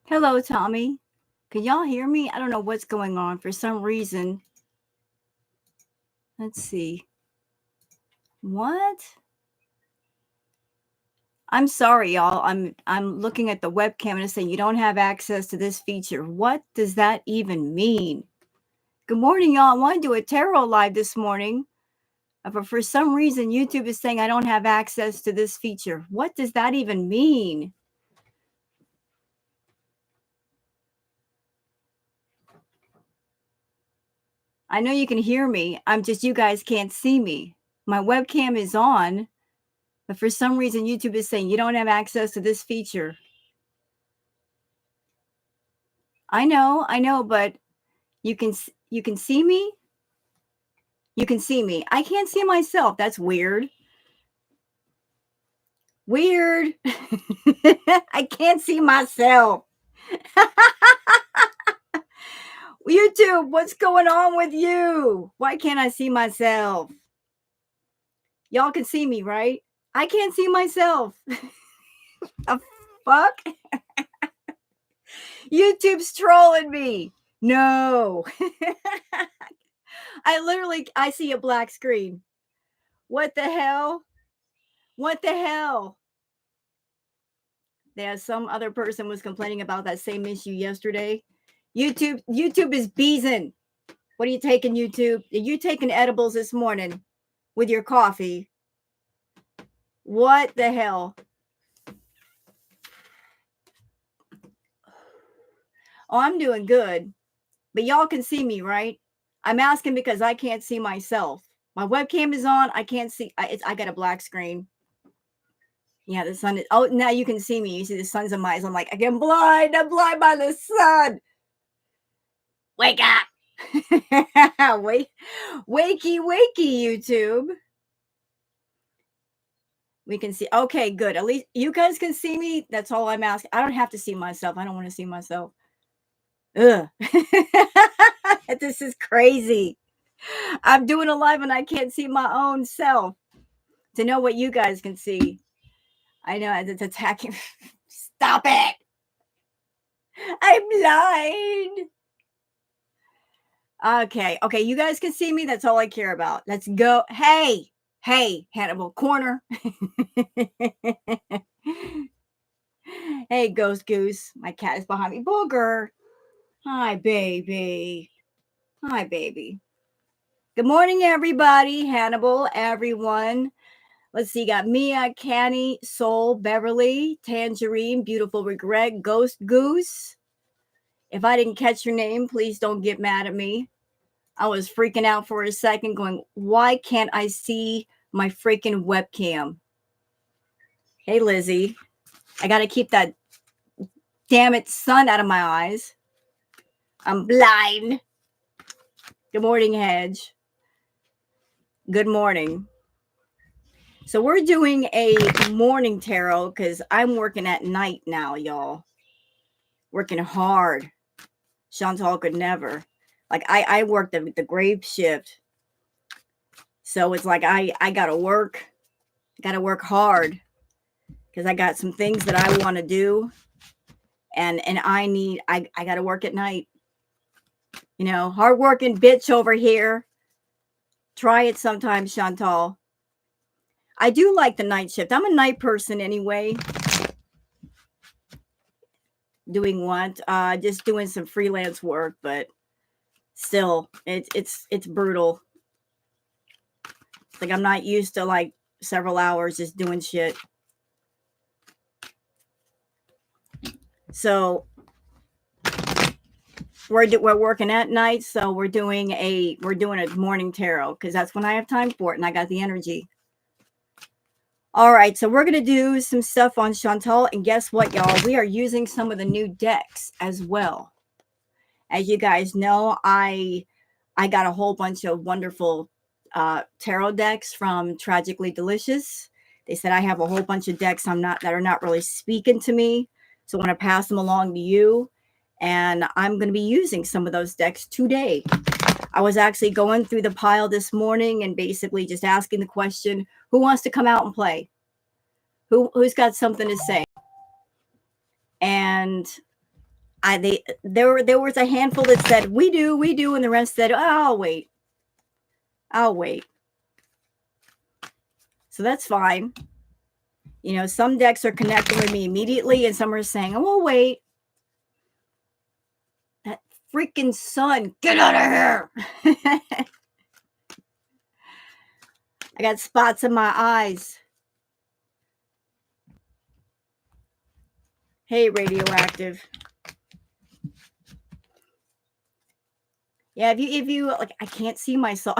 Hello, Tommy. Can y'all hear me? I don't know what's going on. For some reason, let's see. What? I'm sorry, y'all. I'm looking at the webcam and it's saying you don't have access to this feature. What does that even mean? Good morning, y'all. I want to do a tarot live this morning, but for some reason, YouTube is saying I don't have access to this feature. What does that even mean? I know you can hear me. You guys can't see me. My webcam is on, but for some reason, YouTube is saying you don't have access to this feature. I know, but you can see me. You can see me. I can't see myself. That's weird. Weird. I can't see myself. YouTube, what's going on with you? Why can't I see myself? Y'all can see me, right? I can't see myself. A fuck? YouTube's trolling me. No. I see a black screen. What the hell? What the hell? There's some other person was complaining about that same issue yesterday. YouTube is beezing. What are you taking, YouTube? Are you taking edibles this morning with your coffee? What the hell? Oh, I'm doing good. But y'all can see me, right? I'm asking because I can't see myself. My webcam is on. I can't see. I got a black screen. Yeah, the sun is. Oh, now you can see me. You see the sun's in my eyes. I'm like, I'm blind. I'm blind by the sun. Wake up. Wakey, YouTube. We can see. Okay, good. At least you guys can see me. That's all I'm asking. I don't have to see myself. I don't want to see myself. Ugh. This is crazy. I'm doing a live and I can't see my own self to know what you guys can see. I know it's attacking. Stop it. I'm blind. Okay, you guys can see me. That's all I care about. Let's go. Hey, Hannibal Corner. Hey, Ghost Goose. My cat is behind me. Booger. Hi, baby. Hi, baby. Good morning, everybody. Hannibal, everyone. Let's see. Got Mia, Canny, Soul, Beverly, Tangerine, Beautiful Regret, Ghost Goose. If I didn't catch your name, please don't get mad at me. I was freaking out for a second, going, why can't I see my freaking webcam? Hey, Lizzie. I got to keep that damn it sun out of my eyes. I'm blind. Good morning, Hedge. Good morning. So we're doing a morning tarot because I'm working at night now, y'all. Working hard. Chantal could never. Like I work the grave shift. So it's like I gotta work hard because I got some things that I want to do. And I gotta work at night. You know, hardworking bitch over here. Try it sometime, Chantal. I do like the night shift. I'm a night person anyway. Doing what? Just doing some freelance work, but still, it's brutal. Like I'm not used to like several hours just doing shit. So we're working at night, so we're doing a morning tarot because that's when I have time for it and I got the energy. All right, so we're gonna do some stuff on Chantal, and guess what, y'all? We are using some of the new decks as well. As you guys know, I got a whole bunch of wonderful tarot decks from Tragically Delicious. They said I have a whole bunch of decks that are not really speaking to me, so I want to pass them along to you. And I'm going to be using some of those decks today. I was actually going through the pile this morning and basically just asking the question, who wants to come out and play? Who's got something to say? And There was a handful that said we do, and the rest said, oh, I'll wait. So that's fine. You know, some decks are connecting with me immediately, and some are saying, oh, we'll wait. That freaking sun, get out of here. I got spots in my eyes. Hey, radioactive. Yeah, if you like, I can't see myself.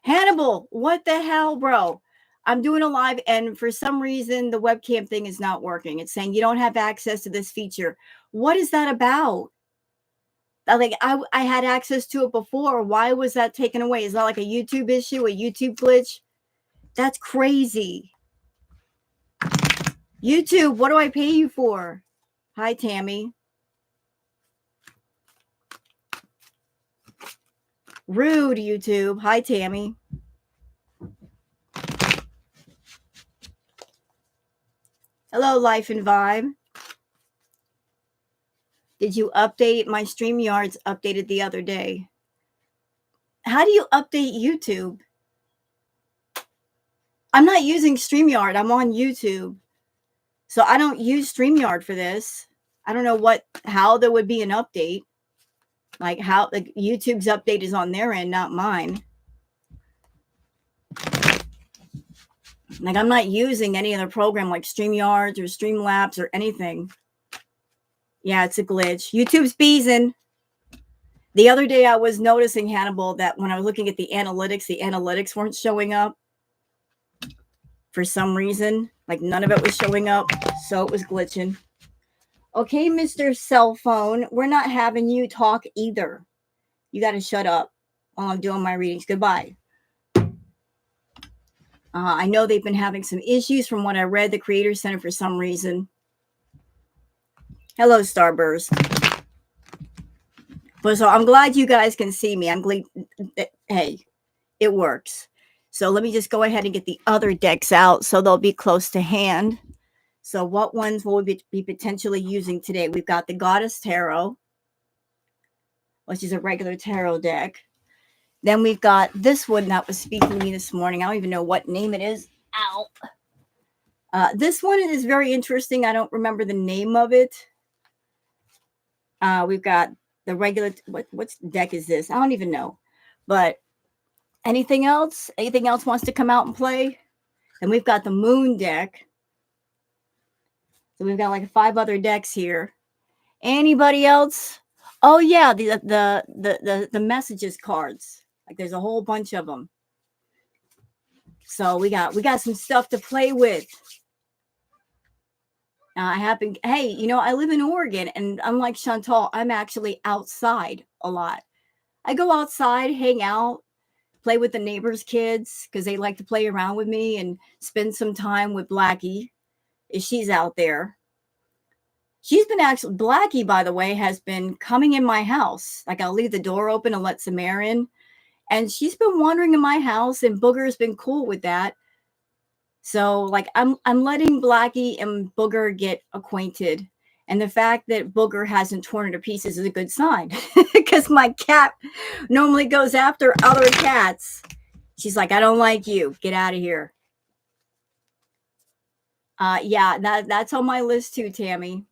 Hannibal, what the hell, bro? I'm doing a live, and for some reason, the webcam thing is not working. It's saying you don't have access to this feature. What is that about? Like, I had access to it before. Why was that taken away? Is that like a YouTube issue, a YouTube glitch? That's crazy. YouTube, what do I pay you for? Hi, Tammy. Rude, YouTube. Hi, Tammy. Hello, Life and Vibe. Did you update? My StreamYard's updated the other day. How do you update YouTube? I'm not using StreamYard. I'm on YouTube. So I don't use StreamYard for this. I don't know how there would be an update. Like how like YouTube's update is on their end, not mine. Like I'm not using any other program like StreamYards or Streamlabs or anything. Yeah, it's a glitch. YouTube's beezing. The other day I was noticing, Hannibal, that when I was looking at the analytics weren't showing up for some reason. Like none of it was showing up. So it was glitching. Okay, Mr. Cell Phone, we're not having you talk either. You got to shut up while I'm doing my readings. Goodbye. I know they've been having some issues from what I read, the Creator Center, for some reason. Hello, Starburst. But so I'm glad you guys can see me. I'm glad. Hey, it works. So let me just go ahead and get the other decks out so they'll be close to hand. So what ones will we be potentially using today? We've got the Goddess Tarot, which is a regular tarot deck. Then we've got this one that was speaking to me this morning. I don't even know what name it is. Ow. This one is very interesting. I don't remember the name of it. We've got the regular, what deck is this? I don't even know. But anything else? Anything else wants to come out and play? And we've got the Moon deck. So we've got like 5 other decks here. Anybody else? Oh yeah, the messages cards. Like there's a whole bunch of them. So we got some stuff to play with. Hey, you know, I live in Oregon, and unlike Chantal, I'm actually outside a lot. I go outside, hang out, play with the neighbors' kids because they like to play around with me, and spend some time with Blackie if she's out there. Blackie, by the way, has been coming in my house. Like I'll leave the door open and let some air in. And she's been wandering in my house, and Booger's been cool with that. So like I'm letting Blackie and Booger get acquainted. And the fact that Booger hasn't torn her to pieces is a good sign. Because my cat normally goes after other cats. She's like, I don't like you. Get out of here. Yeah, that's on my list too, Tammy.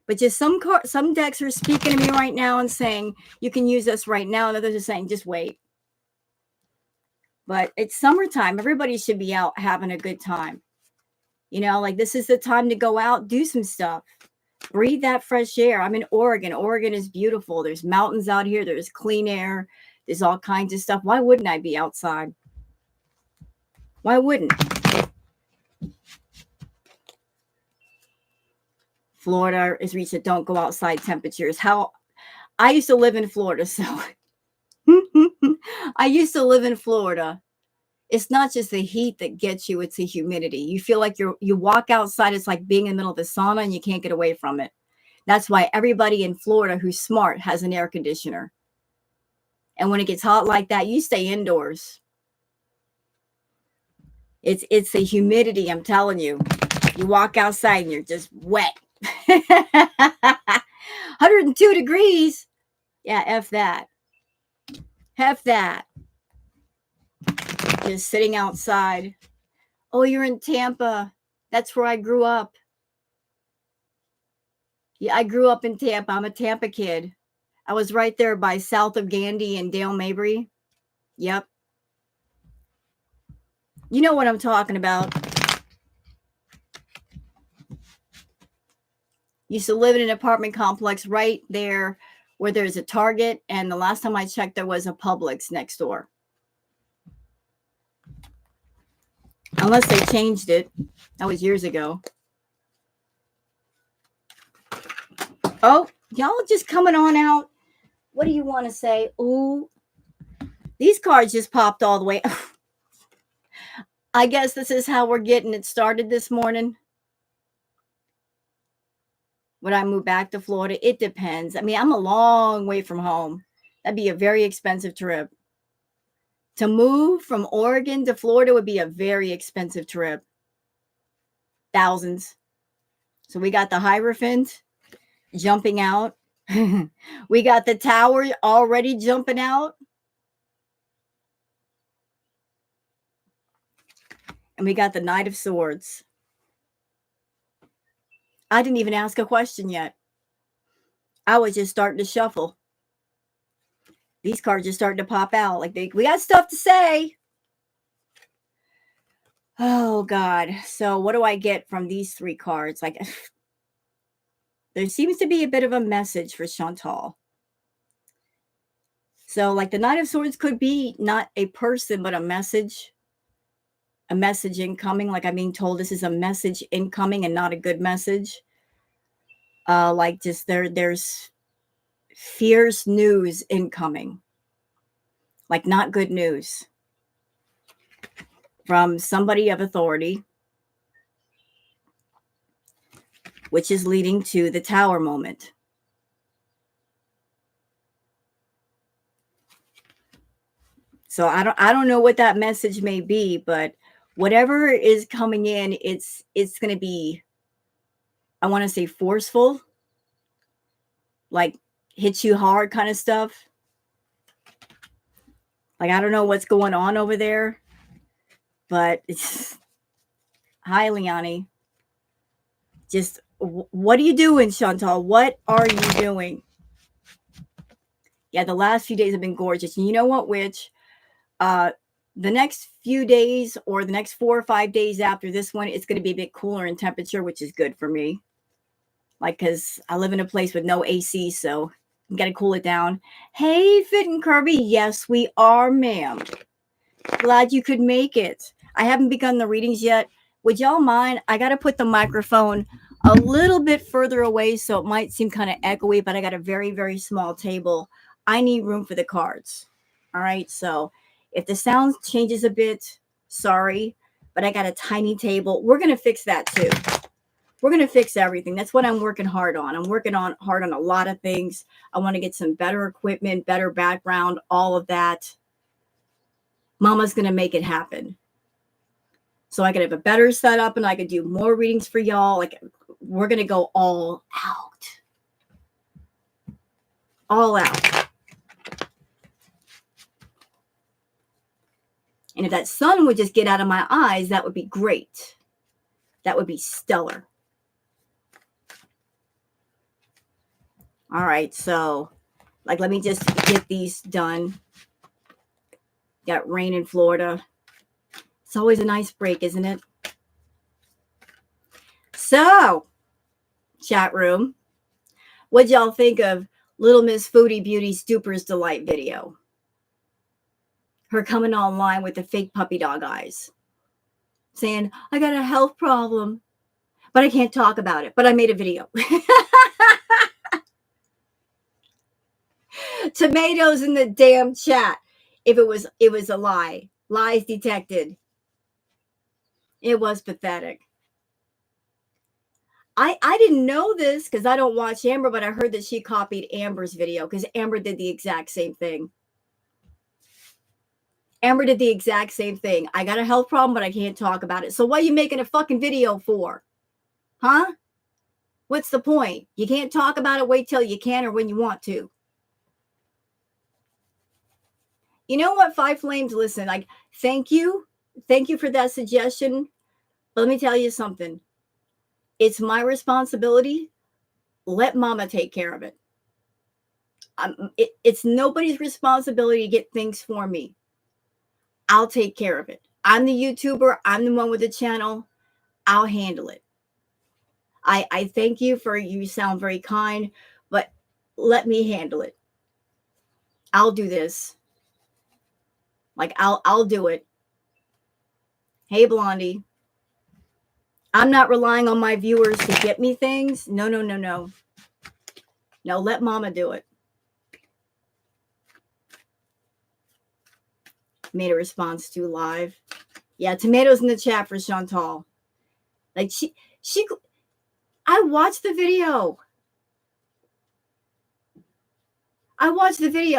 But just some decks are speaking to me right now and saying, you can use this right now. And others are saying, just wait. But it's summertime. Everybody should be out having a good time. You know, like this is the time to go out, do some stuff. Breathe that fresh air. I'm in Oregon. Oregon is beautiful. There's mountains out here. There's clean air. There's all kinds of stuff. Why wouldn't I be outside? Why wouldn't? Florida is reached at don't go outside temperatures. I used to live in Florida, so I used to live in Florida. It's not just the heat that gets you, it's the humidity. You feel like you walk outside, it's like being in the middle of the sauna and you can't get away from it. That's why everybody in Florida who's smart has an air conditioner. And when it gets hot like that, you stay indoors. It's the humidity, I'm telling you. You walk outside and you're just wet. 102 degrees. Yeah, F that. F that. Just sitting outside. Oh, you're in Tampa. That's where I grew up. Yeah, I grew up in Tampa. I'm a Tampa kid. I was right there by south of Gandy and Dale Mabry. Yep. You know what I'm talking about. Used to live in an apartment complex right there where there's a Target. And the last time I checked, there was a Publix next door. Unless they changed it. That was years ago. Oh, y'all just coming on out. What do you want to say? Ooh, these cards just popped all the way. I guess this is how we're getting it started this morning. Would I move back to Florida? It depends. I mean, I'm a long way from home. That'd be a very expensive trip. To move from Oregon to Florida would be a very expensive trip. Thousands. So we got the Hierophant jumping out. We got the Tower already jumping out. And we got the Knight of Swords. I didn't even ask a question yet. I was just starting to shuffle. These cards are starting to pop out. Like we got stuff to say. Oh, God. So what do I get from these three cards? Like, there seems to be a bit of a message for Chantal. So, like, the Knight of Swords could be not a person, but a message. A message incoming. Like, I'm being told this is a message incoming and not a good message. Like, just there's fierce news incoming. Like, not good news. From somebody of authority. Which is leading to the Tower moment. So I don't know what that message may be, but whatever is coming in, it's going to be, I want to say, forceful, like hit you hard kind of stuff. Like, I don't know what's going on over there, but it's, hi, Liani. Just, what are you doing, Chantal? What are you doing? Yeah, the last few days have been gorgeous. And you know what, Witch? The next few days or the next 4 or 5 days after this one, it's going to be a bit cooler in temperature, which is good for me. Like, because I live in a place with no AC, so you got to cool it down. Hey, Fit and Kirby. Yes, we are, ma'am. Glad you could make it. I haven't begun the readings yet. Would y'all mind? I got to put the microphone a little bit further away, so it might seem kind of echoey, but I got a very, very small table. I need room for the cards. All right, so if the sound changes a bit, sorry, but I got a tiny table. We're going to fix that too. We're going to fix everything. That's what I'm working hard on. I'm working hard on a lot of things. I want to get some better equipment, better background, all of that. Mama's going to make it happen. So I can have a better setup and I can do more readings for y'all. Like, we're going to go all out. All out. And if that sun would just get out of my eyes, that would be great. That would be stellar. All right, so, like, let me just get these done. Got rain in Florida. It's always a nice break, isn't it? So, chat room, what'd y'all think of Little Miss Foodie Beauty's Duper's Delight video? Her coming online with the fake puppy dog eyes. Saying, I got a health problem, but I can't talk about it. But I made a video. Tomatoes in the damn chat. If it was a lie. Lies detected. It was pathetic. I didn't know this because I don't watch Amber, but I heard that she copied Amber's video because Amber did the exact same thing. Amber did the exact same thing. I got a health problem, but I can't talk about it. So what are you making a fucking video for? Huh? What's the point? You can't talk about it. Wait till you can or when you want to. You know what, Five Flames? Listen, like, thank you. Thank you for that suggestion. But let me tell you something. It's my responsibility. Let mama take care of it. It's nobody's responsibility to get things for me. I'll take care of it. I'm the YouTuber. I'm the one with the channel. I'll handle it. I thank you for, you sound very kind, but let me handle it. I'll do this. Like, I'll do it. Hey, Blondie. I'm not relying on my viewers to get me things. No. No, let mama do it. Made a response to live. Yeah, tomatoes in the chat for Chantal. Like, I watched the video.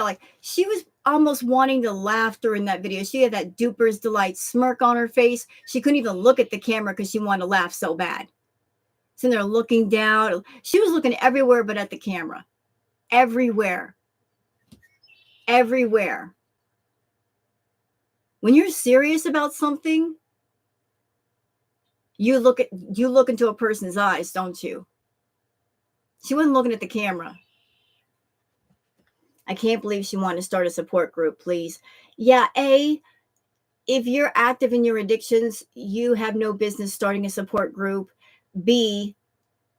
Like, she was almost wanting to laugh during that video. She had that duper's delight smirk on her face. She couldn't even look at the camera because she wanted to laugh so bad. Sitting there looking down. She was looking everywhere but at the camera. Everywhere. When you're serious about something, you look into a person's eyes, don't you? She wasn't looking at the camera. I can't believe she wanted to start a support group, please. Yeah, if you're active in your addictions, you have no business starting a support group. B,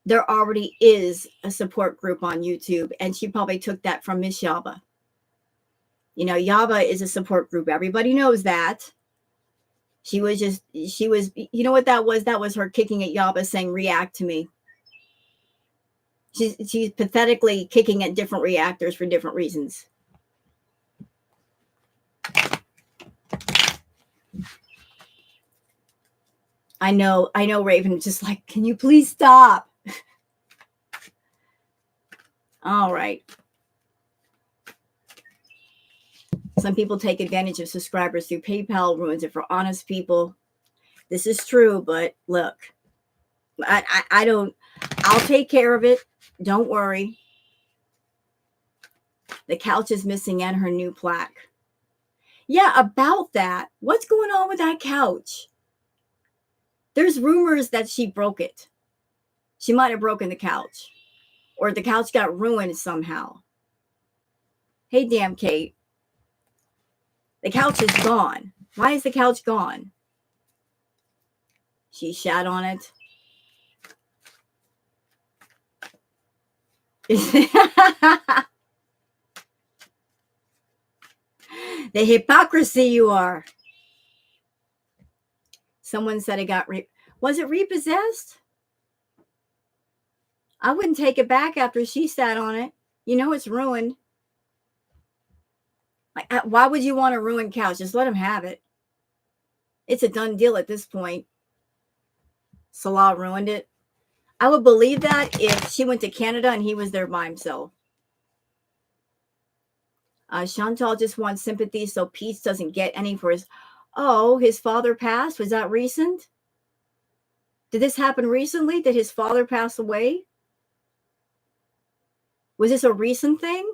there already is a support group on YouTube, and she probably took that from Miss Yaba. You know, Yaba is a support group. Everybody knows that. She was, you know what that was? That was her kicking at Yaba saying, react to me. She's pathetically kicking at different reactors for different reasons. I know, Raven, just like, can you please stop? All right. Some people take advantage of subscribers through PayPal, ruins it for honest people. This is true, but look, I'll take care of it. Don't worry. The couch is missing and her new plaque. Yeah, about that. What's going on with that couch? There's rumors that she broke it. She might have broken the couch. Or the couch got ruined somehow. Hey, damn Kate. The couch is gone. Why is the couch gone? She shat on it. The hypocrisy you are. Someone said it got was it repossessed? I wouldn't take it back after she sat on it. You know it's ruined. Like, why would you want a ruined couch? Just let him have it. It's a done deal at this point. Salah ruined it. I would believe that if she went to Canada and he was there by himself. Chantal just wants sympathy so Pete doesn't get any for his... Oh, his father passed? Was that recent? Did this happen recently? Did his father pass away? Was this a recent thing?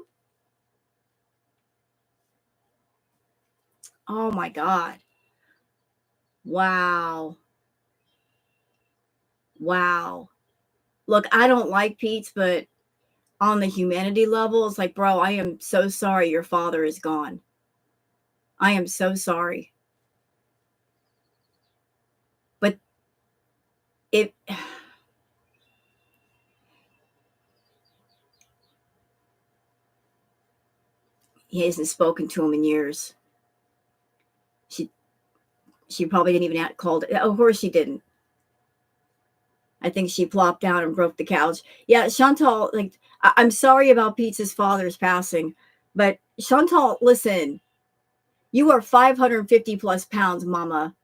Oh my God. Wow. Look, I don't like Pete's, but on the humanity level, it's like, bro, I am so sorry your father is gone. I am so sorry. But he hasn't spoken to him in years. She probably didn't even call it. Of course she didn't. I think she plopped down and broke the couch. Yeah, Chantal, like, I'm sorry about Pete's father's passing, but Chantal, listen, you are 550 plus pounds, mama.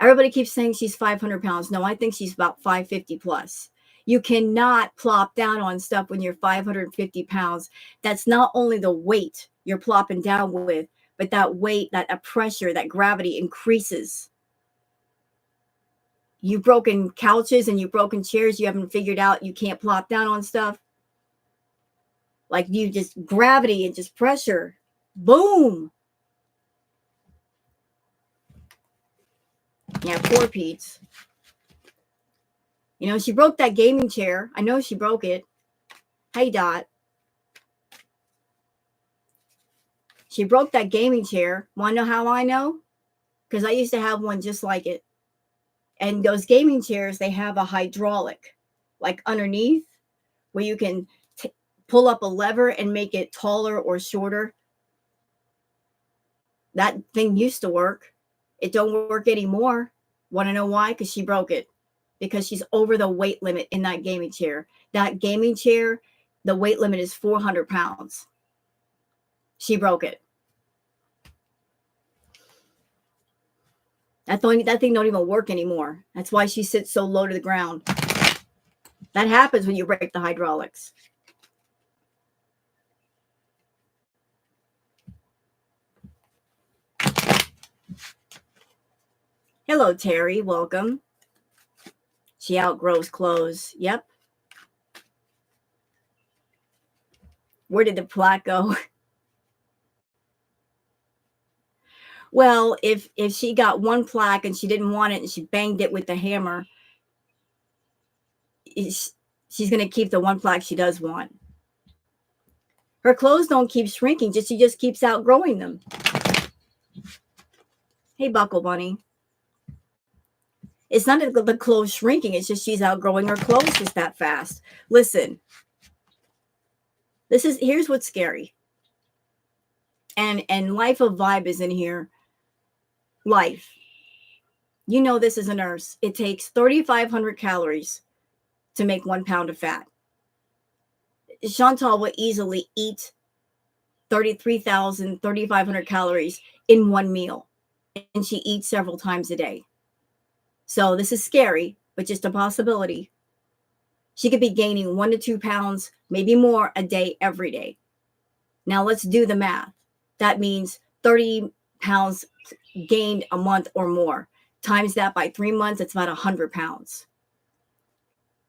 Everybody keeps saying she's 500 pounds. No, I think she's about 550 plus. You cannot plop down on stuff when you're 550 pounds. That's not only the weight you're plopping down with, but that weight, that pressure, that gravity increases. you've broken couches and you've broken chairs. You haven't figured out you can't plop down on stuff. Like you just gravity and just pressure. Boom. Yeah, poor Pete's. You know, she broke that gaming chair. I know she broke it. Hey, Dot. She broke that gaming chair. Want to know how I know? Because I used to have one just like it. And those gaming chairs, they have a hydraulic, like underneath, where you can pull up a lever and make it taller or shorter. That thing used to work. It don't work anymore. Want to know why? Because she broke it. Because she's over the weight limit in that gaming chair. That gaming chair, the weight limit is 400 pounds. She broke it. That thing don't even work anymore. That's why she sits so low to the ground. That happens when you break the hydraulics. Hello, Terry. Welcome. She outgrows clothes. Yep. Where did the plaque go? Well, if she got one plaque and she didn't want it and she banged it with the hammer, she's going to keep the one plaque she does want. Her clothes don't keep shrinking, she just keeps outgrowing them. Hey, Buckle Bunny. It's not the clothes shrinking, it's just she's outgrowing her clothes just that fast. Listen, here's what's scary. And Life of Vibe is in here. Life. You know this as a nurse. It takes 3,500 calories to make 1 pound of fat. Chantal will easily eat 33,000, 3,500 calories in one meal. And she eats several times a day. So this is scary, but just a possibility. She could be gaining 1 to 2 pounds, maybe more a day, every day. Now let's do the math. That means 30 pounds gained a month or more. Times that by 3 months, it's about 100 pounds.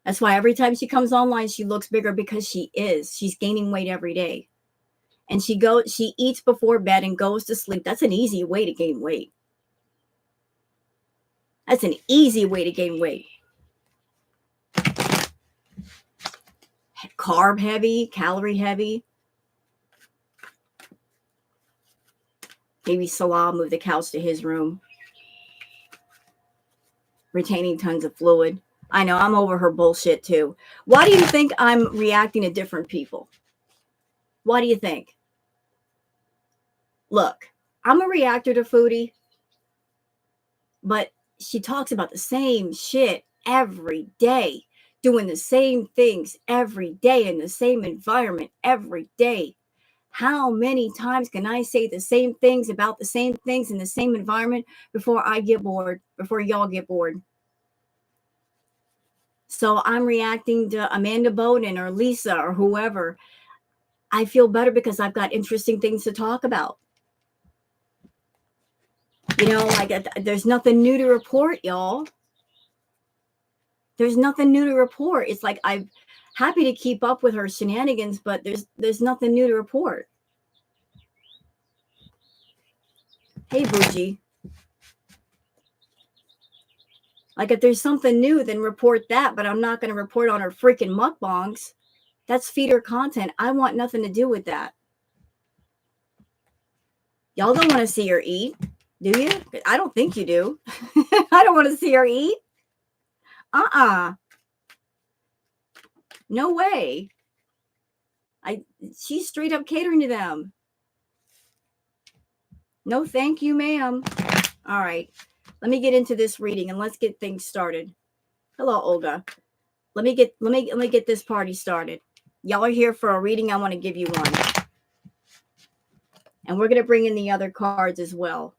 That's why every time she comes online, she looks bigger, because she's gaining weight every day. And she eats before bed and goes to sleep. That's an easy way to gain weight. That's an easy way to gain weight. Carb heavy, calorie heavy. Maybe Salah moved the couch to his room. Retaining tons of fluid. I know, I'm over her bullshit too. Why do you think I'm reacting to different people? Why do you think? Look, I'm a reactor to Foodie, but she talks about the same shit every day, doing the same things every day in the same environment every day. How many times can I say the same things about the same things in the same environment before I get bored, before y'all get bored? So I'm reacting to Amanda Bowden or Lisa or whoever. I feel better because I've got interesting things to talk about. You know, like there's nothing new to report, y'all. There's nothing new to report. It's like I'm happy to keep up with her shenanigans, but there's nothing new to report. Hey, Bougie. Like if there's something new, then report that, but I'm not going to report on her freaking mukbangs. That's feeder content. I want nothing to do with that. Y'all don't want to see her eat, do you? I don't think you do. I don't want to see her eat. No way. She's straight up catering to them. No, thank you, ma'am. All right. Let me get into this reading and let's get things started. Hello, Olga. Let me get this party started. Y'all are here for a reading. I want to give you one. And we're going to bring in the other cards as well.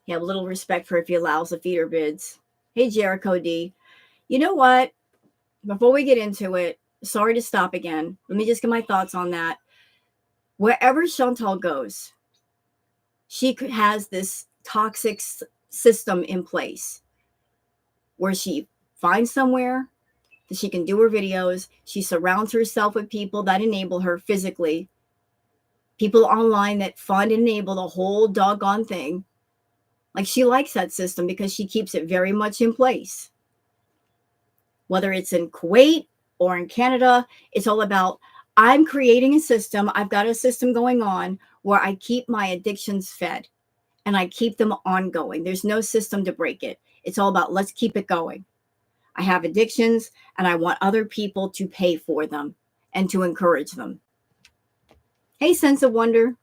You have a little respect for if he allows the feeder bids. Hey, Jericho D. You know what? Before we get into it, sorry to stop again. Let me just get my thoughts on that. Wherever Chantal goes, she has this toxic system in place where she finds somewhere that she can do her videos. She surrounds herself with people that enable her physically, people online that fund and enable the whole doggone thing. Like, she likes that system because she keeps it very much in place. Whether it's in Kuwait or in Canada, it's all about, I'm creating a system. I've got a system going on where I keep my addictions fed and I keep them ongoing. There's no system to break it. It's all about, let's keep it going. I have addictions and I want other people to pay for them and to encourage them. Hey, Sense of Wonder.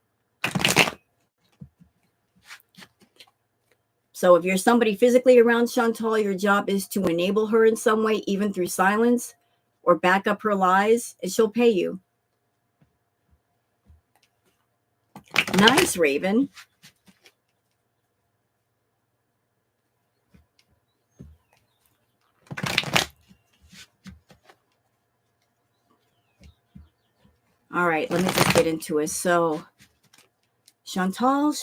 So if you're somebody physically around Chantal, your job is to enable her in some way, even through silence, or back up her lies, and she'll pay you. Nice, Raven. All right, let me just get into it. So, Chantal.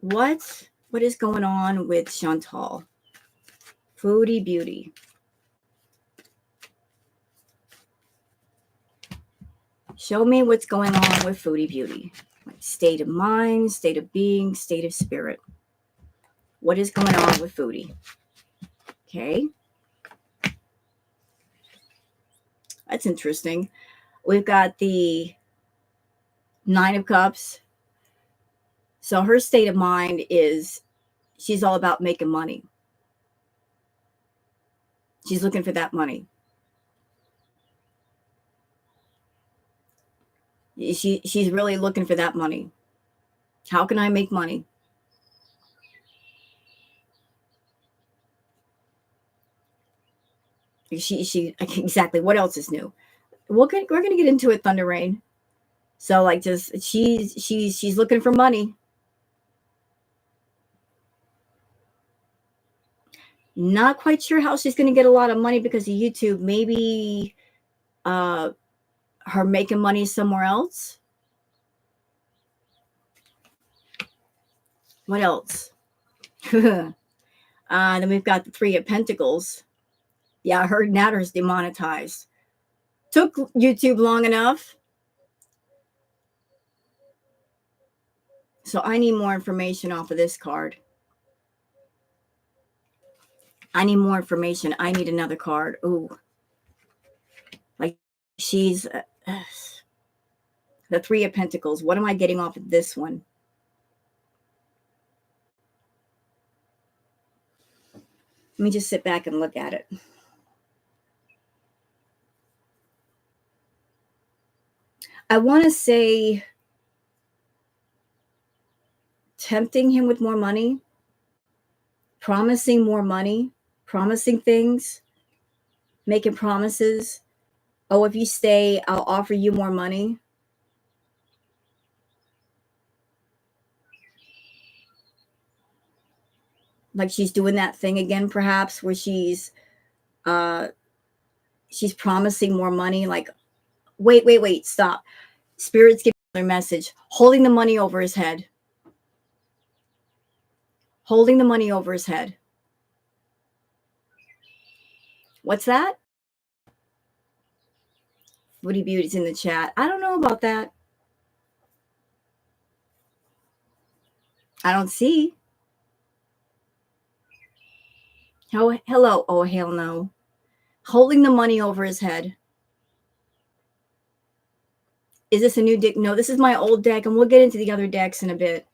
What is going on with Chantal? Foodie Beauty. Show me what's going on with Foodie Beauty. Like, state of mind, state of being, state of spirit. What is going on with Foodie? Okay. That's interesting. We've got the Nine of Cups. So her state of mind is she's all about making money. She's looking for that money. She's really looking for that money. How can I make money? She exactly. What else is new? We're gonna get into it, Thunder Rain. So, like, just she's looking for money. Not quite sure how she's gonna get a lot of money because of YouTube. Maybe her making money somewhere else. What else? Then we've got the Three of Pentacles. Yeah, her Natter's demonetized. Took YouTube long enough. So I need more information off of this card. I need more information. I need another card. Ooh. Like, she's the Three of Pentacles. What am I getting off of this one? Let me just sit back and look at it. I want to say tempting him with more money, promising more money, promising things, making promises. Oh, if you stay, I'll offer you more money. Like, she's doing that thing again, perhaps, where she's promising more money. Like, wait, stop. Spirit's giving another message. Holding the money over his head. Holding the money over his head. What's that? Foodie Beauty's in the chat. I don't know about that. I don't see. Oh, hello. Oh, hell no. Holding the money over his head. Is this a new deck? No, this is my old deck, and we'll get into the other decks in a bit.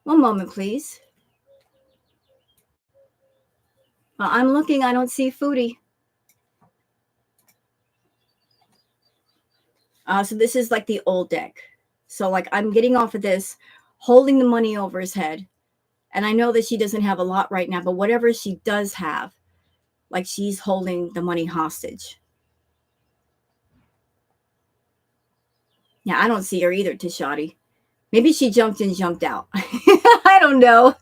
One moment, please. I'm looking. I don't see Foodie. So this is like the old deck. So, like, I'm getting off of this, holding the money over his head. And I know that she doesn't have a lot right now, but whatever she does have, like, she's holding the money hostage. Yeah, I don't see her either, Tishati. Maybe she jumped in, jumped out. I don't know.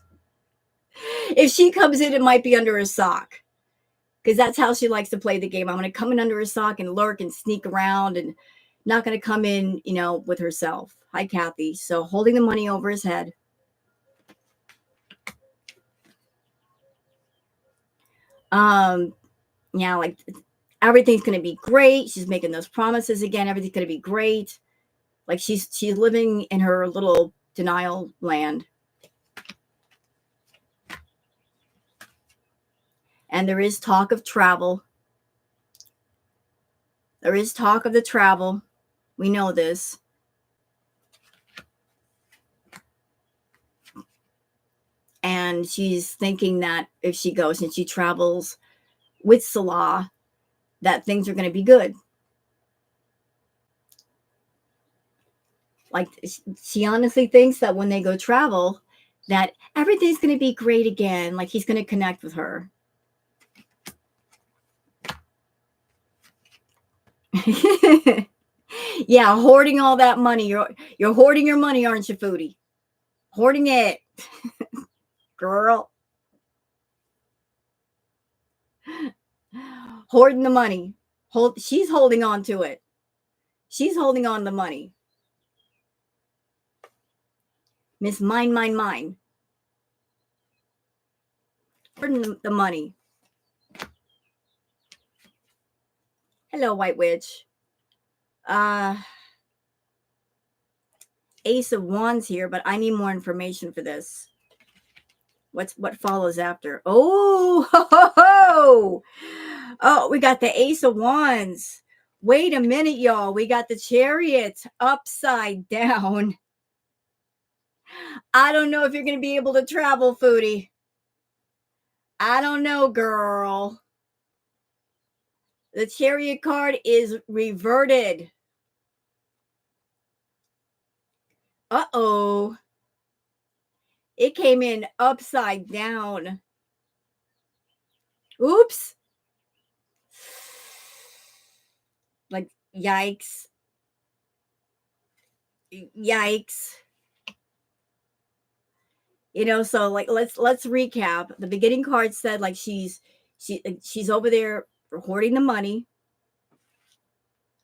If she comes in, it might be under a sock. because that's how she likes to play the game. I'm going to come in under her sock and lurk and sneak around and not going to come in, with herself. Hi, Kathy. So holding the money over his head. Yeah, like everything's going to be great. She's making those promises again. Everything's going to be great. Like she's living in her little denial land. And there is talk of travel. There is talk of the travel. We know this. And she's thinking that if she goes and she travels with Salah, that things are going to be good. Like she honestly thinks that when they go travel, that everything's going to be great again. Like he's going to connect with her. Yeah, hoarding all that money. You're hoarding your money, aren't you, Foodie? Hoarding it. Girl. Hoarding the money. She's holding on to it. She's holding on to the money. Miss Mine. Hoarding the money. Hello, White Witch. Ace of Wands here, but I need more information for this. What follows after? Oh, we got the Ace of Wands. Wait a minute, y'all. We got the Chariot upside down. I don't know if you're going to be able to travel, Foodie. I don't know, girl. The Chariot card is reverted. Uh-oh. It came in upside down. Oops. Like, yikes. Yikes. So like let's recap. The beginning card said like she's over there hoarding the money.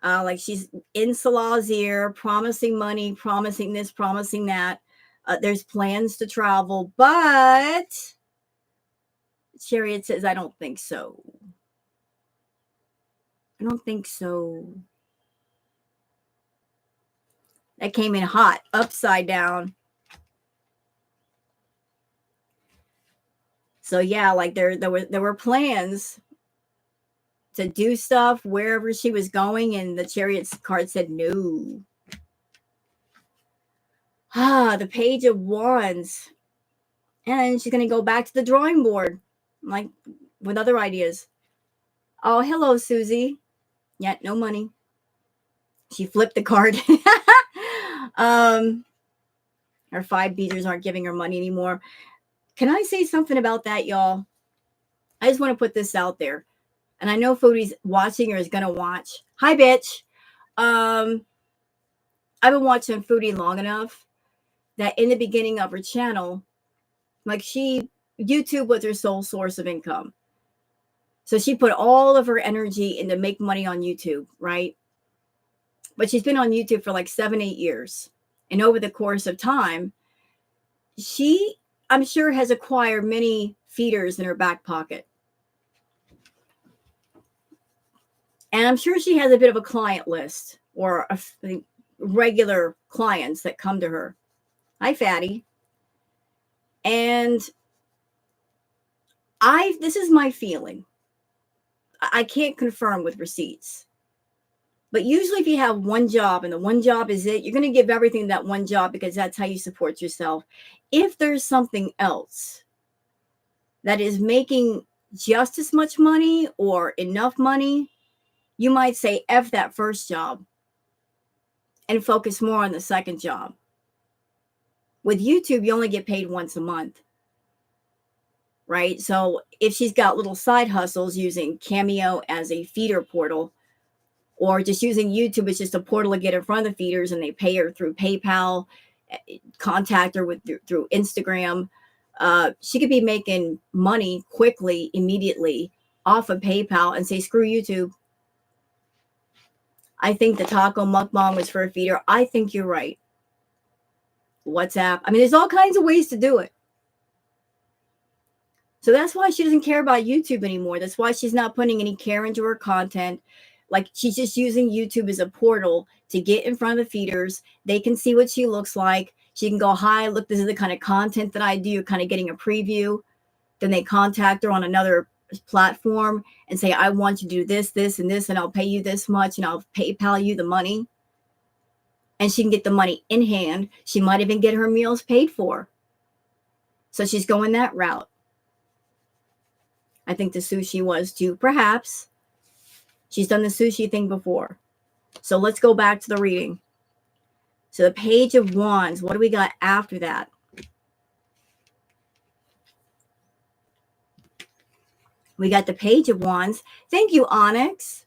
Like she's in Salah's ear, promising money, promising this, promising that. There's plans to travel, but Chariot says, I don't think so. I don't think so. That came in hot, upside down. So yeah, like there were plans to do stuff wherever she was going, and the Chariot's card said no. The Page of Wands. And she's going to go back to the drawing board, like with other ideas. Oh, hello, Susie. Yeah, no money. She flipped the card. Her 5 beaters aren't giving her money anymore. Can I say something about that, y'all? I just want to put this out there. And I know Foodie's watching or is going to watch. Hi, bitch. I've been watching Foodie long enough that in the beginning of her channel, like YouTube was her sole source of income. So she put all of her energy into make money on YouTube, right? But she's been on YouTube for like 7-8 years. And over the course of time, she, I'm sure, has acquired many feeders in her back pocket. And I'm sure she has a bit of a client list or regular clients that come to her. Hi, Fatty. And this is my feeling. I can't confirm with receipts. But usually if you have one job and the one job is it, you're going to give everything to that one job because that's how you support yourself. If there's something else that is making just as much money or enough money, you might say F that first job and focus more on the second job. With YouTube, you only get paid once a month, right? So if she's got little side hustles using Cameo as a feeder portal, or just using YouTube as just a portal to get in front of the feeders and they pay her through PayPal, contact her through Instagram, she could be making money quickly, immediately off of PayPal and say, screw YouTube. I think the taco mukbang was for a feeder. I think you're right. WhatsApp. I mean, there's all kinds of ways to do it. So that's why she doesn't care about YouTube anymore. That's why she's not putting any care into her content. Like, she's just using YouTube as a portal to get in front of the feeders. They can see what she looks like. She can go, hi, look, this is the kind of content that I do, kind of getting a preview. Then they contact her on another platform and say, I want you to do this, this, and this, and I'll pay you this much, and I'll PayPal you the money. And she can get the money in hand. She might even get her meals paid for. So she's going that route. I think the sushi was too. Perhaps. She's done the sushi thing before. So let's go back to the reading. So the Page of Wands. What do we got after that? We got the Page of Wands. Thank you, Onyx.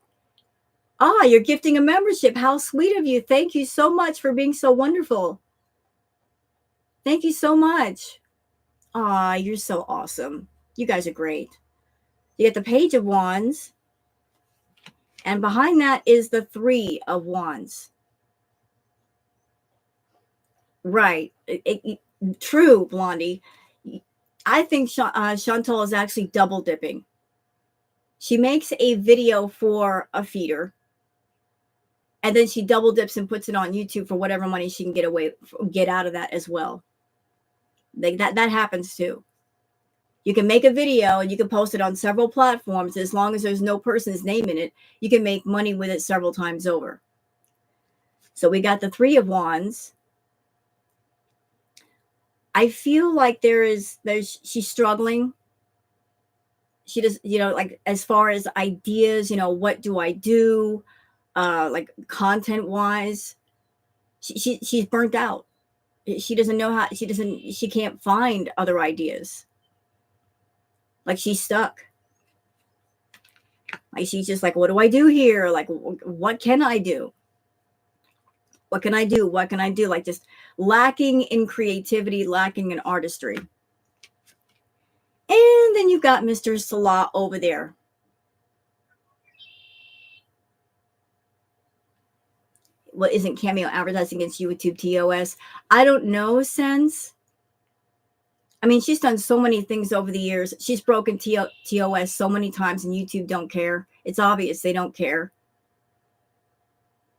Ah, you're gifting a membership. How sweet of you. Thank you so much for being so wonderful. Thank you so much. Ah, you're so awesome. You guys are great. You get the Page of Wands. And behind that is the Three of Wands. Right. True, Blondie. I think Chantal is actually double dipping. She makes a video for a feeder, and then she double dips and puts it on YouTube for whatever money she can get out of that as well. Like that happens too. You can make a video and you can post it on several platforms. As long as there's no person's name in it, you can make money with it several times over. So we got the Three of Wands. I feel like she's struggling. She does, like as far as ideas, what do I do? Like content wise, she's burnt out. She doesn't know how, she can't find other ideas. Like she's stuck. Like she's just like, what do I do here? Like, what can I do? What can I do? What can I do? Like just lacking in creativity, lacking in artistry. And then you've got Mr. Salah over there. What isn't Cameo advertising against YouTube TOS? I don't know, Sense. I mean, she's done so many things over the years. She's broken TOS so many times, and YouTube don't care. It's obvious they don't care.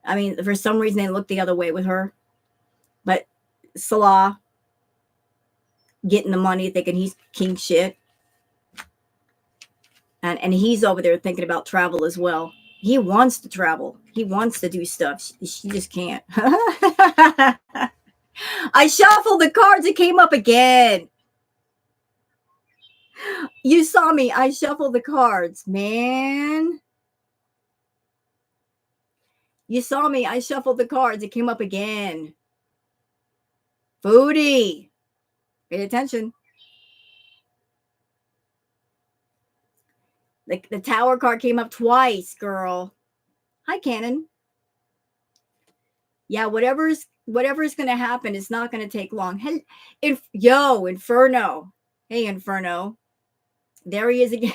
I mean, for some reason, they look the other way with her. But Salah getting the money, thinking he's king shit. And he's over there thinking about travel as well. He wants to travel. He wants to do stuff. She just can't. I shuffled the cards. It came up again. You saw me. I shuffled the cards, man. You saw me. I shuffled the cards. It came up again. Foodie. Pay attention. The Tower card came up twice, girl. Hi, Cannon. Yeah, whatever's going to happen, it's not going to take long. Yo, Inferno. Hey, Inferno. There he is again.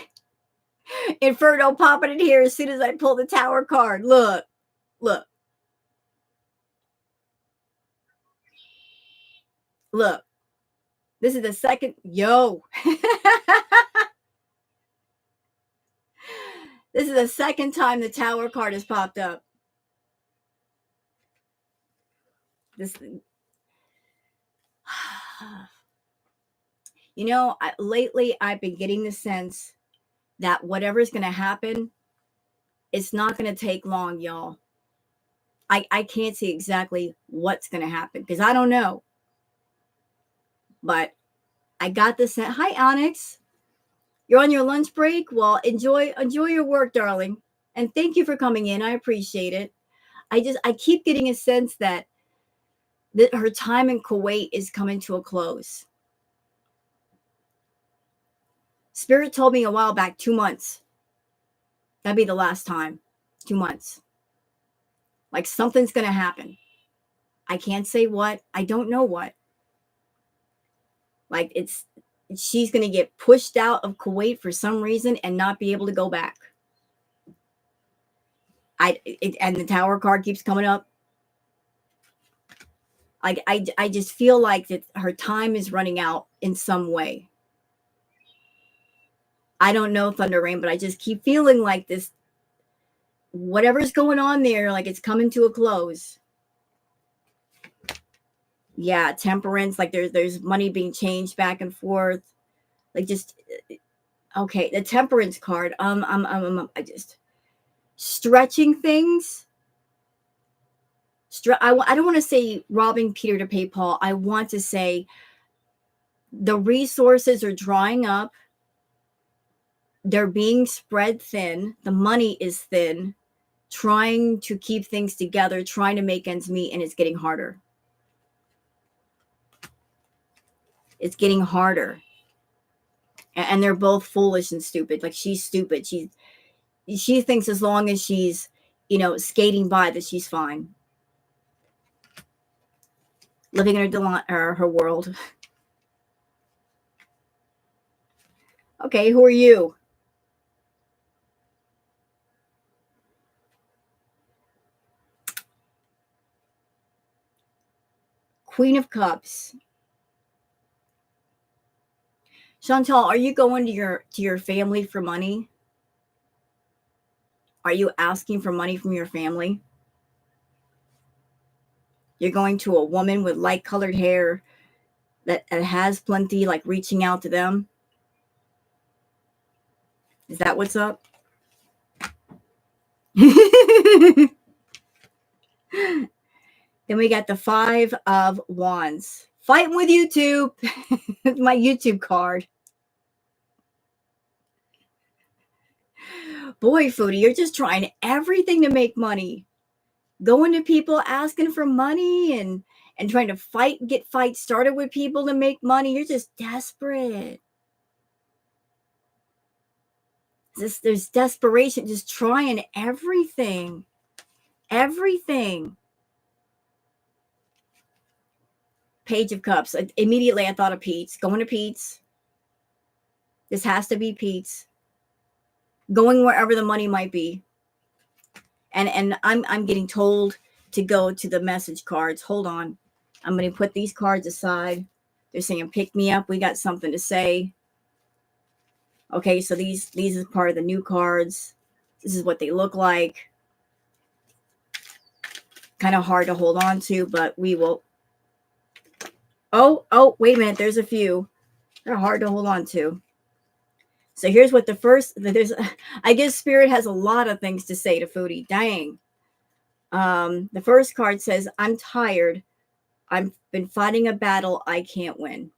Inferno popping in here as soon as I pull the Tower card. Look. Look. Look. This is the second. Yo. This is the second time the Tower card has popped up. Lately I've been getting the sense that whatever's going to happen, it's not going to take long, y'all. I can't see exactly what's going to happen because I don't know. But I got the sense. Hi, Onyx. You're on your lunch break? Well, enjoy your work, darling. And thank you for coming in. I appreciate it. I keep getting a sense that her time in Kuwait is coming to a close. Spirit told me a while back, 2 months. That'd be the last time. 2 months. Like something's going to happen. I can't say what. I don't know what. Like she's going to get pushed out of Kuwait for some reason and not be able to go back. And the Tower card keeps coming up. I just feel like that her time is running out in some way. I don't know, Thunder Rain, but I just keep feeling like this, whatever's going on there, like it's coming to a close. Yeah, temperance, like there's money being changed back and forth. Like just okay, the temperance card. I just stretching things. I don't want to say robbing Peter to pay Paul. I want to say the resources are drying up. They're being spread thin. The money is thin. Trying to keep things together, trying to make ends meet, and it's getting harder. It's getting harder. And they're both foolish and stupid. Like she's stupid. She thinks as long as she's, skating by that she's fine. Living in her world. Okay, who are you? Queen of Cups. Chantal, are you going to your family for money? Are you asking for money from your family? You're going to a woman with light colored hair that has plenty, like reaching out to them? Is that what's up? Then we got the 5 of Wands. Fighting with YouTube. My YouTube card. Boy, Foodie, you're just trying everything to make money. Going to people asking for money and trying to get fights started with people to make money. You're just desperate. There's desperation, just trying everything. Everything. Page of Cups. Immediately I thought of Pete's. Going to Pete's. This has to be Pete's. Going wherever the money might be. And I'm getting told to go to the message cards. Hold on. I'm going to put these cards aside. They're saying, pick me up. We got something to say. Okay, so these are part of the new cards. This is what they look like. Kind of hard to hold on to, but we will. Oh, wait a minute. There's a few. They're hard to hold on to. So here's what I guess Spirit has a lot of things to say to Foodie. Dang. The first card says, I'm tired. I've been fighting a battle I can't win.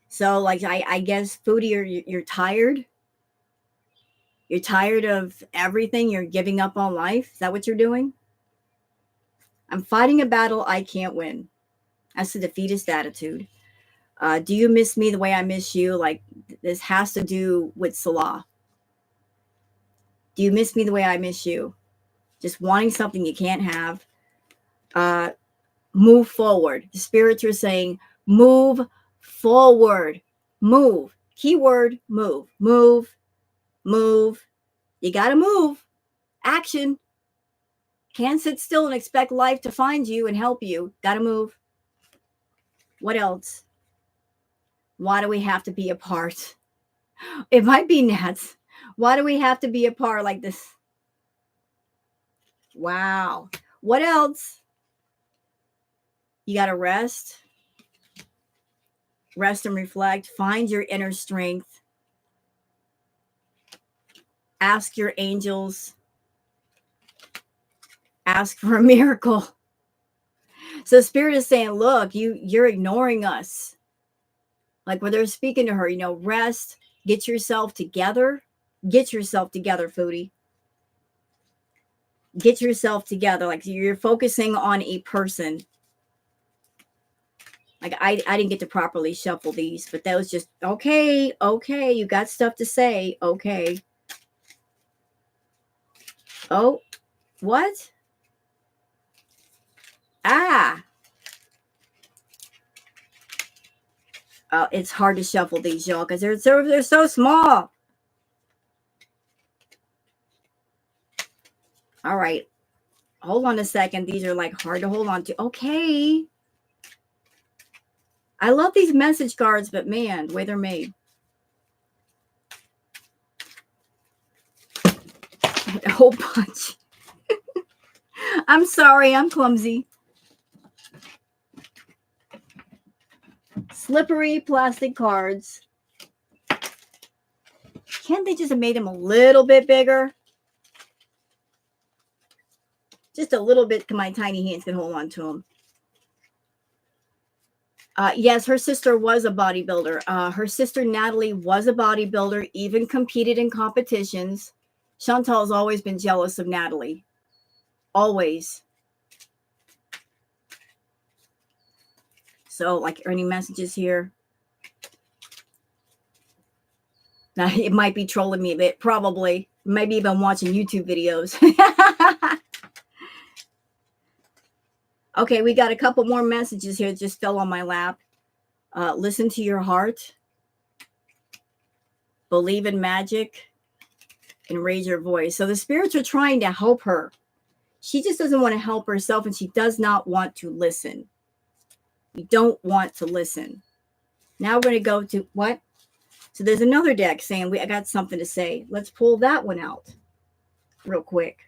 So like I guess Foodie, you're tired. You're tired of everything. You're giving up on life. Is that what you're doing? I'm fighting a battle I can't win. That's the defeatist attitude. Do you miss me the way I miss you? Like this has to do with Salah. Do you miss me the way I miss you? Just wanting something you can't have. Move forward. The spirits are saying, move forward. Move. Keyword, move. Move. Move. You got to move. Action. Can't sit still and expect life to find you and help you. Got to move. What else? Why do we have to be apart? It might be Nats. Why do we have to be apart like this? Wow. What else? You got to rest. Rest and reflect. Find your inner strength. Ask your angels. Ask for a miracle. So Spirit is saying, look, you're ignoring us. Like when they're speaking to her, rest, get yourself together. Get yourself together, Foodie. Get yourself together. Like you're focusing on a person. Like I didn't get to properly shuffle these, but that was just, okay, you got stuff to say. Okay. Oh, what? Ah. It's hard to shuffle these, y'all, because they're so small. All right. Hold on a second. These are like hard to hold on to. Okay. I love these message cards, but man, the way they're made. A whole bunch. I'm sorry, I'm clumsy. Slippery plastic cards. Can't they just have made them a little bit bigger? Just a little bit, my tiny hands can hold on to them. Yes, her sister was a bodybuilder. Her sister Natalie was a bodybuilder, even competed in competitions. Chantal's always been jealous of Natalie. Always. So, like, any messages here? Now, it might be trolling me a bit, probably. Maybe even watching YouTube videos. Okay, we got a couple more messages here that just fell on my lap. Listen to your heart. Believe in magic. And raise your voice. So the spirits are trying to help her. She just doesn't want to help herself, and she does not want to listen. You don't want to listen. Now we're going to go to what? So there's another deck saying, I got something to say. Let's pull that one out real quick.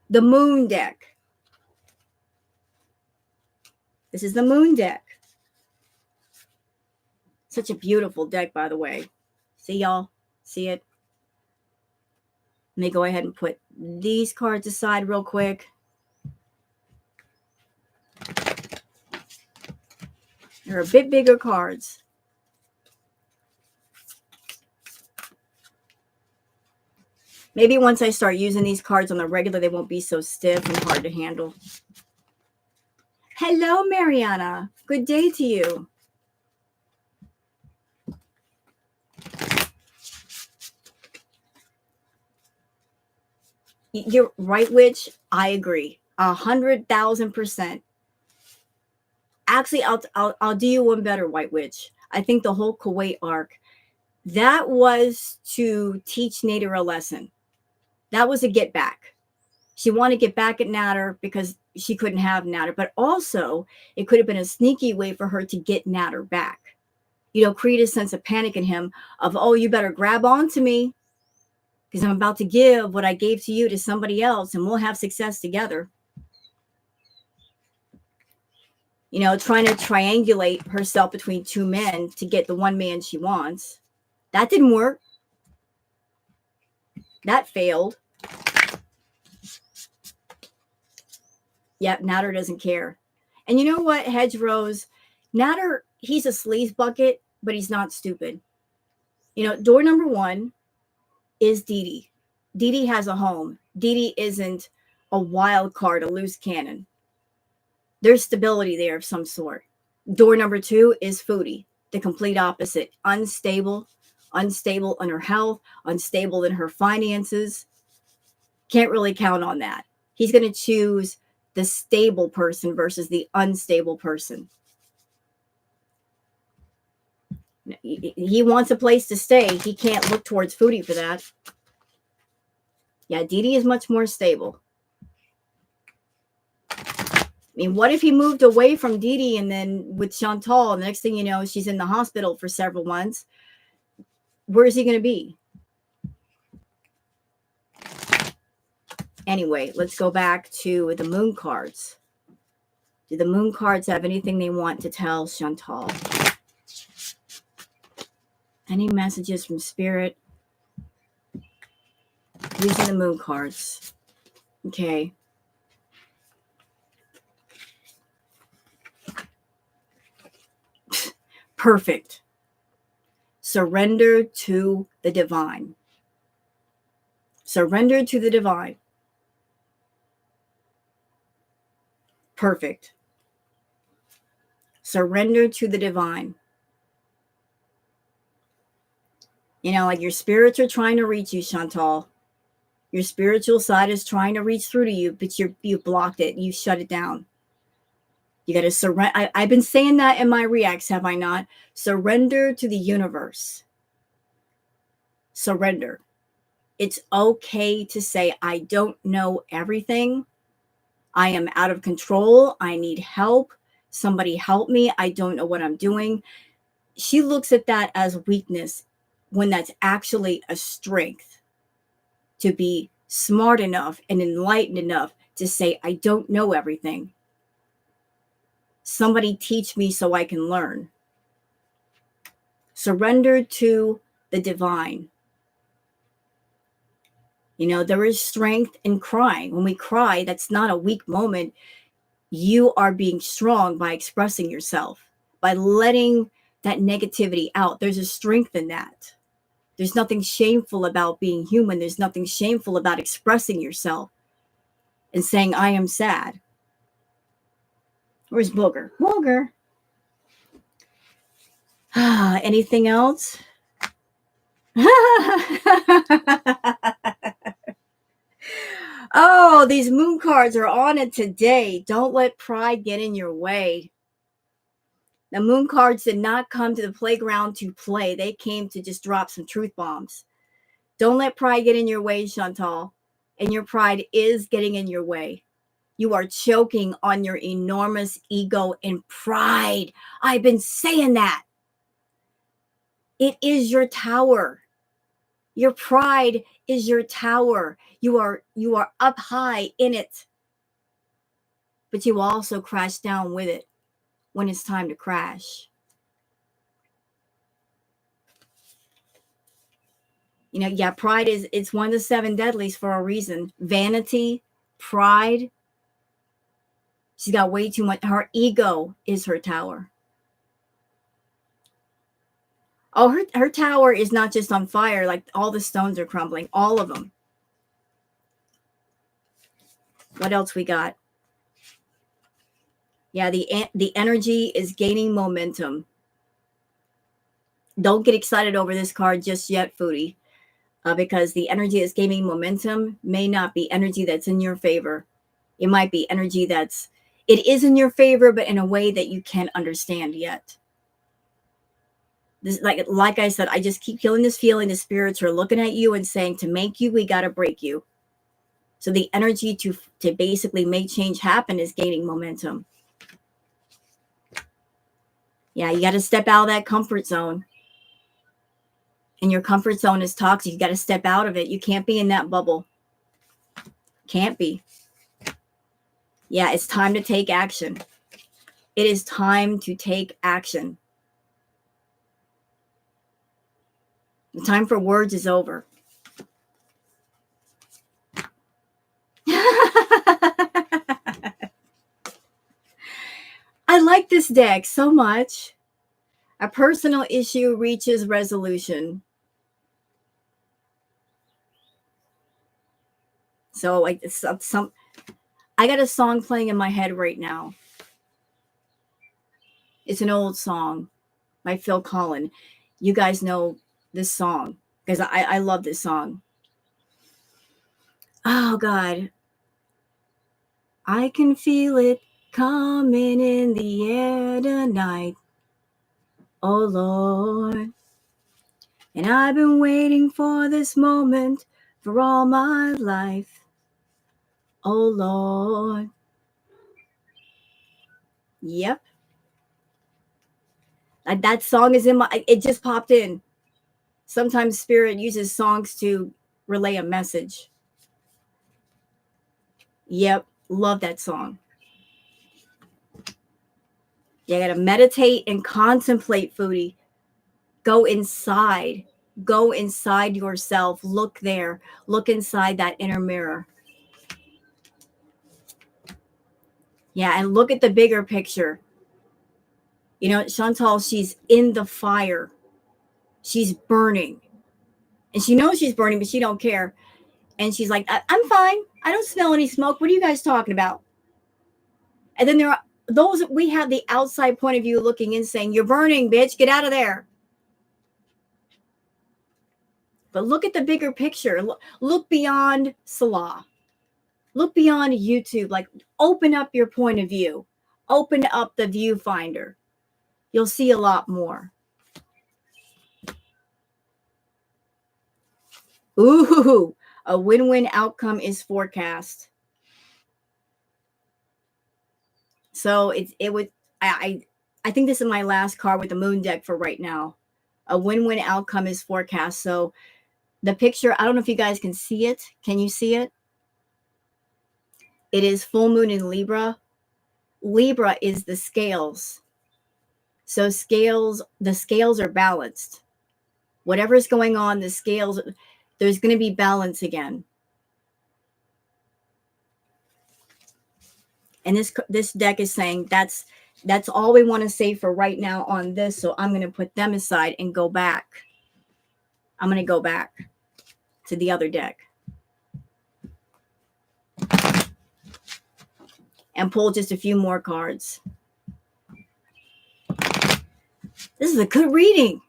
The Moon deck. This is the Moon deck. Such a beautiful deck, by the way. See, y'all? See it? Let me go ahead and put these cards aside real quick. They're a bit bigger cards. Maybe once I start using these cards on the regular, they won't be so stiff and hard to handle. Hello, Mariana. Good day to you. You're right, Witch. I agree. 100,000%. Actually, I'll do you one better, White Witch. I think the whole Kuwait arc, that was to teach Nader a lesson. That was a get back. She wanted to get back at Nader because she couldn't have Nader, but also it could have been a sneaky way for her to get Nader back. You know, create a sense of panic in him of, oh, you better grab onto me because I'm about to give what I gave to you to somebody else and we'll have success together. You know, trying to triangulate herself between two men to get the one man she wants. That didn't work. That failed. Yep, Nader doesn't care. And you know what, Hedgerows? Nader, he's a sleaze bucket, but he's not stupid. You know, door number one is Dee Dee. Dee Dee has a home. Dee Dee isn't a wild card, a loose cannon. There's stability there of some sort. Door number two is Foodie, the complete opposite. Unstable in her health, unstable in her finances. Can't really count on that. He's going to choose the stable person versus the unstable person. He wants a place to stay. He can't look towards Foodie for that. Yeah, Dee Dee is much more stable. I mean, what if he moved away from Dee Dee and then with Chantal, the next thing you know, she's in the hospital for several months. Where is he going to be? Anyway, let's go back to the moon cards. Do the moon cards have anything they want to tell Chantal? Any messages from Spirit? Using the moon cards. Okay. Perfect. Surrender to the divine. Surrender to the divine. Perfect. Surrender to the divine. You know, like your spirits are trying to reach you, Chantal. Your spiritual side is trying to reach through to you, but you blocked it. You shut it down. You got to surrender. I've been saying that in my reacts, have I not? Surrender to the universe. Surrender. It's okay to say, I don't know everything. I am out of control. I need help. Somebody help me. I don't know what I'm doing. She looks at that as weakness when that's actually a strength, to be smart enough and enlightened enough to say, I don't know everything. Somebody teach me so I can learn. Surrender to the divine. You know, there is strength in crying. When we cry, that's not a weak moment. You are being strong by expressing yourself, by letting that negativity out. There's a strength in that. There's nothing shameful about being human. There's nothing shameful about expressing yourself and saying, I am sad. Where's Booger? Booger. Anything else? Oh, these moon cards are on it today. Don't let pride get in your way. The moon cards did not come to the playground to play. They came to just drop some truth bombs. Don't let pride get in your way, Chantal. And your pride is getting in your way. You are choking on your enormous ego and pride. I've been saying that. It is your tower. Your pride is your tower. You are up high in it. But you also crash down with it when it's time to crash. You know, yeah, pride it's one of the 7 deadlies for a reason. Vanity, pride. She's got way too much. Her ego is her tower. Oh, her tower is not just on fire, like all the stones are crumbling, all of them. What else we got? Yeah, the energy is gaining momentum. Don't get excited over this card just yet, Foodie, because the energy is gaining momentum may not be energy that's in your favor. It might be energy it is in your favor, but in a way that you can't understand yet. This, like I said, I just keep feeling this feeling. The spirits are looking at you and saying, to make you, we got to break you. So the energy to basically make change happen is gaining momentum. Yeah, you got to step out of that comfort zone. And your comfort zone is toxic. You got to step out of it. You can't be in that bubble. Can't be. Yeah, it's time to take action. It is time to take action. The time for words is over. I like this deck so much. A personal issue reaches resolution. So like I got a song playing in my head right now. It's an old song by Phil Collins. You guys know this song because I love this song. Oh God. I can feel it coming in the air tonight. Oh Lord. And I've been waiting for this moment for all my life. Oh Lord. Yep. That song is it just popped in. Sometimes Spirit uses songs to relay a message. Yep. Love that song. You got to meditate and contemplate, Foodie. Go inside. Go inside yourself. Look there. Look inside that inner mirror. Yeah, and look at the bigger picture. You know, Chantal, she's in the fire. She's burning. And she knows she's burning, but she don't care. And she's like, I'm fine. I don't smell any smoke. What are you guys talking about? And then there are those, we have the outside point of view looking in saying, you're burning, bitch. Get out of there. But look at the bigger picture. Look beyond Salah. Look beyond YouTube. Like, open up your point of view. Open up the viewfinder. You'll see a lot more. Ooh, a win-win outcome is forecast. So it would I think this is my last card with the moon deck for right now. A win-win outcome is forecast. So the picture, I don't know if you guys can see it. Can you see it? It is full moon in Libra. Libra is the scales. So the scales are balanced. Whatever's going on, the scales, there's going to be balance again. And this deck is saying that's all we want to say for right now on this. So I'm going to put them aside and go back. I'm going to go back to the other deck and pull just a few more cards. This is a good reading.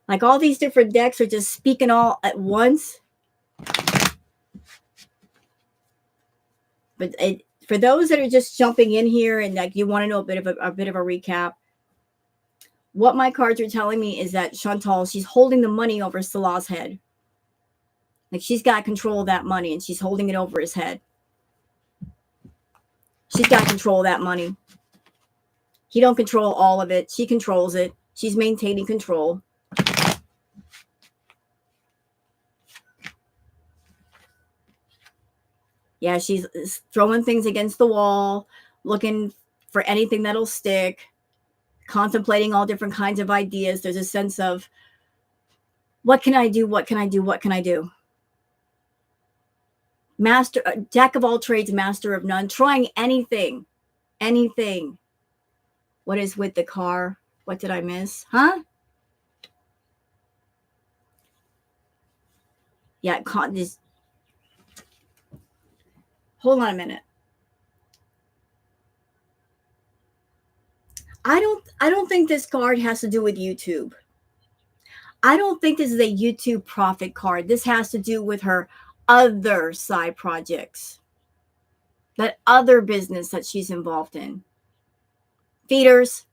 Like all these different decks are just speaking all at once. But for those that are just jumping in here and like you want to know a bit of a recap, what my cards are telling me is that Chantal, she's holding the money over Salah's head. Like she's got control of that money and she's holding it over his head. She's got control of that money. He don't control all of it. She controls it. She's maintaining control. Yeah, she's throwing things against the wall, looking for anything that'll stick, contemplating all different kinds of ideas. There's a sense of, what can I do? What can I do? What can I do? Master, jack of all trades, master of none, trying anything. What is with the car? What did I miss? Huh? Yeah, this. Hold on a minute. I don't think this card has to do with YouTube. I don't think this is a YouTube profit card. This has to do with her other side projects. That other business that she's involved in. Feeders.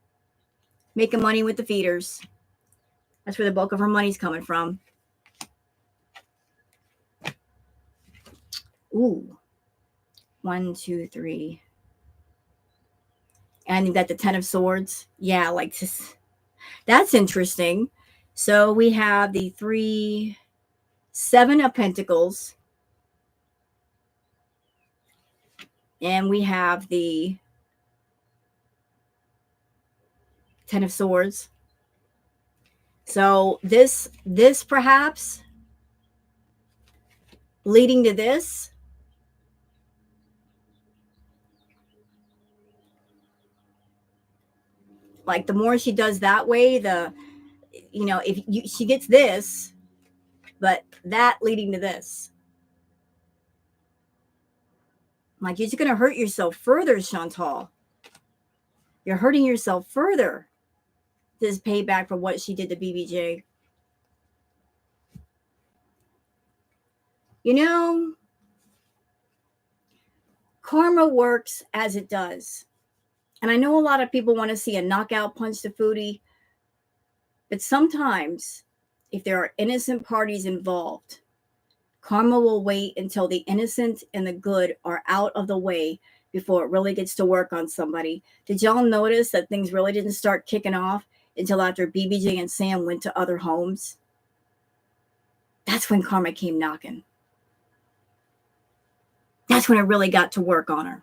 Making money with the feeders. That's where the bulk of her money's coming from. Ooh. 1, 2, 3. And you got the 10 of Swords. Yeah, like this. That's interesting. So we have the 3, 7 of Pentacles. And we have the 10 of Swords. So this perhaps leading to this. Like the more she does that way, she gets this, but that leading to this. Like you're just going to hurt yourself further, Chantal. You're hurting yourself further. This is payback for what she did to BBJ. You know, karma works as it does. And I know a lot of people want to see a knockout punch to Foodie. But sometimes, if there are innocent parties involved, karma will wait until the innocent and the good are out of the way before it really gets to work on somebody. Did y'all notice that things really didn't start kicking off until after BBJ and Sam went to other homes? That's when karma came knocking. That's when it really got to work on her.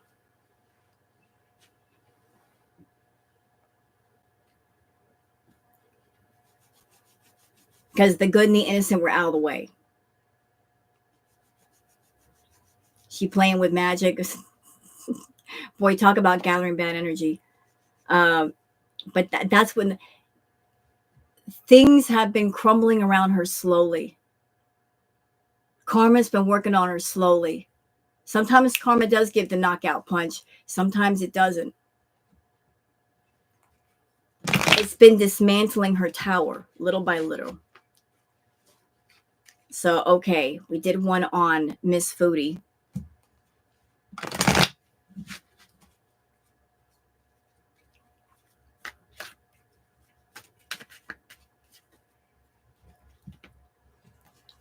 Because the good and the innocent were out of the way. She playing with magic. Boy, talk about gathering bad energy. But that's when things have been crumbling around her slowly. Karma's been working on her slowly. Sometimes karma does give the knockout punch. Sometimes it doesn't. It's been dismantling her tower little by little. So, okay, we did one on Miss Foodie.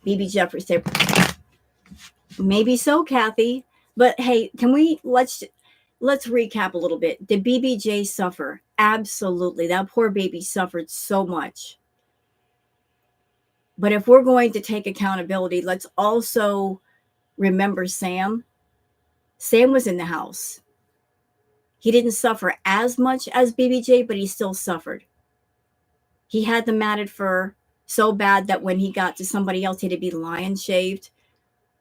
BB Jeffrey said, maybe so, Kathy. But hey, let's recap a little bit. Did BBJ suffer? Absolutely. That poor baby suffered so much. But if we're going to take accountability, let's also remember Sam. Sam was in the house. He didn't suffer as much as BBJ, but he still suffered. He had the matted fur so bad that when he got to somebody else, he had to be lion shaved.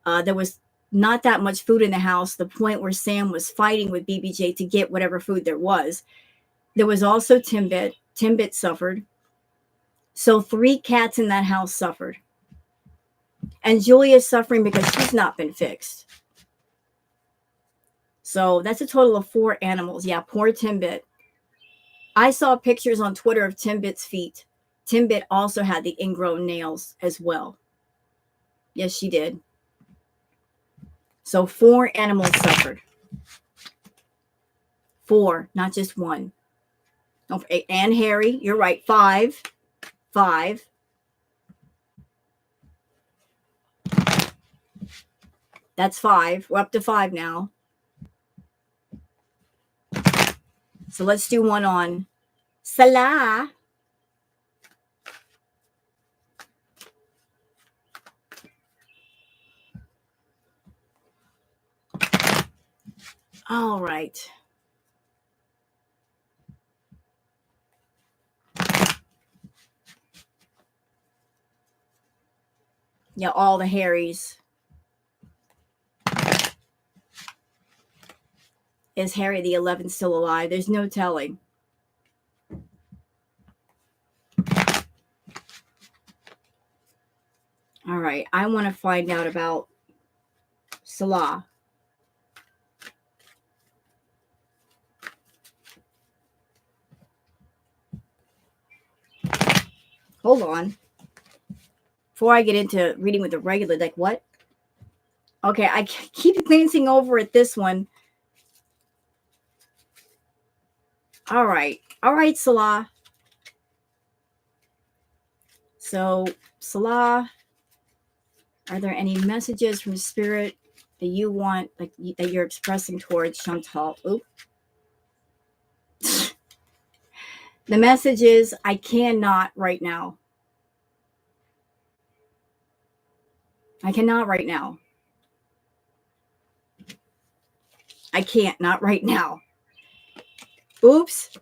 There was not that much food in the house, the point where Sam was fighting with BBJ to get whatever food there was. There was also Timbit. Timbit suffered. So 3 cats in that house suffered. And Julia's suffering because she's not been fixed. So that's a total of 4 animals. Yeah, poor Timbit. I saw pictures on Twitter of Timbit's feet. Timbit also had the ingrown nails as well. Yes, she did. So 4 animals suffered. 4, not just 1. Okay, and Harry, you're right. 5. 5. That's 5. We're up to 5 now. So let's do one on Salah. All right. Yeah, all the Harrys. Is Harry the 11th still alive? There's no telling. All right. I want to find out about Salah. Hold on. Before I get into reading with the regular, like what? Okay, I keep glancing over at this one. All right, Salah. So, Salah, are there any messages from Spirit that you want, like that you're expressing towards Chantal? Oop. The message is, I cannot right now. I cannot right now. I can't, not right now. Oops.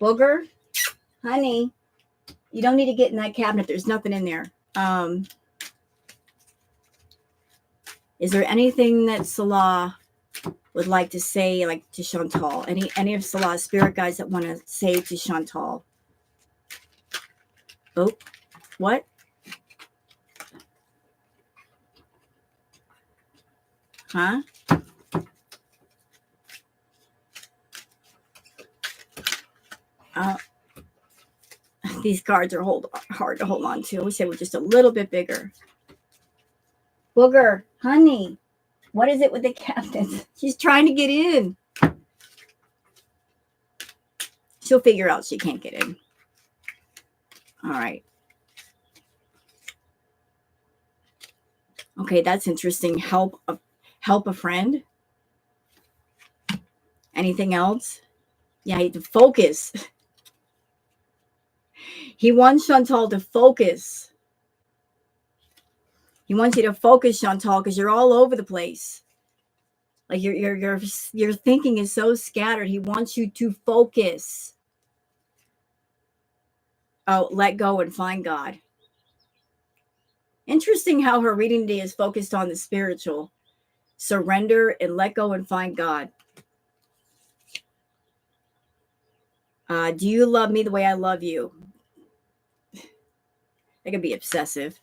Booger, honey, you don't need to get in that cabinet. There's nothing in there. Is there anything that Salah would like to say, like to Chantal? Any of Salah's spirit guides that want to say to Chantal? Oh, what? Huh? These cards are hard to hold on to. I wish they were just a little bit bigger. Booger, honey, what is it with the cabinets? She's trying to get in. She'll figure out she can't get in. All right. Okay, that's interesting. Help a friend. Anything else? Yeah, you have to focus. He wants Chantal to focus. He wants you to focus, Chantal, because you're all over the place. Like your thinking is so scattered. He wants you to focus. Oh, let go and find God. Interesting how her reading today is focused on the spiritual. Surrender and let go and find God. Do you love me the way I love you? That could be obsessive.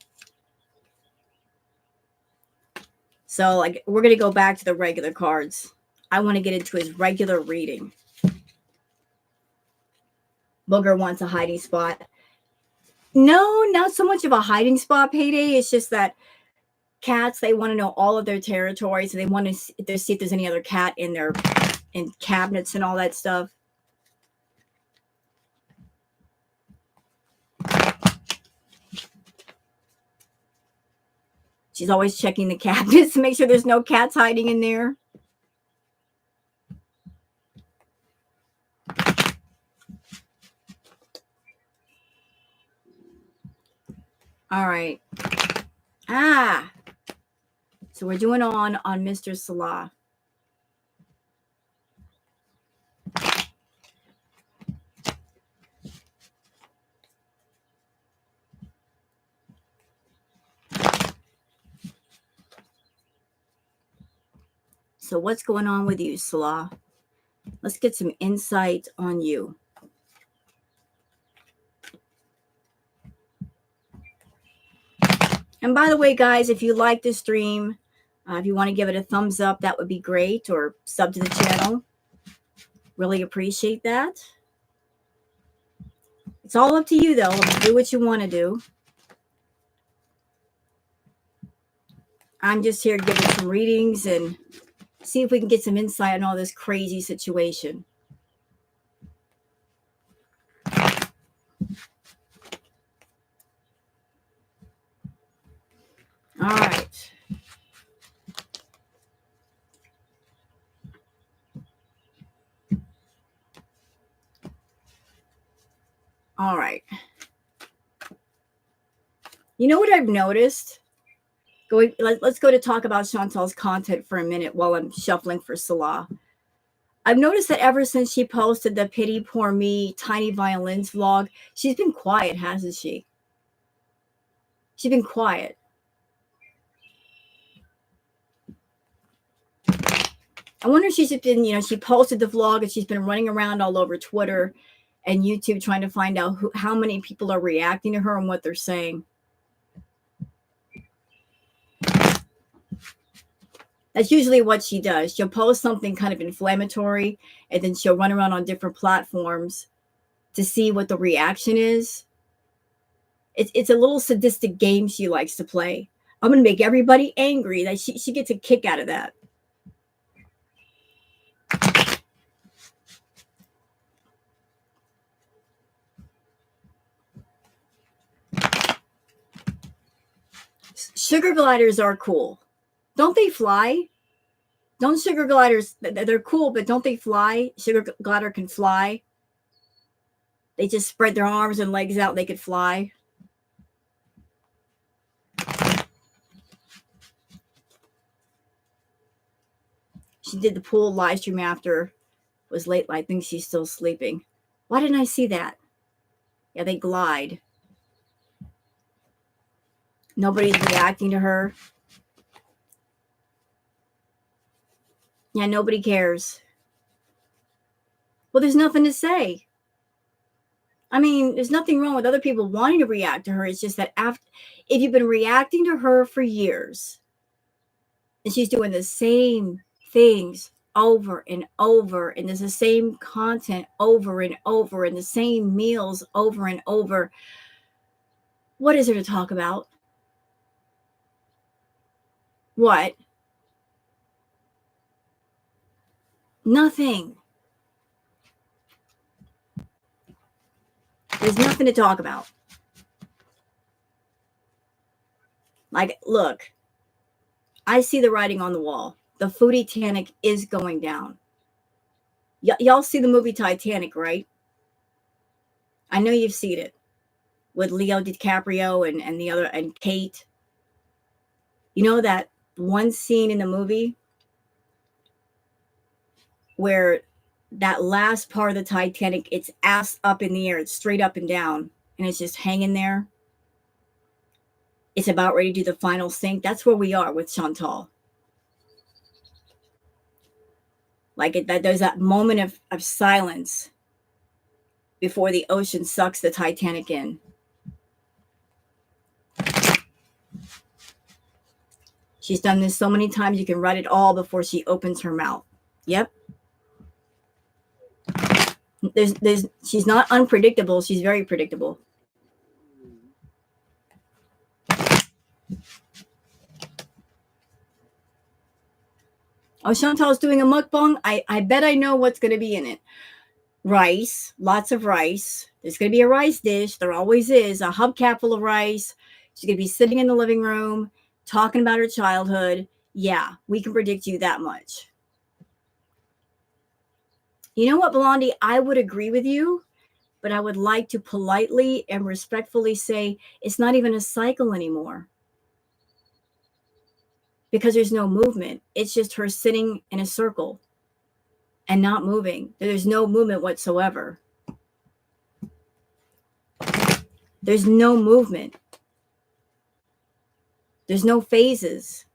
So, like, we're going to go back to the regular cards. I want to get into his regular reading. Booger wants a hiding spot. No, not so much of a hiding spot, Payday. It's just that cats, they want to know all of their territories. So they want to see if there's any other cat in cabinets and all that stuff. She's always checking the cabinets to make sure there's no cats hiding in there. All right. So we're doing on Mr. Salah. So what's going on with you, Salah? Let's get some insight on you. And by the way, guys, if you like this stream, if you want to give it a thumbs up, that would be great, or sub to the channel. Really appreciate that. It's all up to you, though. Do what you want to do. I'm just here giving some readings and see if we can get some insight on all this crazy situation. All right. All right. You know what I've noticed? Let's go to talk about Chantal's content for a minute while I'm shuffling for Salah. I've noticed that ever since she posted the Pity Poor Me Tiny Violins vlog, she's been quiet, hasn't she? She's been quiet. I wonder if she's been, she posted the vlog and she's been running around all over Twitter and YouTube trying to find out how many people are reacting to her and what they're saying. That's usually what she does. She'll post something kind of inflammatory and then she'll run around on different platforms to see what the reaction is. It's a little sadistic game she likes to play. I'm going to make everybody angry. That she gets a kick out of that. Sugar gliders are cool. Don't they fly? Don't sugar gliders, they're cool, but don't they fly? Sugar glider can fly. They just spread their arms and legs out, they could fly. She did the pool live stream after. It was late. I think she's still sleeping. Why didn't I see that? Yeah, they glide. Nobody's reacting to her. Yeah, nobody cares. Well, there's nothing to say. I mean, there's nothing wrong with other people wanting to react to her. It's just that if you've been reacting to her for years and she's doing the same things over and over, and there's the same content over and over, and the same meals over and over, what is there to talk about? What? Nothing. There's nothing to talk about. Like, look, I see the writing on the wall. The Foodie Titanic is going down. Y'all see the movie Titanic, right? I know you've seen it with Leo DiCaprio and the other, and Kate. You know that one scene in the movie where that last part of the Titanic, it's ass up in the air, it's straight up and down, and it's just hanging there. It's about ready to do the final sink. That's where we are with Chantal. Like there's that moment of silence before the ocean sucks the Titanic in. She's done this so many times, you can write it all before she opens her mouth. Yep. She's not unpredictable. She's very predictable. Oh, Chantal's doing a mukbang. I bet I know what's going to be in it. Rice, lots of rice. There's going to be a rice dish. There always is. A hubcap full of rice. She's going to be sitting in the living room talking about her childhood. Yeah, we can predict you that much. You know what, Blondie? I would agree with you, but I would like to politely and respectfully say it's not even a cycle anymore because there's no movement. It's just her sitting in a circle and not moving. There's no movement whatsoever. There's no movement. There's no phases.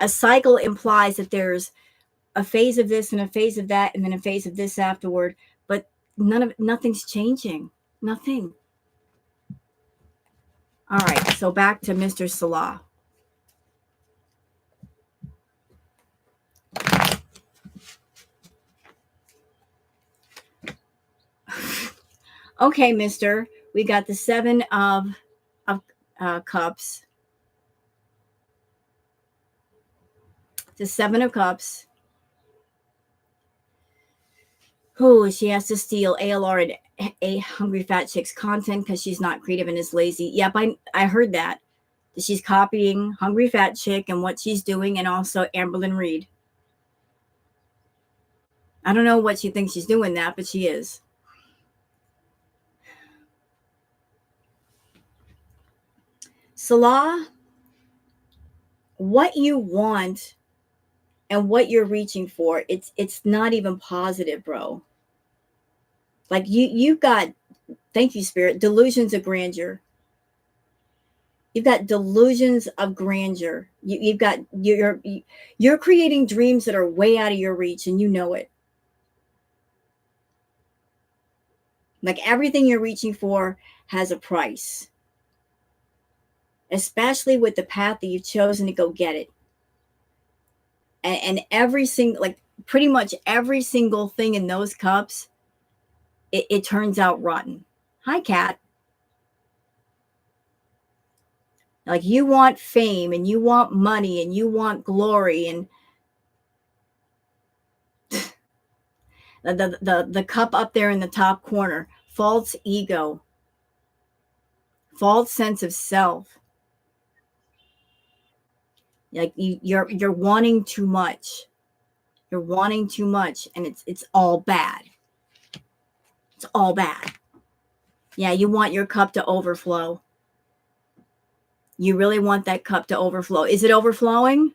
A cycle implies that there's a phase of this and a phase of that and then a phase of this afterward, but nothing's changing. Nothing. All right, so back to Mr. Salah. Okay, mister, we got the 7 of cups. The 7 of cups. Oh, she has to steal ALR and a Hungry Fat Chick's content because she's not creative and is lazy. Yep, I heard that. She's copying Hungry Fat Chick and what she's doing, and also Amberlyn Reed. I don't know what she thinks she's doing that, but she is. Salah, what you want and what you're reaching for, it's not even positive, bro. Like you've got, thank you, Spirit, delusions of grandeur. You've got delusions of grandeur. You've got you're creating dreams that are way out of your reach, and you know it. Like everything you're reaching for has a price, especially with the path that you've chosen to go get it. And every single, like pretty much every single thing in those cups, it turns out rotten. Hi, Kat. Like you want fame and you want money and you want glory and the cup up there in the top corner, false ego, false sense of self. Like you're wanting too much. You're wanting too much, and it's all bad. It's all bad. Yeah, you want your cup to overflow. You really want that cup to overflow. Is it overflowing?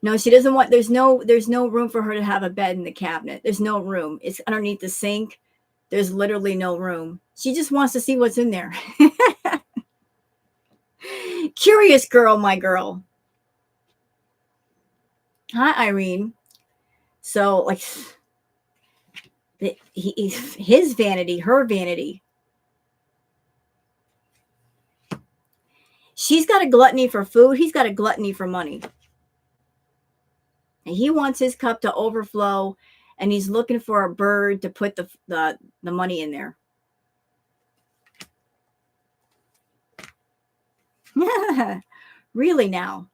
No, she doesn't want, there's no room for her to have a bed in the cabinet. There's no room. It's underneath the sink. There's literally no room. She just wants to see what's in there. Curious girl, my girl. Hi, Irene. So, like, his vanity, her vanity. She's got a gluttony for food. He's got a gluttony for money. And he wants his cup to overflow, and he's looking for a bird to put the money in there. Really now?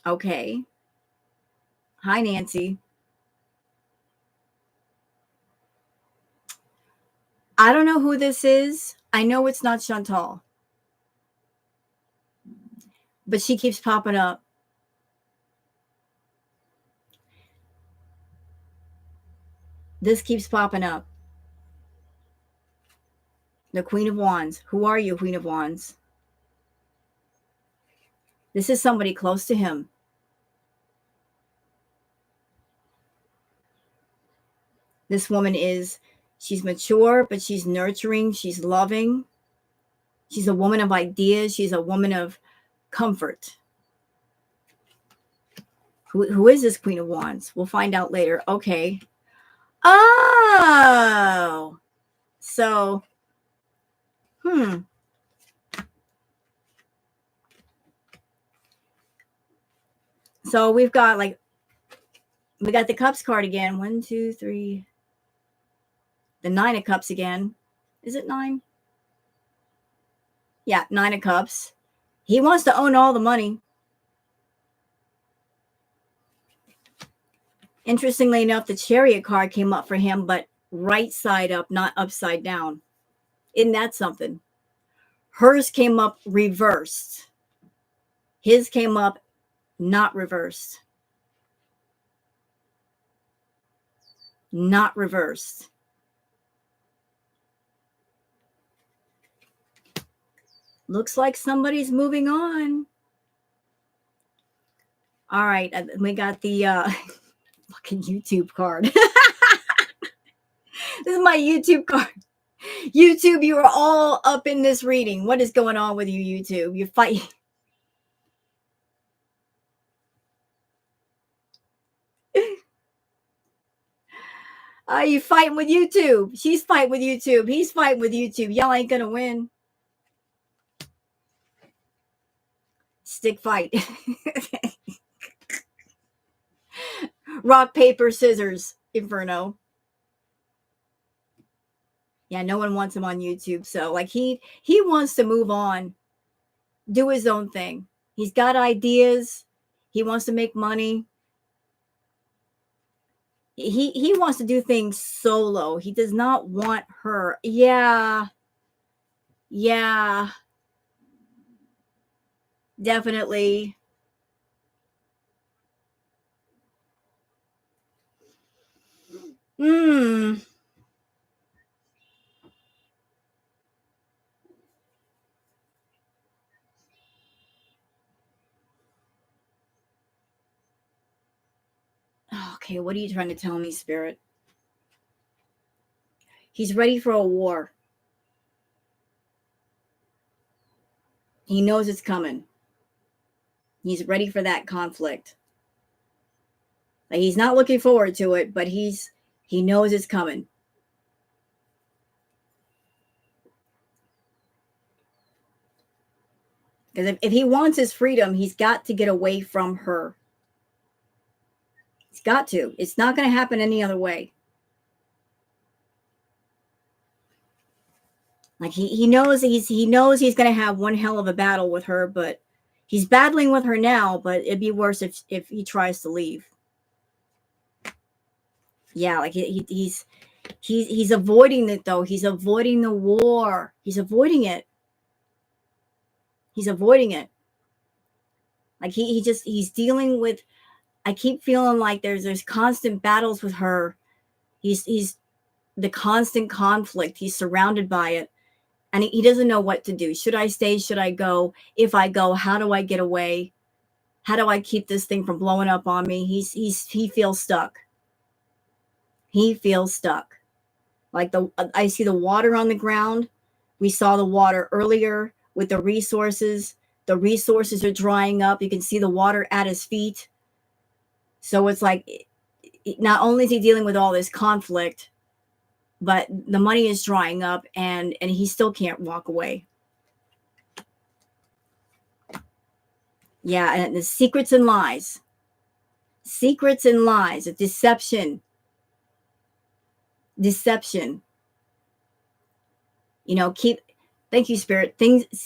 Okay. Hi, Nancy. I don't know who this is. I know it's not Chantal. But she keeps popping up. This keeps popping up. The Queen of Wands. Who are you, Queen of Wands? This is somebody close to him. This woman she's mature, but she's nurturing. She's loving. She's a woman of ideas. She's a woman of comfort. Who is this Queen of Wands? We'll find out later. Okay. Oh. So, So we got the Cups card again. 1, 2, 3. The 9 of Cups again. Is it 9? Yeah, 9 of Cups. He wants to own all the money. Interestingly enough, the Chariot card came up for him, but right side up, not upside down. Isn't that something? Hers came up reversed. His came up not reversed. Not reversed. Looks like somebody's moving on. All right, we got the fucking YouTube card. This is my YouTube card. YouTube, you are all up in this reading. What is going on with you, YouTube? You're fighting. You fighting with YouTube. She's fighting with YouTube. He's fighting with YouTube. Y'all ain't gonna win. Stick fight. Rock, paper, scissors. Inferno. Yeah, no one wants him on YouTube. So like he wants to move on, do his own thing. He's got ideas. He wants to make money. He wants to do things solo. He does not want her. Yeah. Yeah. Definitely. Hmm. Okay, what are you trying to tell me, Spirit? He's ready for a war. He knows it's coming. He's ready for that conflict. Like he's not looking forward to it, but he knows it's coming. Because if he wants his freedom, he's got to get away from her. He's got to. It's not going to happen any other way. Like he knows he's going to have one hell of a battle with her, but he's battling with her now. But it'd be worse if he tries to leave. Yeah, like he's avoiding it though. He's avoiding the war. He's avoiding it. He's avoiding it. Like he's dealing with. I keep feeling like there's constant battles with her. He's the constant conflict. He's surrounded by it. And he doesn't know what to do. Should I stay? Should I go? If I go, how do I get away? How do I keep this thing from blowing up on me? He feels stuck. He feels stuck. Like I see the water on the ground. We saw the water earlier with the resources. The resources are drying up. You can see the water at his feet. So it's like not only is he dealing with all this conflict, but the money is drying up and he still can't walk away. Yeah, and the secrets and lies. Secrets and lies, a deception. Deception. You know, thank you, Spirit.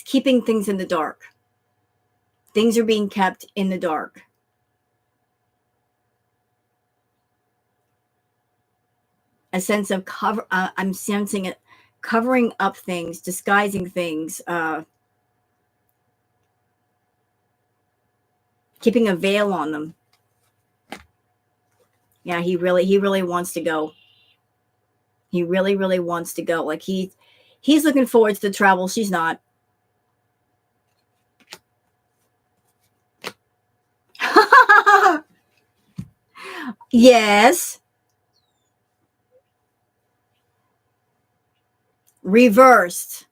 Keeping things in the dark. Things are being kept in the dark. A sense of cover. I'm sensing it, covering up things, disguising things, keeping a veil on them. Yeah, he really wants to go. He really wants to go. Like he's looking forward to the travel. She's not. Yes. Reversed.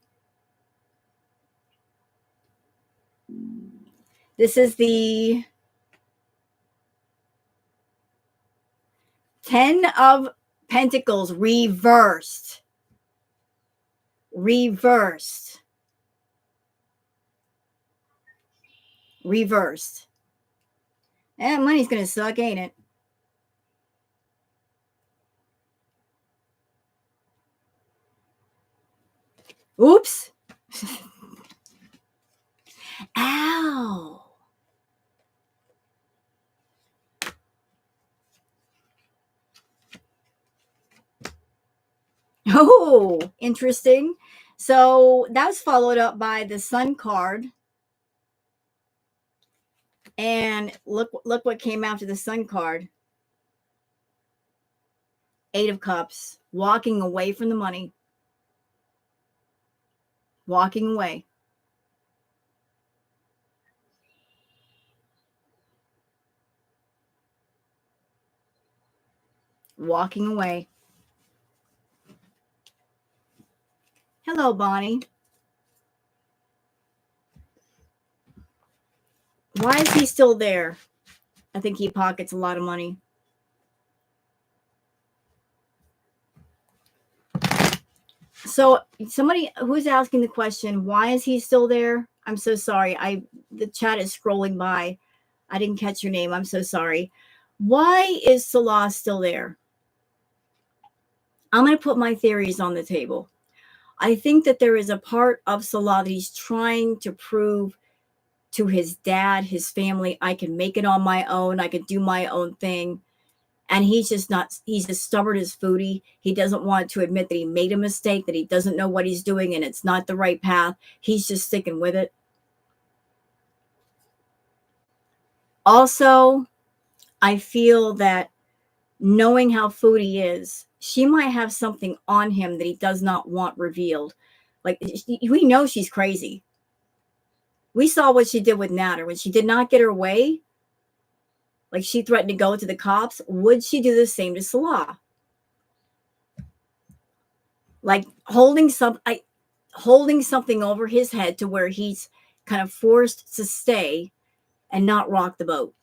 This is the 10 of Pentacles reversed. Reversed. Reversed. And money's going to suck, ain't it? Oops. Ow. Oh, interesting. So that's followed up by the Sun card. And look what came after the Sun card. 8 of Cups. Walking away from the money. Walking away. Walking away. Hello, Bonnie. Why is he still there? I think he pockets a lot of money. So somebody who's asking the question, why is he still there? I'm so sorry. The chat is scrolling by. I didn't catch your name. I'm so sorry. Why is Salah still there? I'm going to put my theories on the table. I think that there is a part of Salah that he's trying to prove to his dad, his family, I can make it on my own. I can do my own thing. And he's just stubborn as Foodie. He doesn't want to admit that he made a mistake, that he doesn't know what he's doing and it's not the right path. He's just sticking with it. Also, I feel that knowing how Foodie is, she might have something on him that he does not want revealed. Like, we know she's crazy. We saw what she did with Natter. When she did not get her way, like she threatened to go to the cops, would she do the same to Salah? Like holding something over his head to where he's kind of forced to stay and not rock the boat.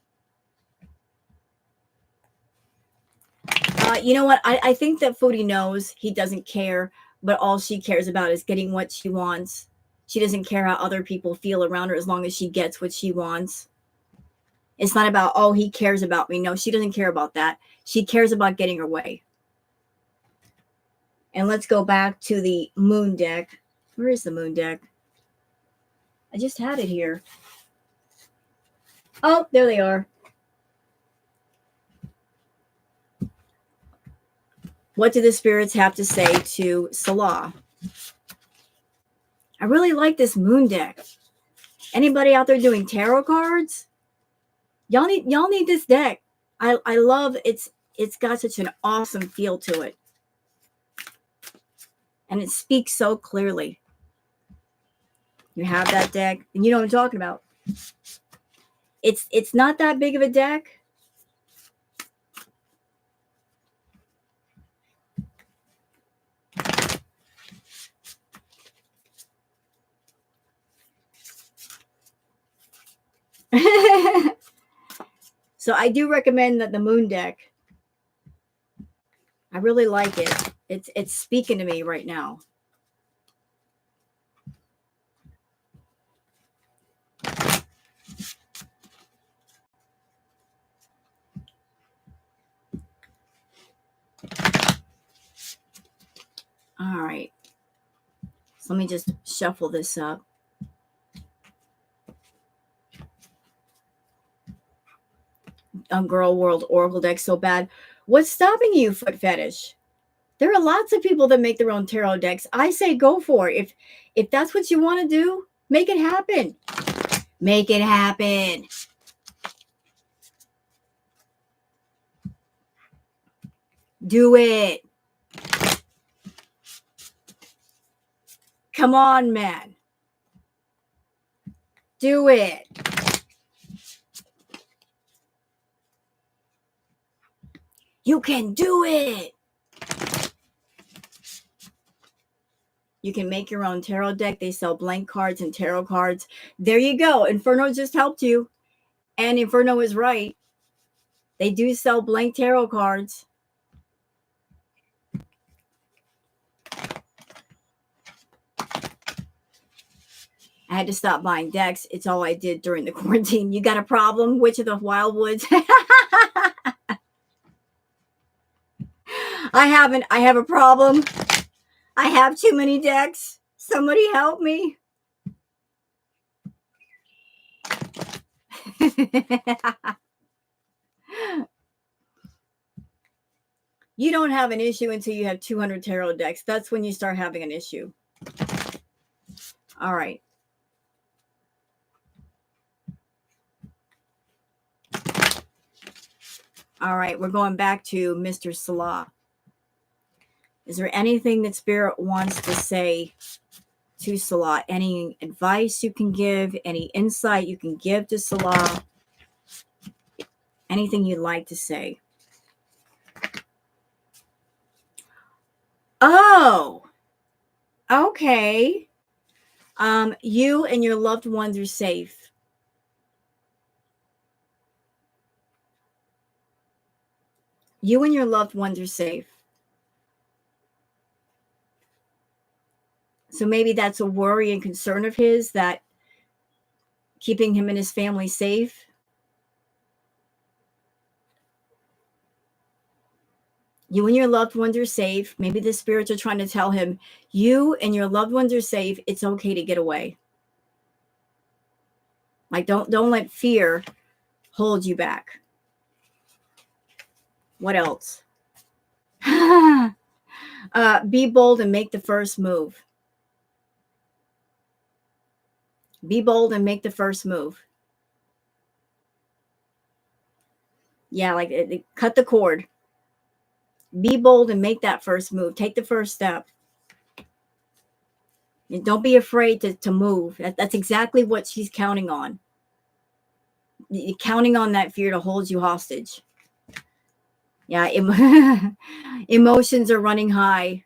You know what? I think that Foodie knows he doesn't care, but all she cares about is getting what she wants. She doesn't care how other people feel around her as long as she gets what she wants. It's not about, oh, he cares about me. No, she doesn't care about that. She cares about getting her way. And let's go back to the moon deck. Where is the moon deck? I just had it here. Oh, there they are. What do the spirits have to say to Salah? I really like this moon deck. Anybody out there doing tarot cards? Y'all need this deck. I love it's got such an awesome feel to it. And it speaks so clearly. You have that deck, and you know what I'm talking about. It's not that big of a deck. So I do recommend that the moon deck. I really like it. It's speaking to me right now. All right. So let me just shuffle this up. Girl World Oracle deck so bad. What's stopping you, Foot Fetish? There are lots of people that make their own tarot decks. I say go for it. If that's what you want to do, make it happen. Make it happen. Do it. Come on, man. Do it. You can do it. You can make your own tarot deck. They sell blank cards and tarot cards. There you go. Inferno just helped you. And Inferno is right. They do sell blank tarot cards. I had to stop buying decks. It's all I did during the quarantine. You got a problem? Witch of the Wildwoods? I haven't. I have a problem. I have too many decks. Somebody help me. You don't have an issue until you have 200 tarot decks. That's when you start having an issue. All right. All right, we're going back to Mr. Salah. Is there anything that Spirit wants to say to Salah? Any advice you can give? Any insight you can give to Salah? Anything you'd like to say? Oh, okay. You and your loved ones are safe. You and your loved ones are safe. So maybe that's a worry and concern of his, that keeping him and his family safe. You and your loved ones are safe. Maybe the spirits are trying to tell him, you and your loved ones are safe. It's okay to get away. Like, don't let fear hold you back. What else? Be bold and make the first move. Be bold and make the first move. Yeah, like cut the cord. Be bold and make that first move. Take the first step. And don't be afraid to move. That's exactly what she's counting on. You're counting on that fear to hold you hostage. Yeah, emotions are running high.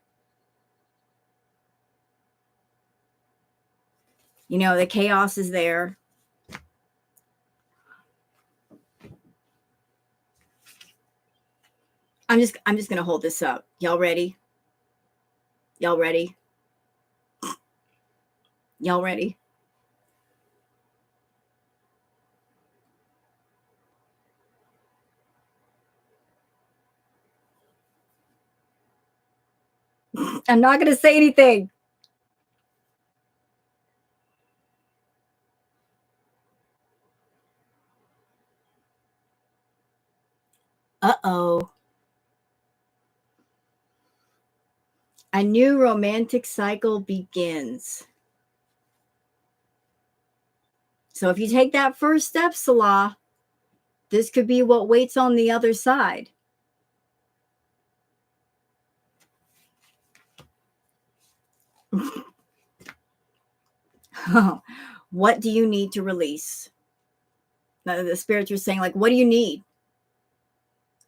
You know, the chaos is there. I'm just gonna hold this up. Y'all ready? Y'all ready? Y'all ready? I'm not gonna say anything. Uh-oh. A new romantic cycle begins. So if you take that first step, Salah, this could be what waits on the other side. What do you need to release? Now, the spirits are saying, like, what do you need?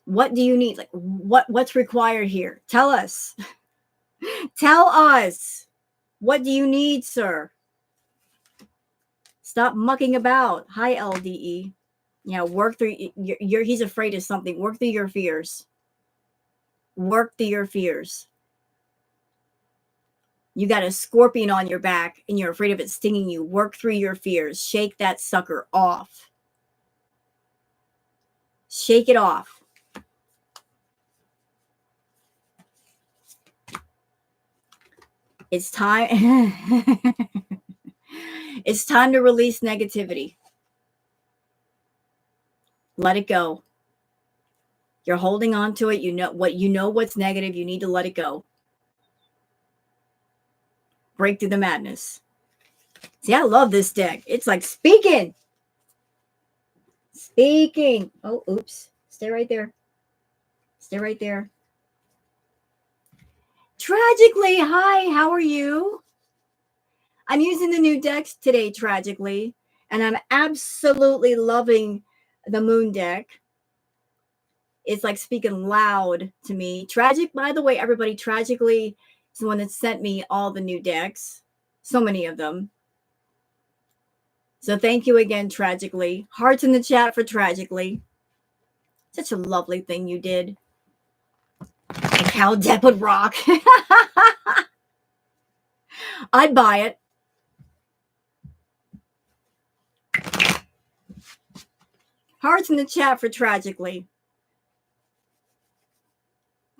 What do you need? Like, what's required here? Tell us. Tell us. What do you need, sir? Stop mucking about. Hi, LDE. Yeah, work through he's afraid of something. Work through your fears. Work through your fears. You got a scorpion on your back and you're afraid of it stinging you. Work through your fears. Shake that sucker off. Shake it off. It's time. It's time to release negativity. Let it go. You're holding on to it. You know what's negative. You need to let it go. Break through the madness. See, I love this deck. It's like speaking. Speaking. Oh, oops. Stay right there. Stay right there. Tragically, hi, how are you? I'm using the new decks today, Tragically, and I'm absolutely loving the moon deck. It's like speaking loud to me. Tragic, by the way, everybody, Tragically is the one that sent me all the new decks. So many of them. So thank you again, Tragically. Hearts in the chat for Tragically. Such a lovely thing you did. Like how Depp would rock. I'd buy it. Hearts in the chat for Tragically.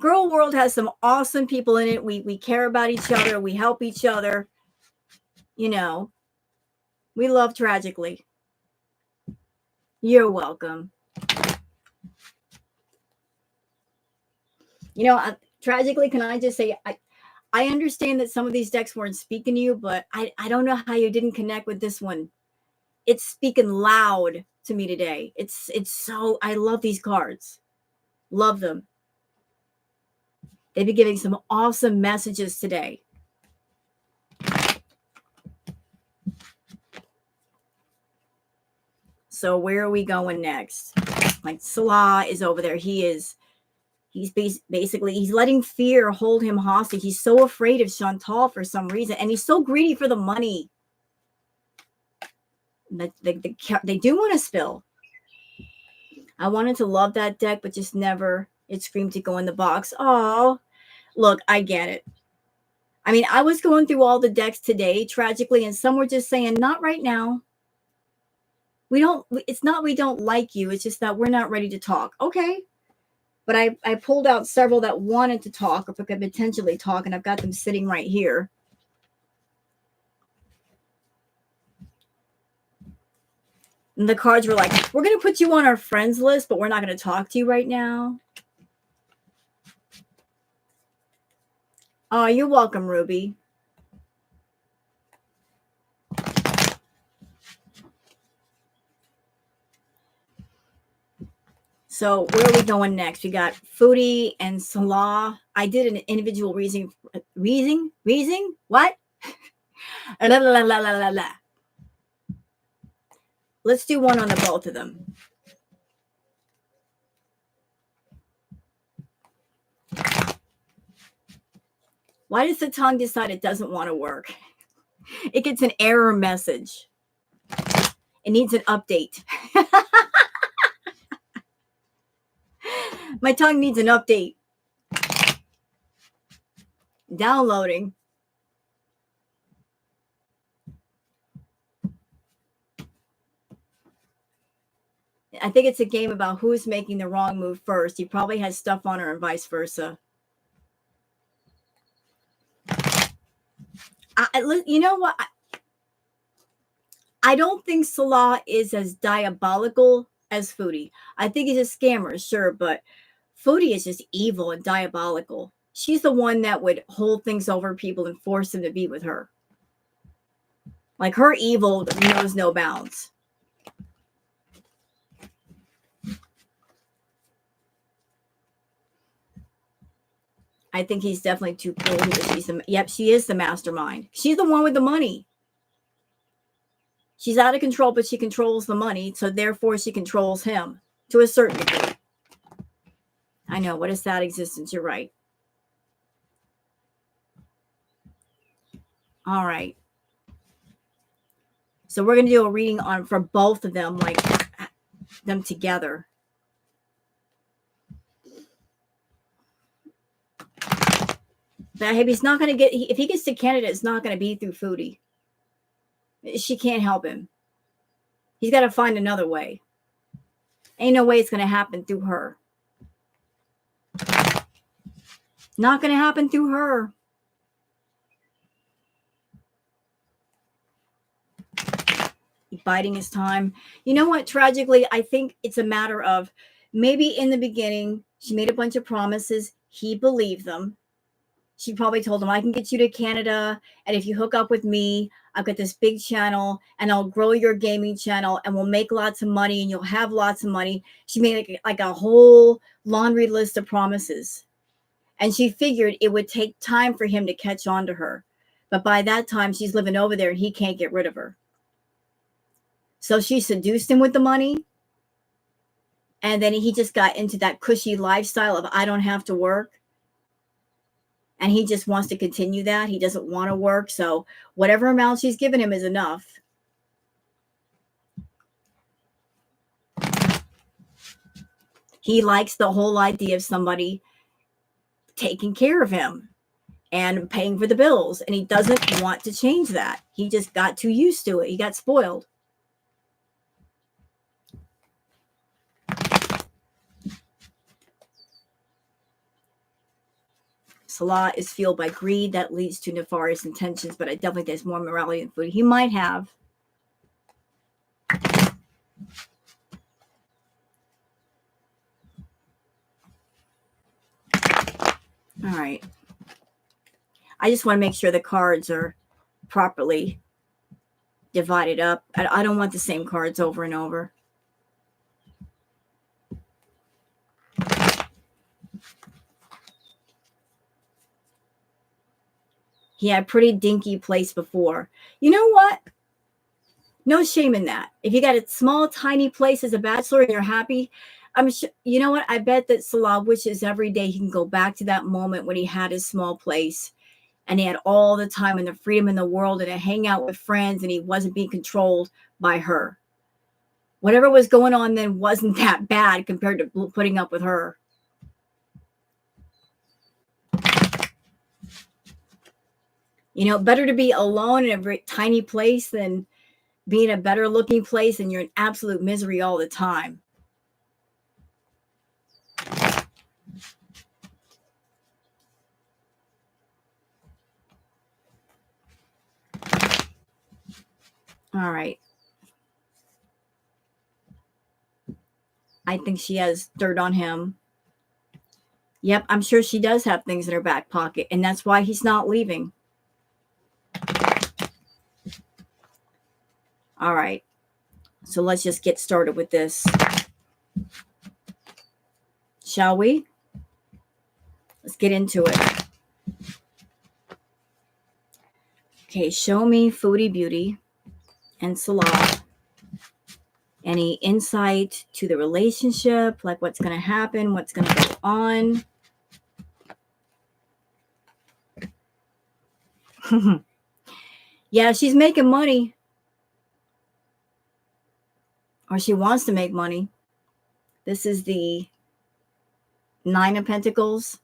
Girl World has some awesome people in it. We care about each other. We help each other. You know, we love Tragically. You're welcome. You know, tragically, can I just say, I understand that some of these decks weren't speaking to you, but I don't know how you didn't connect with this one. It's speaking loud to me today. It's so, I love these cards. Love them. They've been giving some awesome messages today. So where are we going next? Like Salah is over there. He's basically, he's letting fear hold him hostage. He's so afraid of Chantal for some reason, and he's so greedy for the money. They do want to spill. I wanted to love that deck, but just never. It screamed to go in the box. Oh, look, I get it. I mean, I was going through all the decks today, tragically, and some were just saying, not right now. It's not we don't like you. It's just that we're not ready to talk. Okay. But I pulled out several that wanted to talk or could potentially talk, and I've got them sitting right here. And the cards were like, we're going to put you on our friends list, but we're not going to talk to you right now. Oh, you're welcome, Ruby. So where are we going next? We got Foodie and Salah. I did an individual reasoning. What? La, la, la, la, la, la. Let's do one on the both of them. Why does the tongue decide it doesn't want to work? It gets an error message. It needs an update. My tongue needs an update. Downloading. I think it's a game about who's making the wrong move first. He probably has stuff on her and vice versa. You know what? I don't think Salah is as diabolical as Foodie. I think he's a scammer, sure, but Foodie is just evil and diabolical. She's the one that would hold things over people and force them to be with her. Like, her evil knows no bounds. I think he's definitely too cool. Yep, she is the mastermind. She's the one with the money. She's out of control, but she controls the money, so therefore she controls him to a certain degree. I know, what a sad existence. You're right. All right. So we're going to do a reading on for both of them, like them together. But he's not going to get, if he gets to Canada, it's not going to be through Foodie. She can't help him. He's got to find another way. Ain't no way it's going to happen through her. Not going to happen through her. Biding his time. You know what? Tragically, I think it's a matter of maybe in the beginning, she made a bunch of promises. He believed them. She probably told him, I can get you to Canada. And if you hook up with me, I've got this big channel and I'll grow your gaming channel and we'll make lots of money and you'll have lots of money. She made like a whole laundry list of promises. And she figured it would take time for him to catch on to her. But by that time, she's living over there and he can't get rid of her. So she seduced him with the money. And then he just got into that cushy lifestyle of, I don't have to work. And he just wants to continue that. He doesn't want to work. So whatever amount she's given him is enough. He likes the whole idea of somebody taking care of him and paying for the bills. And he doesn't want to change that. He just got too used to it. He got spoiled. Salah is fueled by greed that leads to nefarious intentions, but I definitely think there's more morality than Foodie. He might have. All right. I just want to make sure the cards are properly divided up. I don't want the same cards over and over. He had a pretty dinky place before. You know what? No shame in that. If you got a small, tiny place as a bachelor and you're happy, I'm sure, you know what? I bet that Salah wishes every day he can go back to that moment when he had his small place and he had all the time and the freedom in the world and to hang out with friends and he wasn't being controlled by her. Whatever was going on then wasn't that bad compared to putting up with her. You know, better to be alone in a very tiny place than be in a better looking place and you're in absolute misery all the time. All right. I think she has dirt on him. Yep, I'm sure she does have things in her back pocket, and that's why he's not leaving. All right. So let's just get started with this. Shall we? Let's get into it. Okay, show me Foodie Beauty and Salah. Any insight to the relationship, like what's going to happen, what's going to go on. Yeah, she's making money. Or she wants to make money. This is the Nine of Pentacles.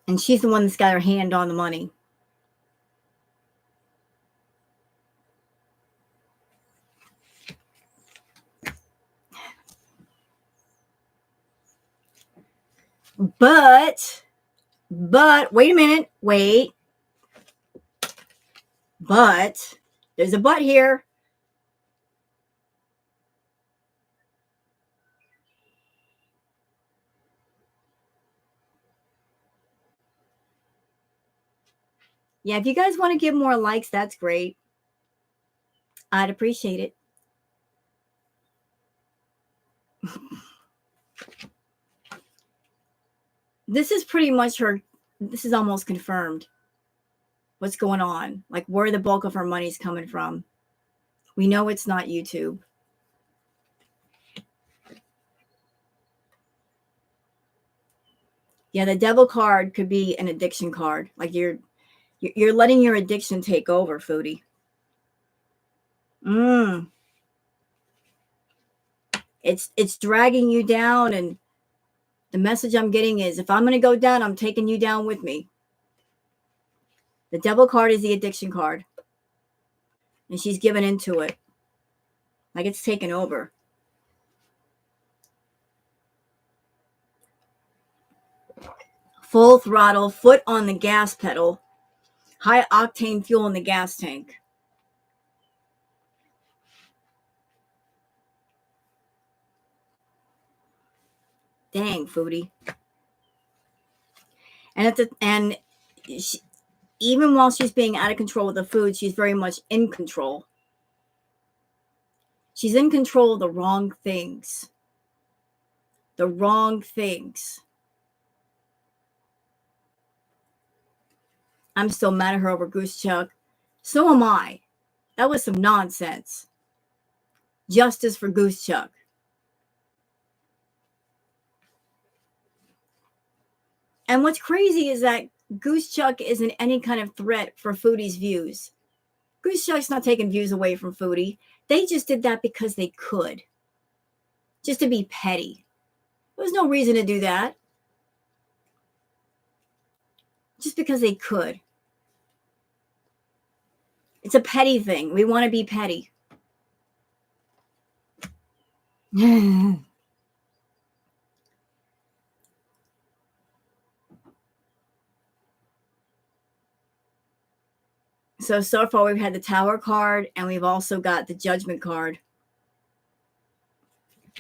And she's the one that's got her hand on the money. But, wait a minute. Wait. But, there's a but here. Yeah, if you guys want to give more likes, that's great. I'd appreciate it. This is pretty much her. This is almost confirmed. What's going on? Like where the bulk of her money's coming from. We know it's not YouTube. Yeah, the devil card could be an addiction card. Like you're letting your addiction take over, Foodie. It's dragging you down, and the message I'm getting is if I'm going to go down, I'm taking you down with me. The devil card is the addiction card. And she's given into it. Like it's taken over. Full throttle, foot on the gas pedal. High octane fuel in the gas tank. Dang, Foodie. And she, even while she's being out of control with the food, she's very much in control. She's in control of the wrong things. The wrong things. I'm still mad at her over Goose Chuck. So am I. That was some nonsense. Justice for Goose Chuck. And what's crazy is that Goose Chuck isn't any kind of threat for Foodie's views. Goose Chuck's not taking views away from Foodie. They just did that because they could. Just to be petty. There was no reason to do that. Just because they could. It's a petty thing. We want to be petty. So far we've had the Tower card and we've also got the Judgment card.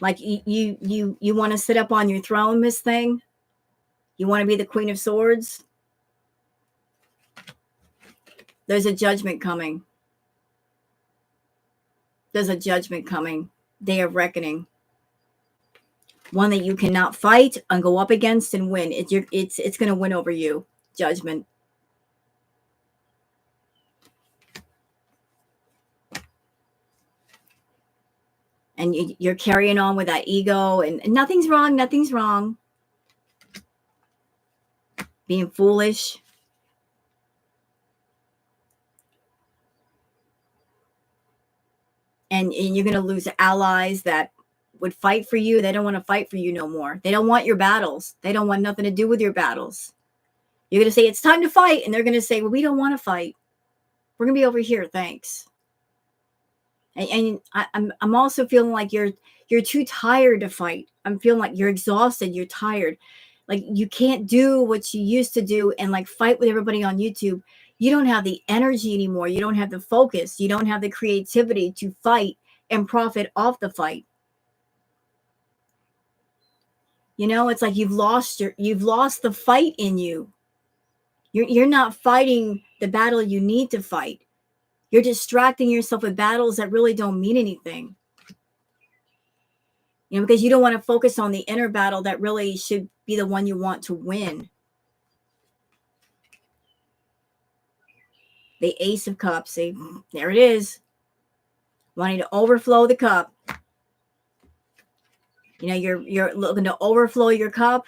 Like you want to sit up on your throne, Miss Thing? You want to be the Queen of Swords? There's a judgment coming. There's a judgment coming. Day of reckoning. One that you cannot fight and go up against and win. It's going to win over you. Judgment. And you're carrying on with that ego, and nothing's wrong. Nothing's wrong. Being foolish. And you're going to lose allies that would fight for you. They don't want to fight for you no more. They don't want your battles. They don't want nothing to do with your battles. You're going to say, it's time to fight. And they're going to say, well, we don't want to fight. We're going to be over here. Thanks. And I'm also feeling like you're too tired to fight. I'm feeling like you're exhausted. You're tired. Like you can't do what you used to do and like fight with everybody on YouTube. You don't have the energy anymore. You don't have the focus. You don't have the creativity to fight and profit off the fight. You know, it's like you've lost the fight in you. You're not fighting the battle you need to fight. You're distracting yourself with battles that really don't mean anything. You know, because you don't want to focus on the inner battle that really should be the one you want to win. The Ace of Cups. See, there it is. Wanting to overflow the cup. You know, you're looking to overflow your cup.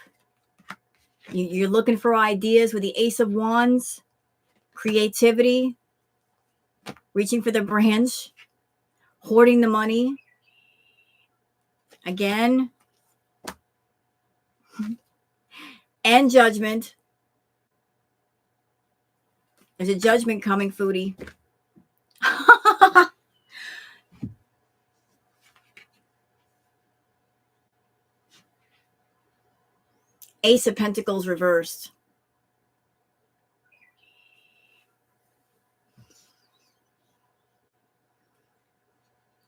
You're looking for ideas with the Ace of Wands. Creativity. Reaching for the branch. Hoarding the money. Again. And judgment. There's a judgment coming, Foodie. Ace of Pentacles reversed.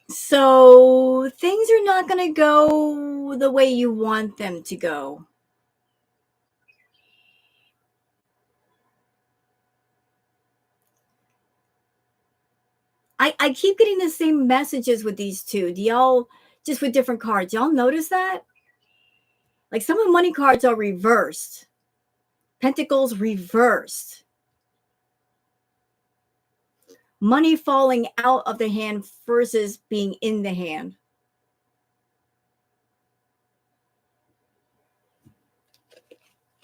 So things are not going to go the way you want them to go. I keep getting the same messages with these two. Do y'all, just with different cards, y'all notice that? Like some of the money cards are reversed. Pentacles reversed. Money falling out of the hand versus being in the hand.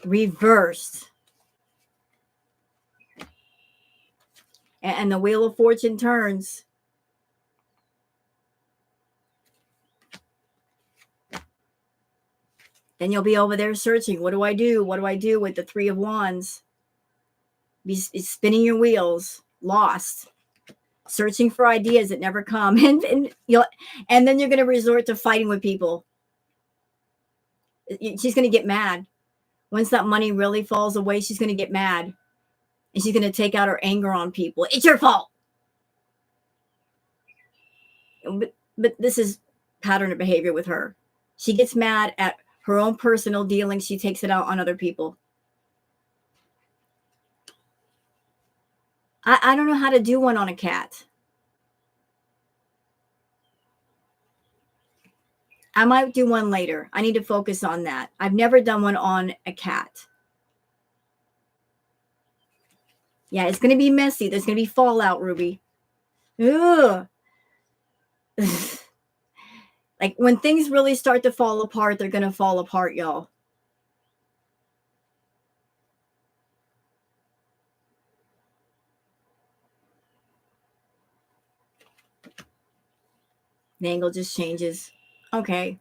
Reversed. And the Wheel of Fortune turns. Then you'll be over there searching. What do I do? What do I do with the Three of Wands? Be spinning your wheels, lost, searching for ideas that never come, and then you're going to resort to fighting with people. She's going to get mad. Once that money really falls away, she's going to get mad, and she's going to take out her anger on people. It's your fault. But this is pattern of behavior with her. She gets mad at her own personal dealings. She takes it out on other people. I don't know how to do one on a cat. I might do one later. I need to focus on that. I've never done one on a cat. Yeah, it's going to be messy. There's going to be fallout, Ruby. Ugh. Like when things really start to fall apart, they're going to fall apart, y'all. The angle just changes. Okay.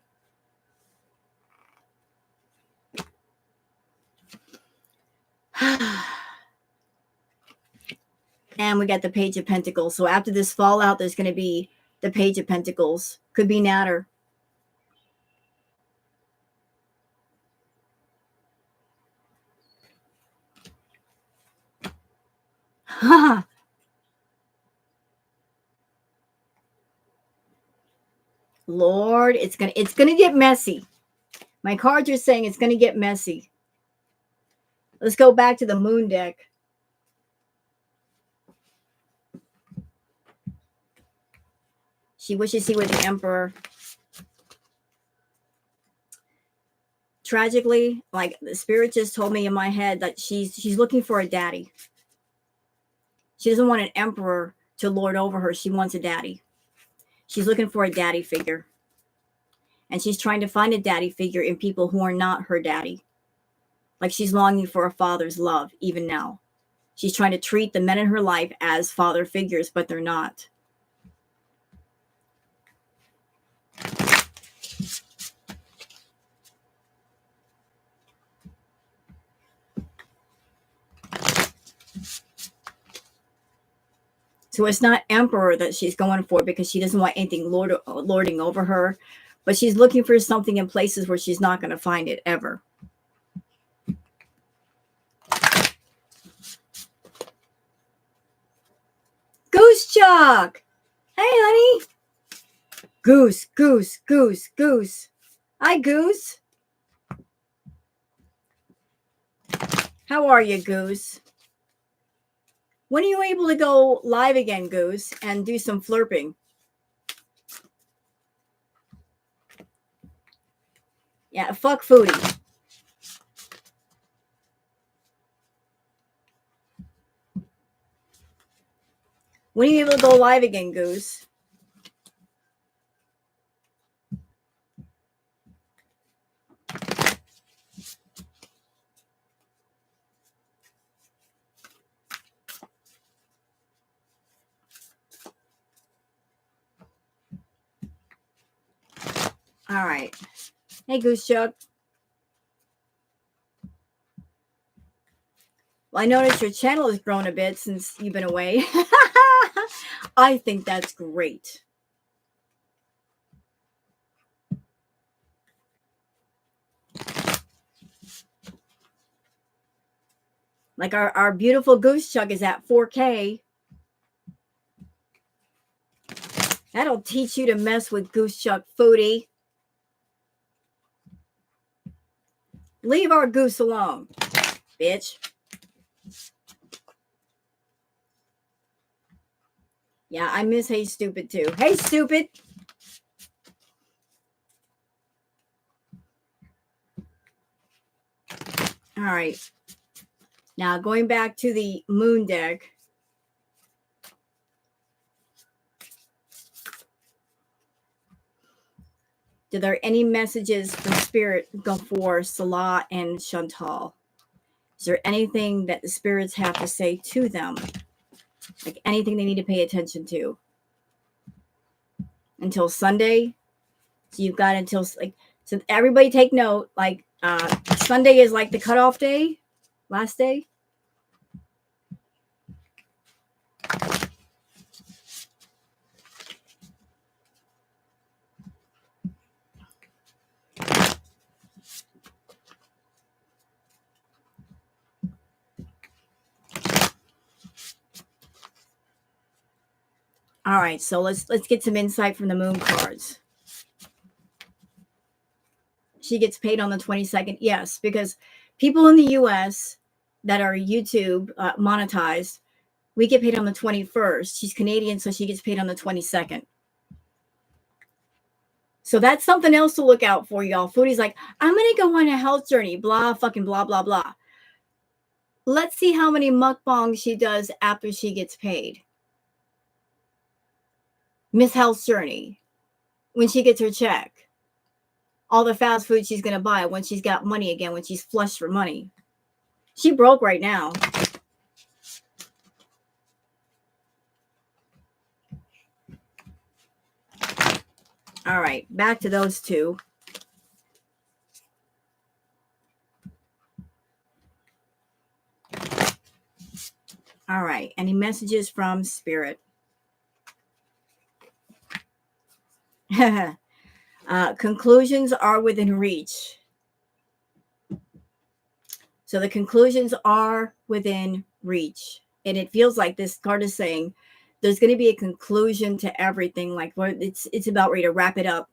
And we got the Page of Pentacles. So after this fallout, there's going to be the Page of Pentacles. Could be Natter. Lord, it's gonna get messy. My cards are saying it's gonna get messy. Let's go back to the moon deck. She wishes he was the emperor. Tragically, like the spirit just told me in my head that she's looking for a daddy. She doesn't want an emperor to lord over her. She wants a daddy. She's looking for a daddy figure. And she's trying to find a daddy figure in people who are not her daddy. Like she's longing for a father's love, even now. She's trying to treat the men in her life as father figures, but they're not. So it's not emperor that she's going for because she doesn't want anything lording over her. But she's looking for something in places where she's not going to find it ever. Goose Chuck! Hey, honey! Goose, goose, goose, goose. Hi, Goose. How are you, Goose? When are you able to go live again, Goose, and do some flirping? Yeah, fuck Foodie. When are you able to go live again, Goose? All right. Hey, Goose Chuck. Well, I noticed your channel has grown a bit since you've been away. I think that's great. Like our beautiful Goose Chuck is at 4K. That'll teach you to mess with Goose Chuck, Foodie. Leave our goose alone, bitch. Yeah, I miss Hey Stupid too. Hey Stupid. All right. Now going back to the moon deck. Do there any messages from Spirit go for Salah and Chantal? Is there anything that the spirits have to say to them? Like anything they need to pay attention to? Until Sunday? So you've got until, like, so everybody take note, like Sunday is like the cutoff day, last day. All right, so let's get some insight from the moon cards. She gets paid on the 22nd. Yes, because people in the US that are YouTube monetized, we get paid on the 21st. She's Canadian, so she gets paid on the 22nd. So that's something else to look out for, y'all. Foodie's like, I'm going to go on a health journey, blah, fucking blah, blah, blah. Let's see how many mukbangs she does after she gets paid. Miss Health Journey, when she gets her check. All the fast food she's going to buy when she's got money again, when she's flush for money. She broke right now. All right, back to those two. All right, any messages from Spirit? Conclusions are within reach. So the conclusions are within reach. And it feels like this card is saying there's going to be a conclusion to everything. Like it's about ready to wrap it up.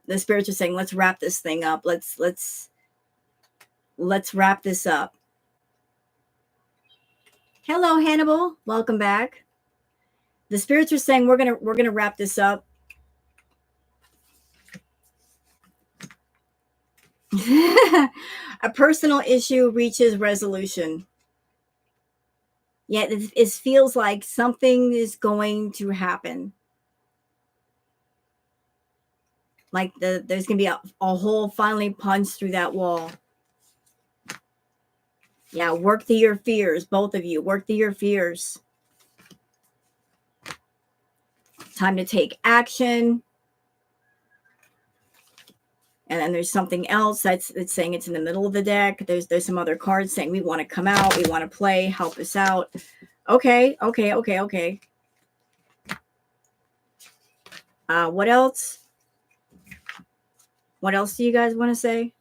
the spirits are saying, let's wrap this thing up. Let's wrap this up. Hello, Hannibal. Welcome back. The spirits are saying we're gonna wrap this up. A personal issue reaches resolution. Yeah, it feels like something is going to happen. Like there's gonna be a hole finally punched through that wall. Yeah, work through your fears, both of you. Work through your fears. Time to take action. And then there's something else that's saying it's in the middle of the deck. There's some other cards saying we want to come out, we want to play, help us out. Okay. What else? What else do you guys want to say?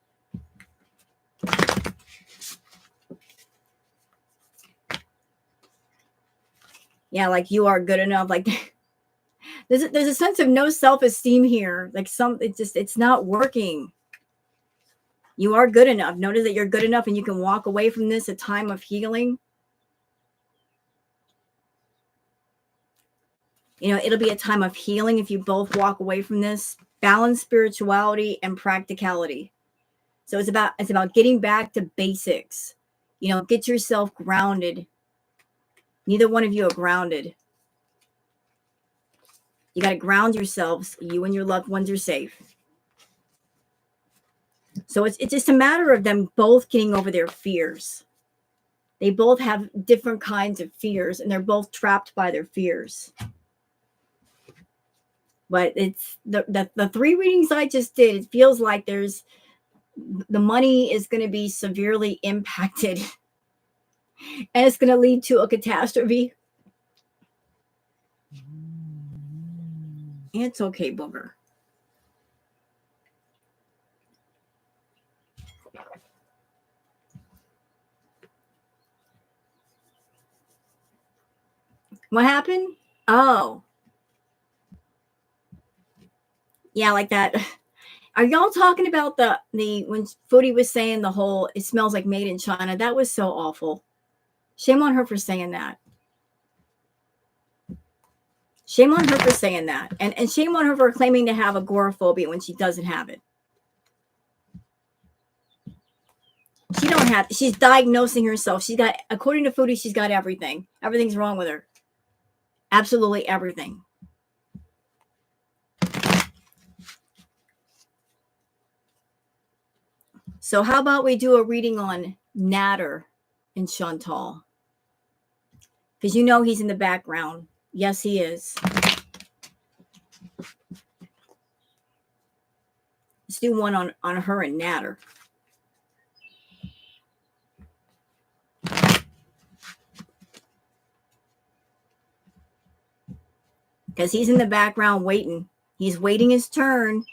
Yeah, like you are good enough. Like there's a sense of no self-esteem here. Like it's not working. You are good enough. Notice that you're good enough and you can walk away from this, a time of healing. You know, it'll be a time of healing if you both walk away from this. Balance spirituality and practicality. So it's about getting back to basics. You know, get yourself grounded. Neither one of you are grounded. You got to ground yourselves. You and your loved ones are safe. So it's just a matter of them both getting over their fears. They both have different kinds of fears, and they're both trapped by their fears. But it's the 3 readings I just did. It feels like the money is going to be severely impacted, and it's going to lead to a catastrophe. It's okay, Booger. What happened? Oh. Yeah, like that. Are y'all talking about the when Foodie was saying the whole it smells like made in China? That was so awful. Shame on her for saying that. Shame on her for saying that. And shame on her for claiming to have agoraphobia when she doesn't have it. She don't have it. She's diagnosing herself. She's got, according to Foodie, she's got everything. Everything's wrong with her. Absolutely everything. So how about we do a reading on Natter and Chantal? Because you know he's in the background. Yes, he is. Let's do one on her and Natter. Because he's in the background waiting. He's waiting his turn.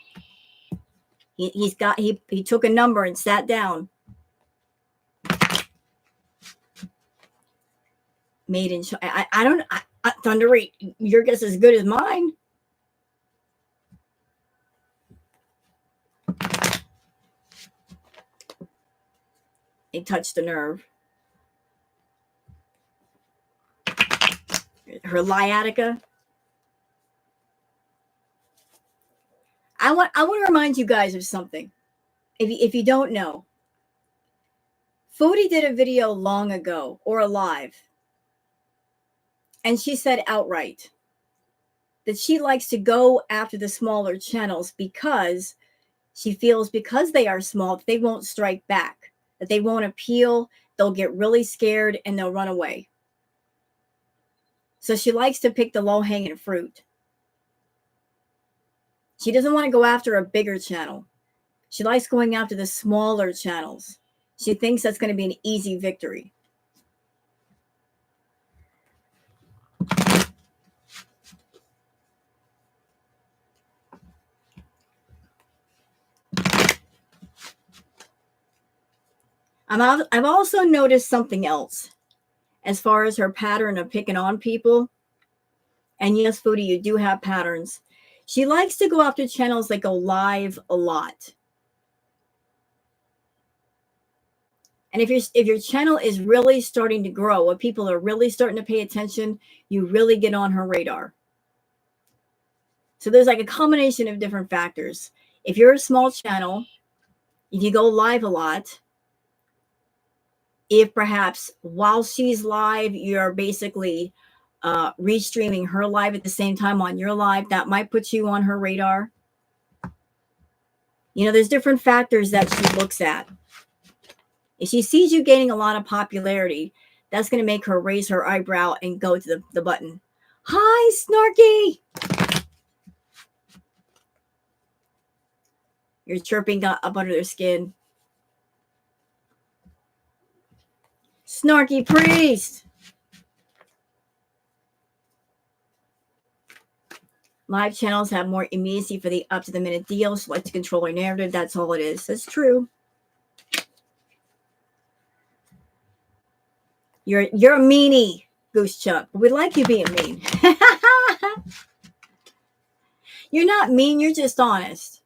He took a number and sat down. Made in China. I don't. Thunder, your guess is as good as mine. It touched a nerve. Her sciatica. I want to remind you guys of something. If you don't know, Foodie did a video long ago, or a live, and she said outright that she likes to go after the smaller channels because she feels because they are small, they won't strike back, that they won't appeal, they'll get really scared and they'll run away. So she likes to pick the low-hanging fruit. She doesn't want to go after a bigger channel. She likes going after the smaller channels. She thinks that's going to be an easy victory. I've also noticed something else as far as her pattern of picking on people. And yes, Foodie, you do have patterns. She likes to go after channels that go live a lot. And if your channel is really starting to grow, or people are really starting to pay attention, you really get on her radar. So there's like a combination of different factors. If you're a small channel, if you go live a lot, if perhaps while she's live, you're basically restreaming her live at the same time on your live, that might put you on her radar. You know, there's different factors that she looks at. If she sees you gaining a lot of popularity, that's going to make her raise her eyebrow and go to the button. Hi, Snarky. You're chirping up under their skin. Snarky priest. Live channels have more immediacy for the up-to-the-minute deals. Like to control her narrative. That's all it is. That's true. You're a meanie, Goose Chuck. We'd like you being mean. You're not mean. You're just honest.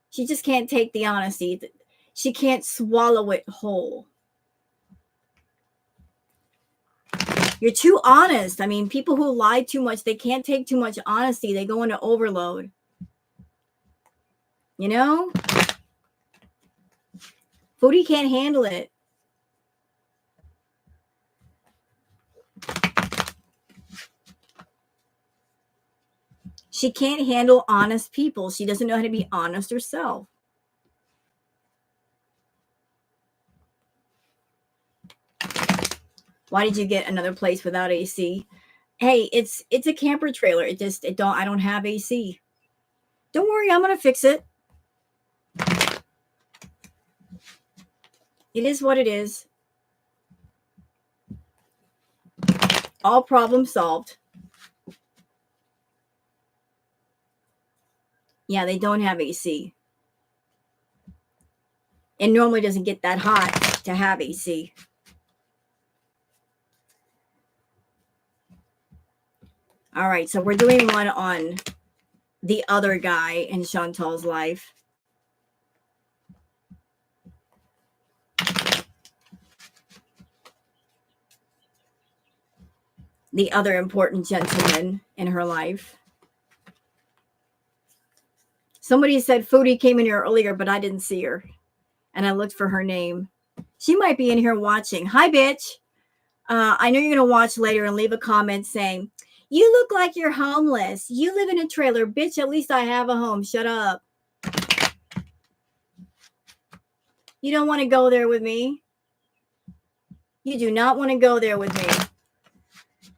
She just can't take the honesty. She can't swallow it whole. You're too honest. I mean, people who lie too much, they can't take too much honesty. They go into overload. You know? Foodie can't handle it. She can't handle honest people. She doesn't know how to be honest herself. Why did you get another place without AC? Hey, it's a camper trailer. I don't have AC. Don't worry, I'm gonna fix it. It is what it is. All problems solved. Yeah, they don't have AC. It normally doesn't get that hot to have AC. All right, so we're doing one on the other guy in Chantal's life. The other important gentleman in her life. Somebody said Foodie came in here earlier, but I didn't see her. And I looked for her name. She might be in here watching. Hi, bitch. I know you're going to watch later and leave a comment saying, you look like you're homeless. You live in a trailer. Bitch, at least I have a home. Shut up. You don't want to go there with me. You do not want to go there with me.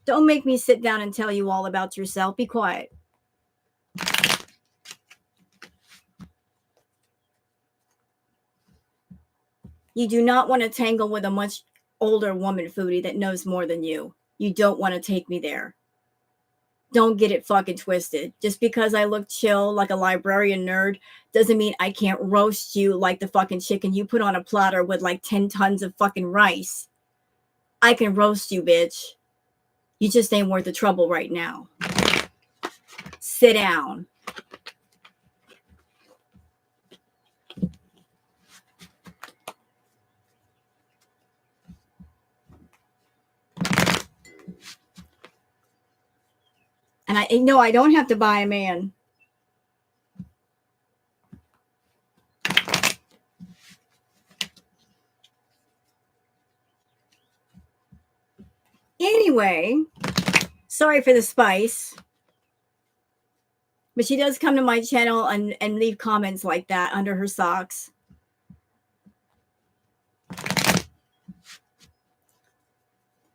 Don't make me sit down and tell you all about yourself. Be quiet. You do not want to tangle with a much older woman, Foodie, that knows more than you. You don't want to take me there. Don't get it fucking twisted. Just because I look chill like a librarian nerd doesn't mean I can't roast you like the fucking chicken you put on a platter with like 10 tons of fucking rice. I can roast you, bitch. You just ain't worth the trouble right now. Sit down. And I know I don't have to buy a man. Anyway, sorry for the spice. But she does come to my channel and leave comments like that under her socks.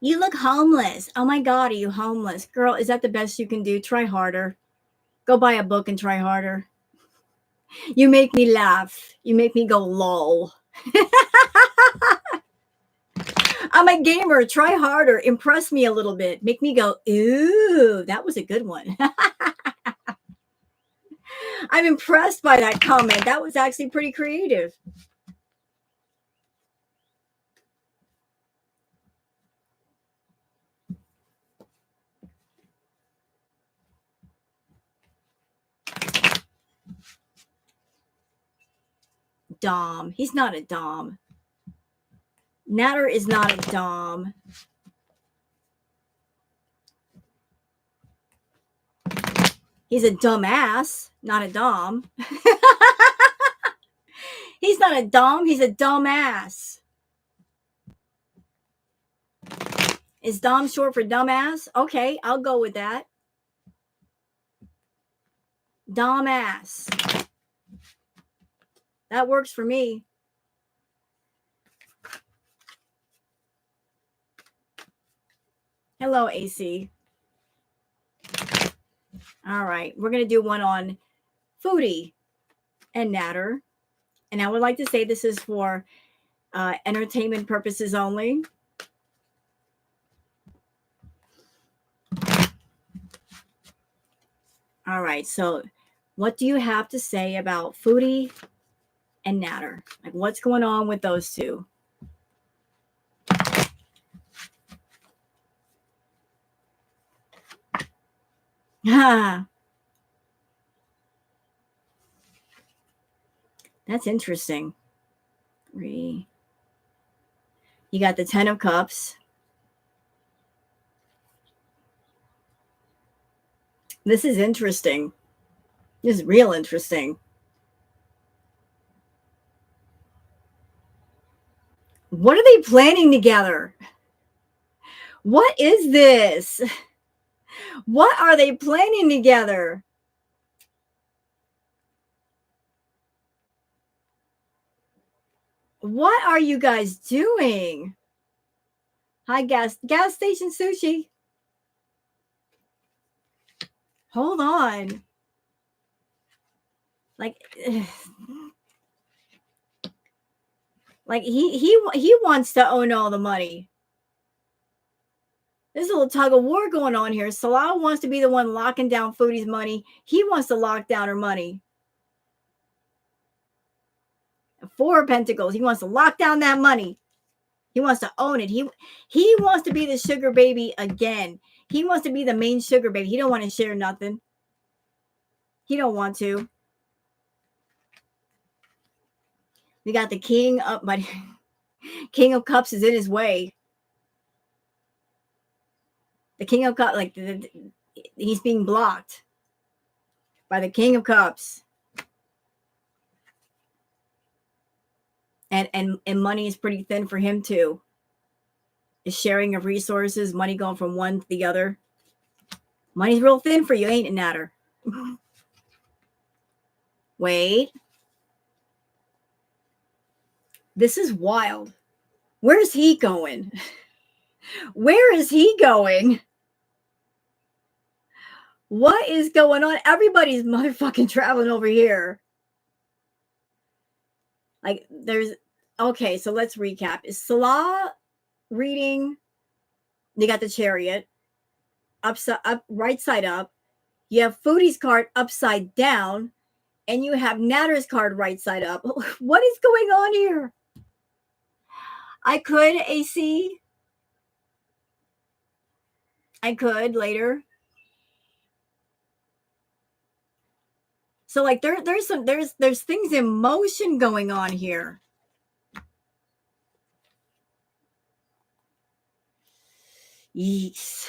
You look homeless. Oh my God, are you homeless? Girl, is that the best you can do? Try harder. Go buy a book and try harder. You make me laugh. You make me go lol. I'm a gamer. Try harder. Impress me a little bit. Make me go, ooh, that was a good one. I'm impressed by that comment. That was actually pretty creative. dom. He's not a dom. Natter is not a dom. He's a dumbass, not a dom. He's not a dom. He's a dumbass. Is dom short for dumbass? Okay, I'll go with that. Dumbass. That works for me. Hello, AC. All right, we're going to do one on Foodie and Natter. And I would like to say this is for entertainment purposes only. All right, so what do you have to say about Foodie and Natter? Like, what's going on with those two? That's interesting. 3. You got the 10 of Cups. This is interesting. This is real interesting. What are they planning together? What is this? What are they planning together? What are you guys doing? Hi, gas station sushi. Hold on. Like he wants to own all the money. There's a little tug of war going on here. Salah wants to be the one locking down Foodie's money. He wants to lock down her money. 4 of Pentacles. He wants to lock down that money. He wants to own it. He wants to be the sugar baby again. He wants to be the main sugar baby. He don't want to share nothing. He don't want to. We got the king up, but King of Cups is in his way. The King of Cups, like he's being blocked by the King of Cups. And money is pretty thin for him too. The sharing of resources, money going from one to the other. Money's real thin for you, ain't it, Natter? Wait. This is wild. Where's he going? Where is he going? What is going on? Everybody's motherfucking traveling over here. Like, okay, so let's recap. Is Salah reading? You got the Chariot up, right side up. You have Foodie's card upside down, and you have Natter's card right side up. What is going on here? I could AC. I could later. So like there's things in motion going on here. Yes.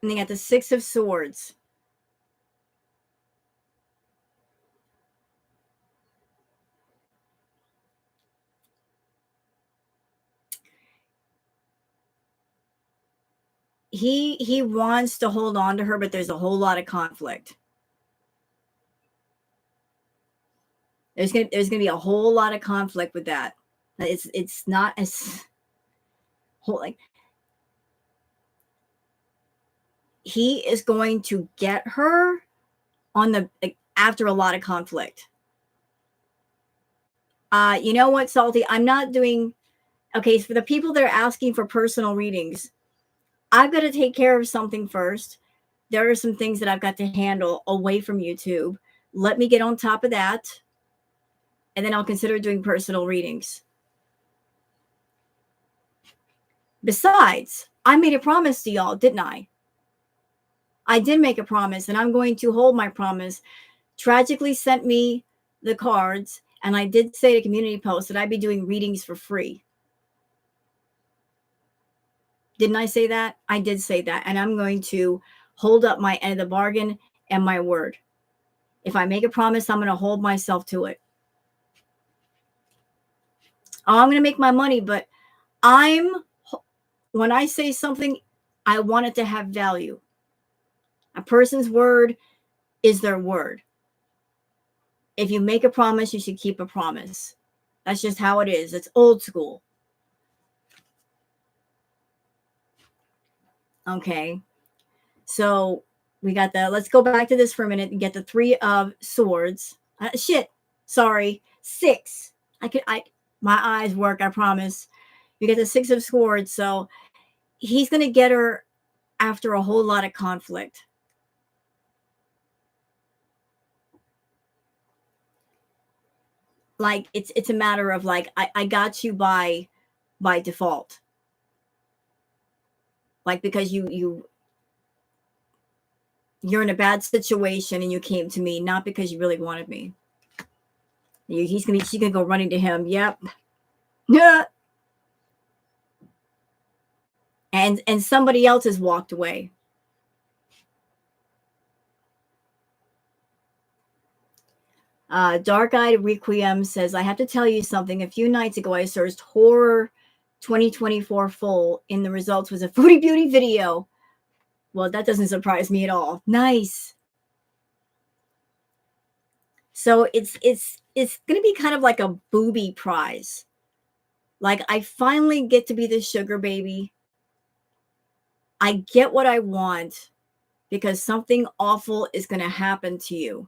And they got the 6 of Swords. He wants to hold on to her, but there's a whole lot of conflict. There's gonna be a whole lot of conflict with that. It's not as whole, like he is going to get her on the after a lot of conflict. You know what, Salty? I'm not doing okay. So for the people that are asking for personal readings, I've got to take care of something first. There are some things that I've got to handle away from YouTube. Let me get on top of that, and then I'll consider doing personal readings. Besides, I made a promise to y'all, didn't I? I did make a promise, and I'm going to hold my promise. Tragically sent me the cards, and I did say to community post that I'd be doing readings for free. Didn't I say that? I did say that, and I'm going to hold up my end of the bargain and my word. If I make a promise, I'm going to hold myself to it. Oh, I'm going to make my money, but when I say something, I want it to have value. A person's word is their word. If you make a promise, you should keep a promise. That's just how it is. It's old school. Okay. So we got let's go back to this for a minute and get the 3 of swords. Sorry. 6. My eyes work, I promise. You get the 6 of swords. So he's going to get her after a whole lot of conflict. Like it's a matter of like, I got you by default. Like, because you're in a bad situation and you came to me, not because you really wanted me. She's gonna go running to him. Yep. Yeah. And somebody else has walked away. Dark Eyed Requiem says, I have to tell you something. A few nights ago, I searched horror 2024 full, and the results was a Foodie Beauty video. Well, that doesn't surprise me at all. Nice. So it's going to be kind of like a booby prize. Like, I finally get to be the sugar baby. I get what I want because something awful is going to happen to you.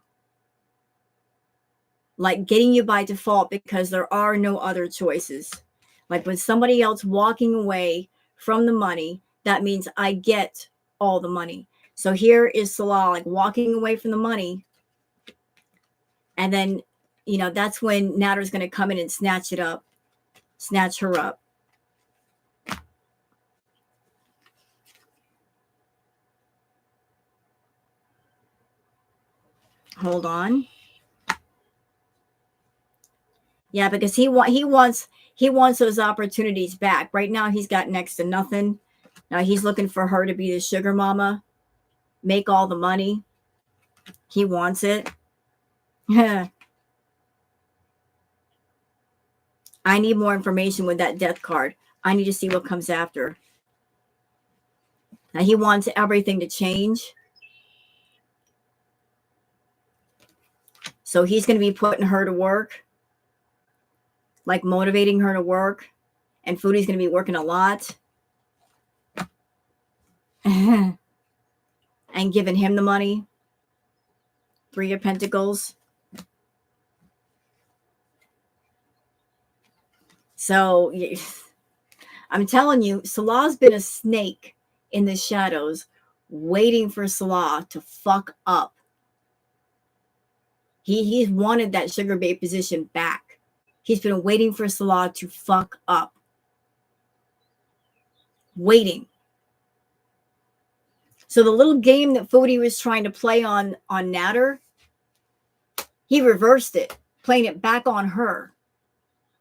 Like getting you by default because there are no other choices. Like when somebody else walking away from the money, that means I get all the money. So here is Salah, like walking away from the money. And then, that's when Natter's going to come in and snatch her up. Hold on. Yeah, because he wants those opportunities back. Right now he's got next to nothing. Now he's looking for her to be the sugar mama, make all the money. He wants it. I need more information with that death card. I need to see what comes after. Now he wants everything to change. So he's going to be putting her to work, like motivating her to work. And Foodie's going to be working a lot. And giving him the money. 3 of Pentacles. So I'm telling you, Salah's been a snake in the shadows waiting for Salah to fuck up. He's wanted that sugar babe position back. He's been waiting for Salah to fuck up. Waiting. So the little game that Foodie was trying to play on Natter, he reversed it, playing it back on her.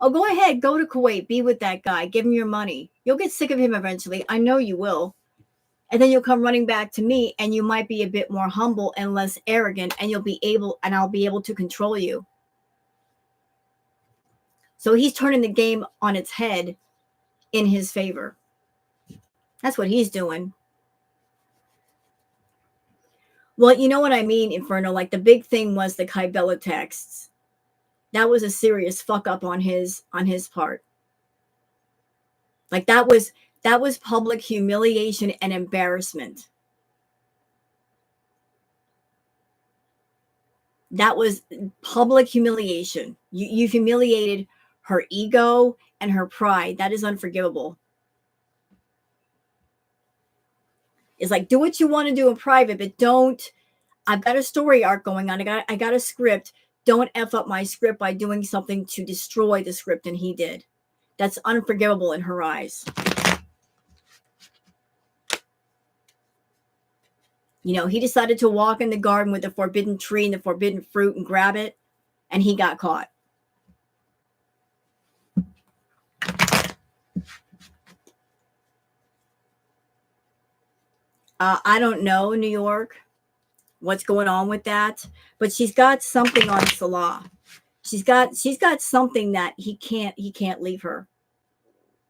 Oh, go ahead. Go to Kuwait. Be with that guy. Give him your money. You'll get sick of him eventually. I know you will. And then you'll come running back to me, and you might be a bit more humble and less arrogant, and I'll be able to control you. So he's turning the game on its head in his favor. That's what he's doing. Well, you know what I mean, Inferno. Like the big thing was the Kybella texts. That was a serious fuck up on his part. Like that was public humiliation and embarrassment. That was public humiliation. You've humiliated her ego and her pride. That is unforgivable. It's like, do what you want to do in private, but don't. I've got a story arc going on. I got a script. Don't F up my script by doing something to destroy the script, and he did. That's unforgivable in her eyes. You know, he decided to walk in the garden with the forbidden tree and the forbidden fruit and grab it, and he got caught. I don't know, New York, what's going on with that, but she's got something on Salah. She's got something that he can't leave her.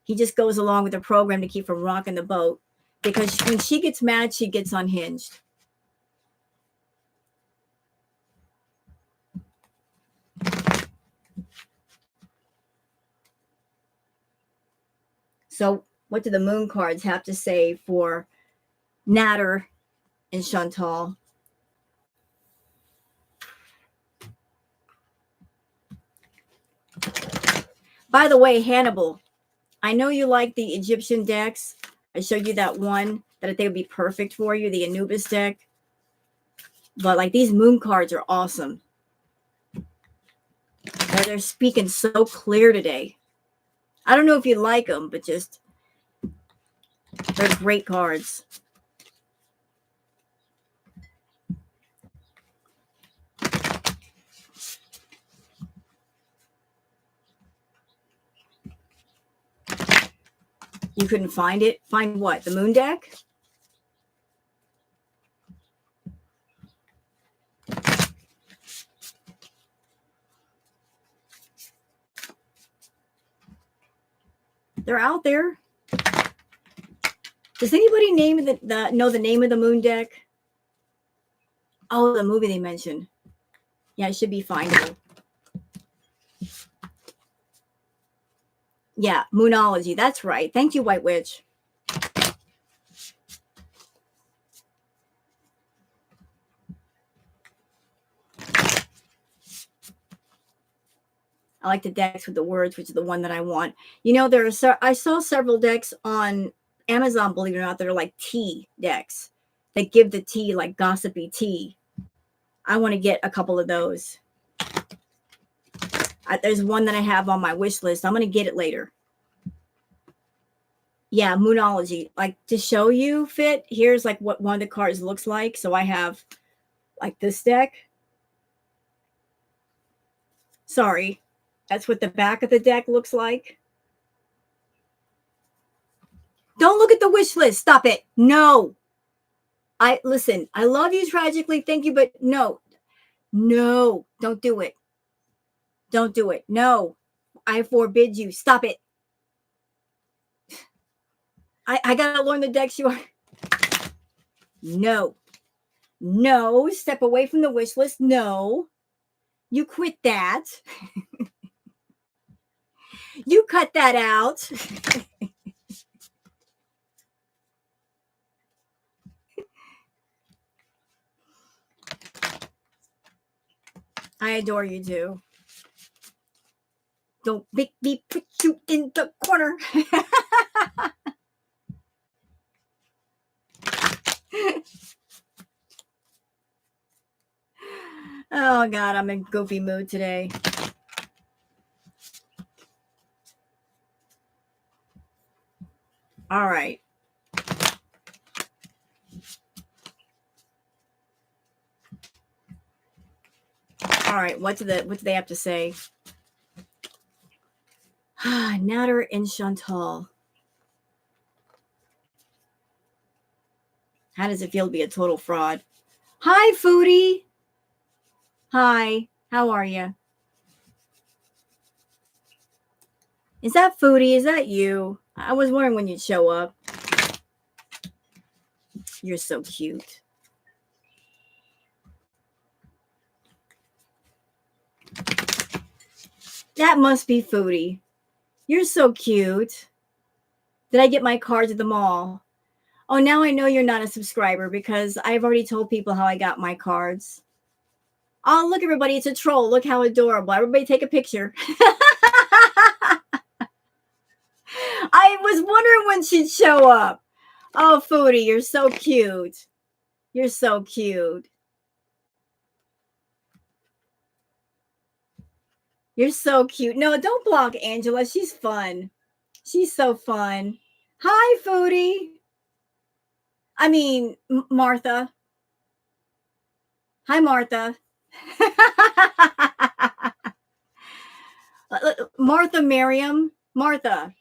He just goes along with the program to keep from rocking the boat, because when she gets mad, she gets unhinged. So what do the moon cards have to say for Natter and Chantal? By the way, Hannibal, I know you like the Egyptian decks. I showed you that one that I think would be perfect for you, the Anubis deck. But like, these moon cards are awesome. They're speaking so clear today. I don't know if you like them, but just, they're great cards. You couldn't find it? Find what? The moon deck? They're out there. Does anybody know the name of the moon deck? Oh, the movie they mentioned. Yeah, it should be findable. Yeah, Moonology. That's right. Thank you, White Witch. I like the decks with the words, which is the one that I want. You know, I saw several decks on Amazon, believe it or not, that are like tea decks that give the tea, like gossipy tea. I want to get a couple of those. There's one that I have on my wish list. I'm going to get it later. Yeah, Moonology. Like, to show you, Fit, here's like what one of the cards looks like. So I have like this deck. Sorry. That's what the back of the deck looks like. Don't look at the wish list. Stop it. No. Listen, I love you tragically. Thank you. But no, don't do it. Don't do it. No, I forbid you. Stop it. I got to learn the decks you are. No, step away from the wish list. No, you quit that. You cut that out. I adore you too. Don't make me put you in the corner. Oh God, I'm in goofy mood today. All right. All right, what do they have to say? Natter and Chantal. How does it feel to be a total fraud? Hi, Foodie. Hi, how are you? Is that Foodie? Is that you? I was wondering when you'd show up. You're so cute. That must be Foodie. You're so cute. Did I get my cards at the mall? Oh, now I know you're not a subscriber because I've already told people how I got my cards. Oh, look, everybody, it's a troll. Look how adorable. Everybody take a picture. I was wondering when she'd show up. Oh, Foodie, you're so cute. You're so cute. You're so cute. No, don't block Angela. She's fun. She's so fun. Hi, Foodie. I mean, Martha. Hi, Martha. Martha Miriam. Martha.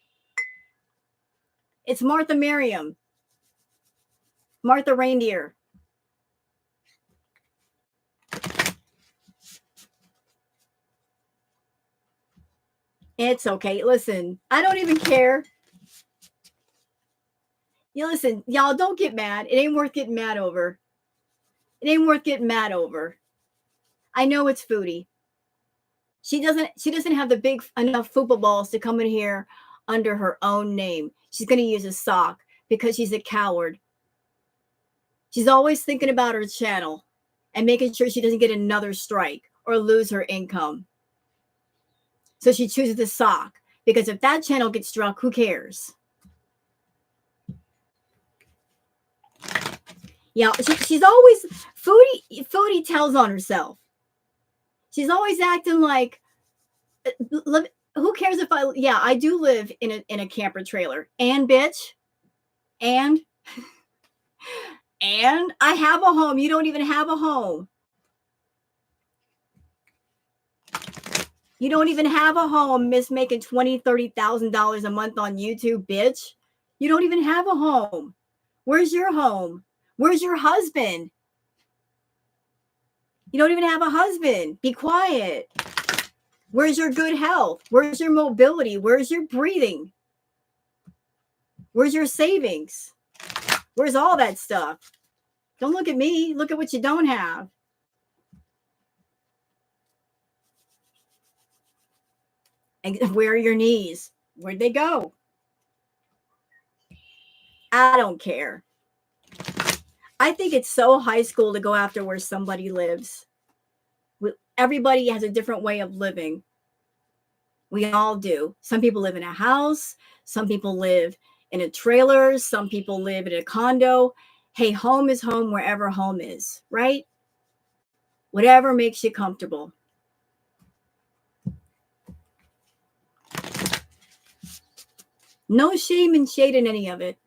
It's Martha Miriam. Martha Reindeer. It's okay. Listen, I don't even care. You listen, y'all don't get mad. It ain't worth getting mad over. It ain't worth getting mad over. I know it's Foodie. She doesn't have the big enough football balls to come in here under her own name. She's gonna use a sock because she's a coward. She's always thinking about her channel and making sure she doesn't get another strike or lose her income. So she chooses the sock because if that channel gets struck, who cares? Yeah, she's always Foodie tells on herself. She's always acting like, who cares if I do live in a camper trailer and bitch and I have a home. You don't even have a home. You don't even have a home, miss, making $20,000-$30,000 a month on YouTube, bitch. You don't even have a home. Where's your home? Where's your husband? You don't even have a husband. Be quiet. Where's your good health? Where's your mobility? Where's your breathing? Where's your savings? Where's all that stuff? Don't look at me. Look at what you don't have. And where are your knees? Where'd they go? I don't care. I think it's so high school to go after where somebody lives. Everybody has a different way of living. We all do. Some people live in a house. Some people live in a trailer. Some people live in a condo. Hey, home is home wherever home is, right? Whatever makes you comfortable. No shame and shade in any of it.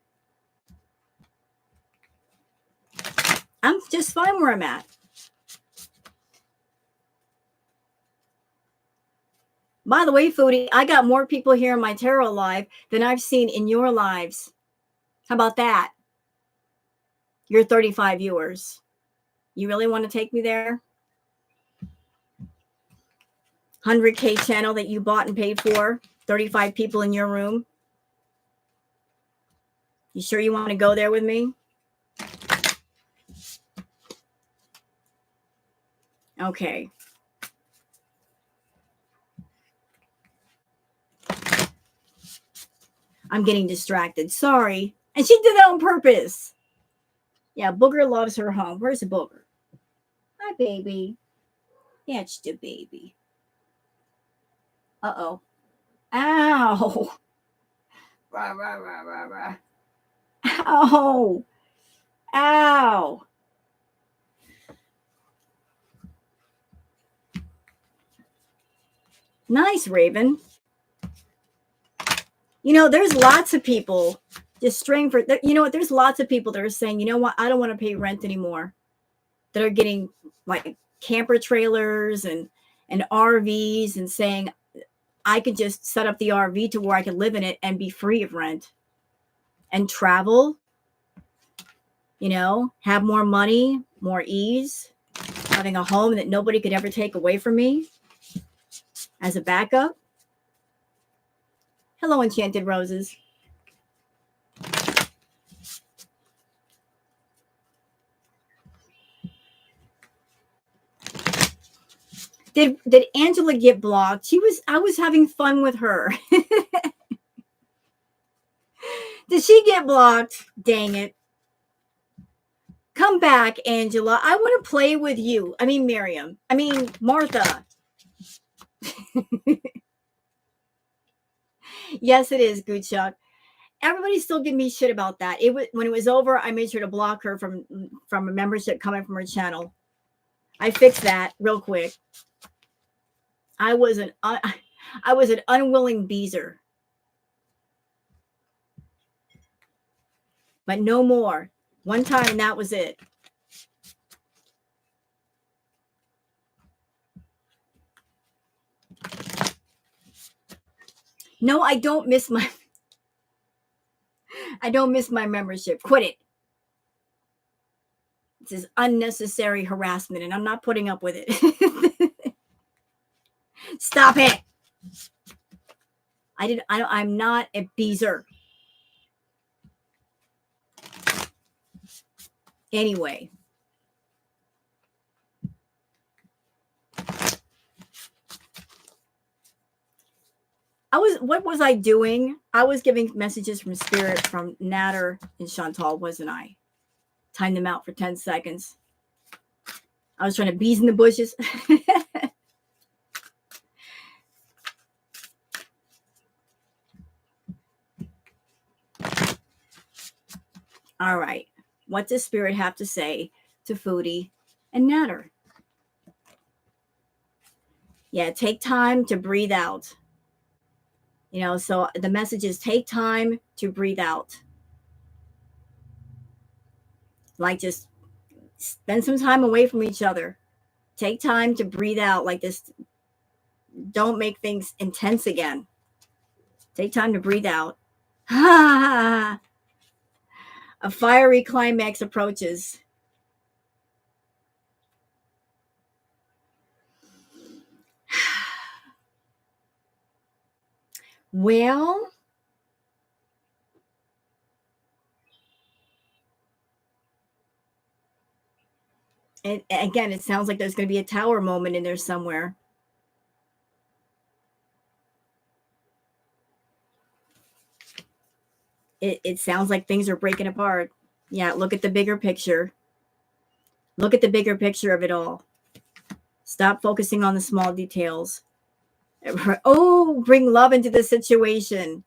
I'm just fine where I'm at. By the way, Foodie, I got more people here in my tarot live than I've seen in your lives. How about that? You're 35 viewers. You really want to take me there? 100K channel that you bought and paid for, 35 people in your room. You sure you want to go there with me? Okay. I'm getting distracted. Sorry. And she did that on purpose. Yeah, Booger loves her home. Where's the Booger? Hi, baby. Yeah, it's the baby. Uh-oh. Ow. Rah, rah, rah, rah, rah. Ow. Ow. Nice, Raven. You know, there's lots of people just straying for, you know what? There's lots of people that are saying, you know what? I don't want to pay rent anymore. That are getting like camper trailers and RVs and saying, I could just set up the RV to where I could live in it and be free of rent and travel, you know, have more money, more ease, having a home that nobody could ever take away from me as a backup. Hello, Enchanted Roses. Did Angela get blocked? I was having fun with her. Did she get blocked? Dang it. Come back, Angela. I want to play with you. I mean, Miriam. I mean, Martha. Yes, it is, Good Chuck. Everybody's still giving me shit about that. When it was over, I made sure to block her from a membership coming from her channel. I fixed that real quick. I was an unwilling beezer. But no more. One time and that was it. No, I don't miss my membership. Quit it. This is unnecessary harassment and I'm not putting up with it. Stop it. I'm not a beezer. Anyway. What was I doing? I was giving messages from Spirit from Natter and Chantal, wasn't I? Timed them out for 10 seconds. I was trying to bees in the bushes. All right. What does Spirit have to say to Foodie and Natter? Yeah, take time to breathe out. You know, so the message is take time to breathe out. Like just spend some time away from each other. Take time to breathe out like this. Don't make things intense again. Take time to breathe out. A fiery climax approaches. Well, and again, it sounds like there's going to be a tower moment in there somewhere. It sounds like things are breaking apart. Yeah, look at the bigger picture. Look at the bigger picture of it all. Stop focusing on the small details. Oh, bring love into the situation.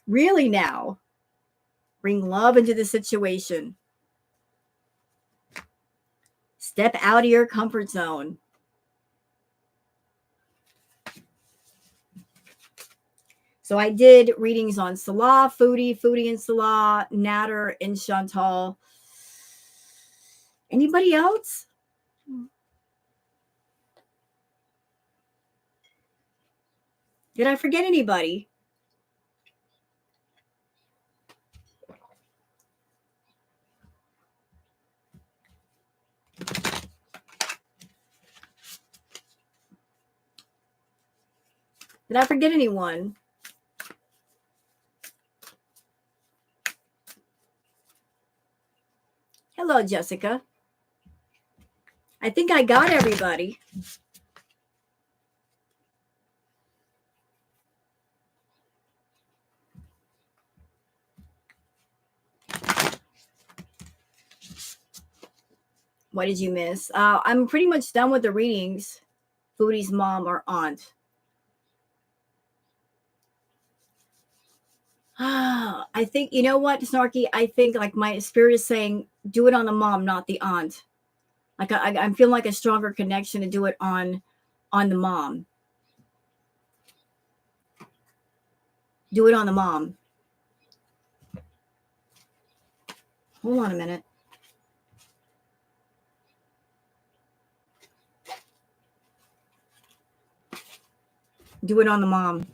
Really now. Bring love into the situation. Step out of your comfort zone. So I did readings on Salah, Foodie and Salah, Natter and Chantal. Anybody else? Did I forget anybody? Did I forget anyone? Hello, Jessica. I think I got everybody. What did you miss? I'm pretty much done with the readings. Foodie's mom or aunt. I think, you know what, Snarky? I think like my spirit is saying, do it on the mom, not the aunt. Like I'm feeling like a stronger connection to do it on the mom. Do it on the mom. Hold on a minute. Do it on the mom.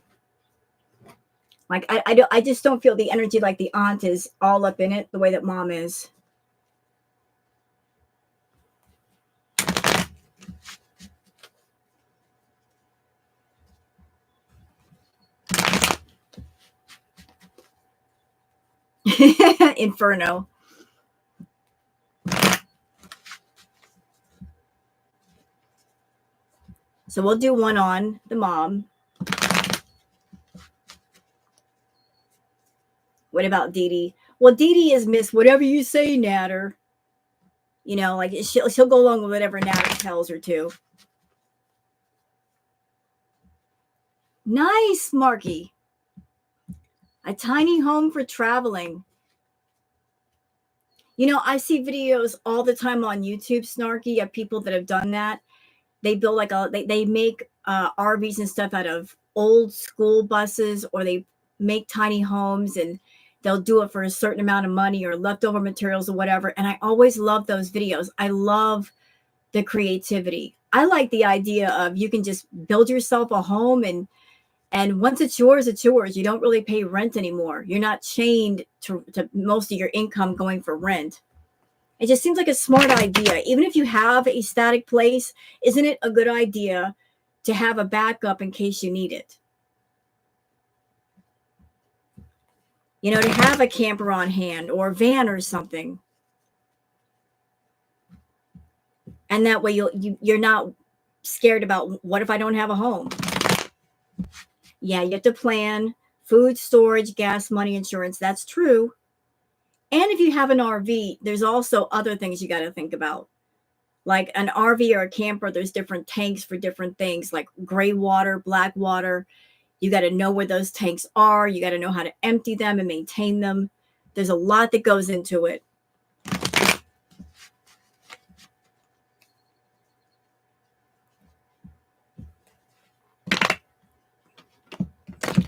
Like I just don't feel the energy like the aunt is all up in it the way that mom is. Inferno. So we'll do one on the mom. What about Dee Dee? Well, Dee Dee is Miss Whatever You Say, Natter. You know, like she'll go along with whatever Natter tells her to. Nice, Marky. A tiny home for traveling. You know, I see videos all the time on YouTube, Snarky, of people that have done that. They build like they make RVs and stuff out of old school buses, or they make tiny homes and they'll do it for a certain amount of money or leftover materials or whatever. And I always love those videos. I love the creativity. I like the idea of you can just build yourself a home and And once it's yours, it's yours. You don't really pay rent anymore. You're not chained to most of your income going for rent. It just seems like a smart idea. Even if you have a static place, isn't it a good idea to have a backup in case you need it? You know, to have a camper on hand or a van or something. And that way you're not scared about, what if I don't have a home? Yeah, you have to plan food, storage, gas, money, insurance. That's true. And if you have an RV, there's also other things you got to think about. Like an RV or a camper, there's different tanks for different things, like gray water, black water. You got to know where those tanks are. You got to know how to empty them and maintain them. There's a lot that goes into it.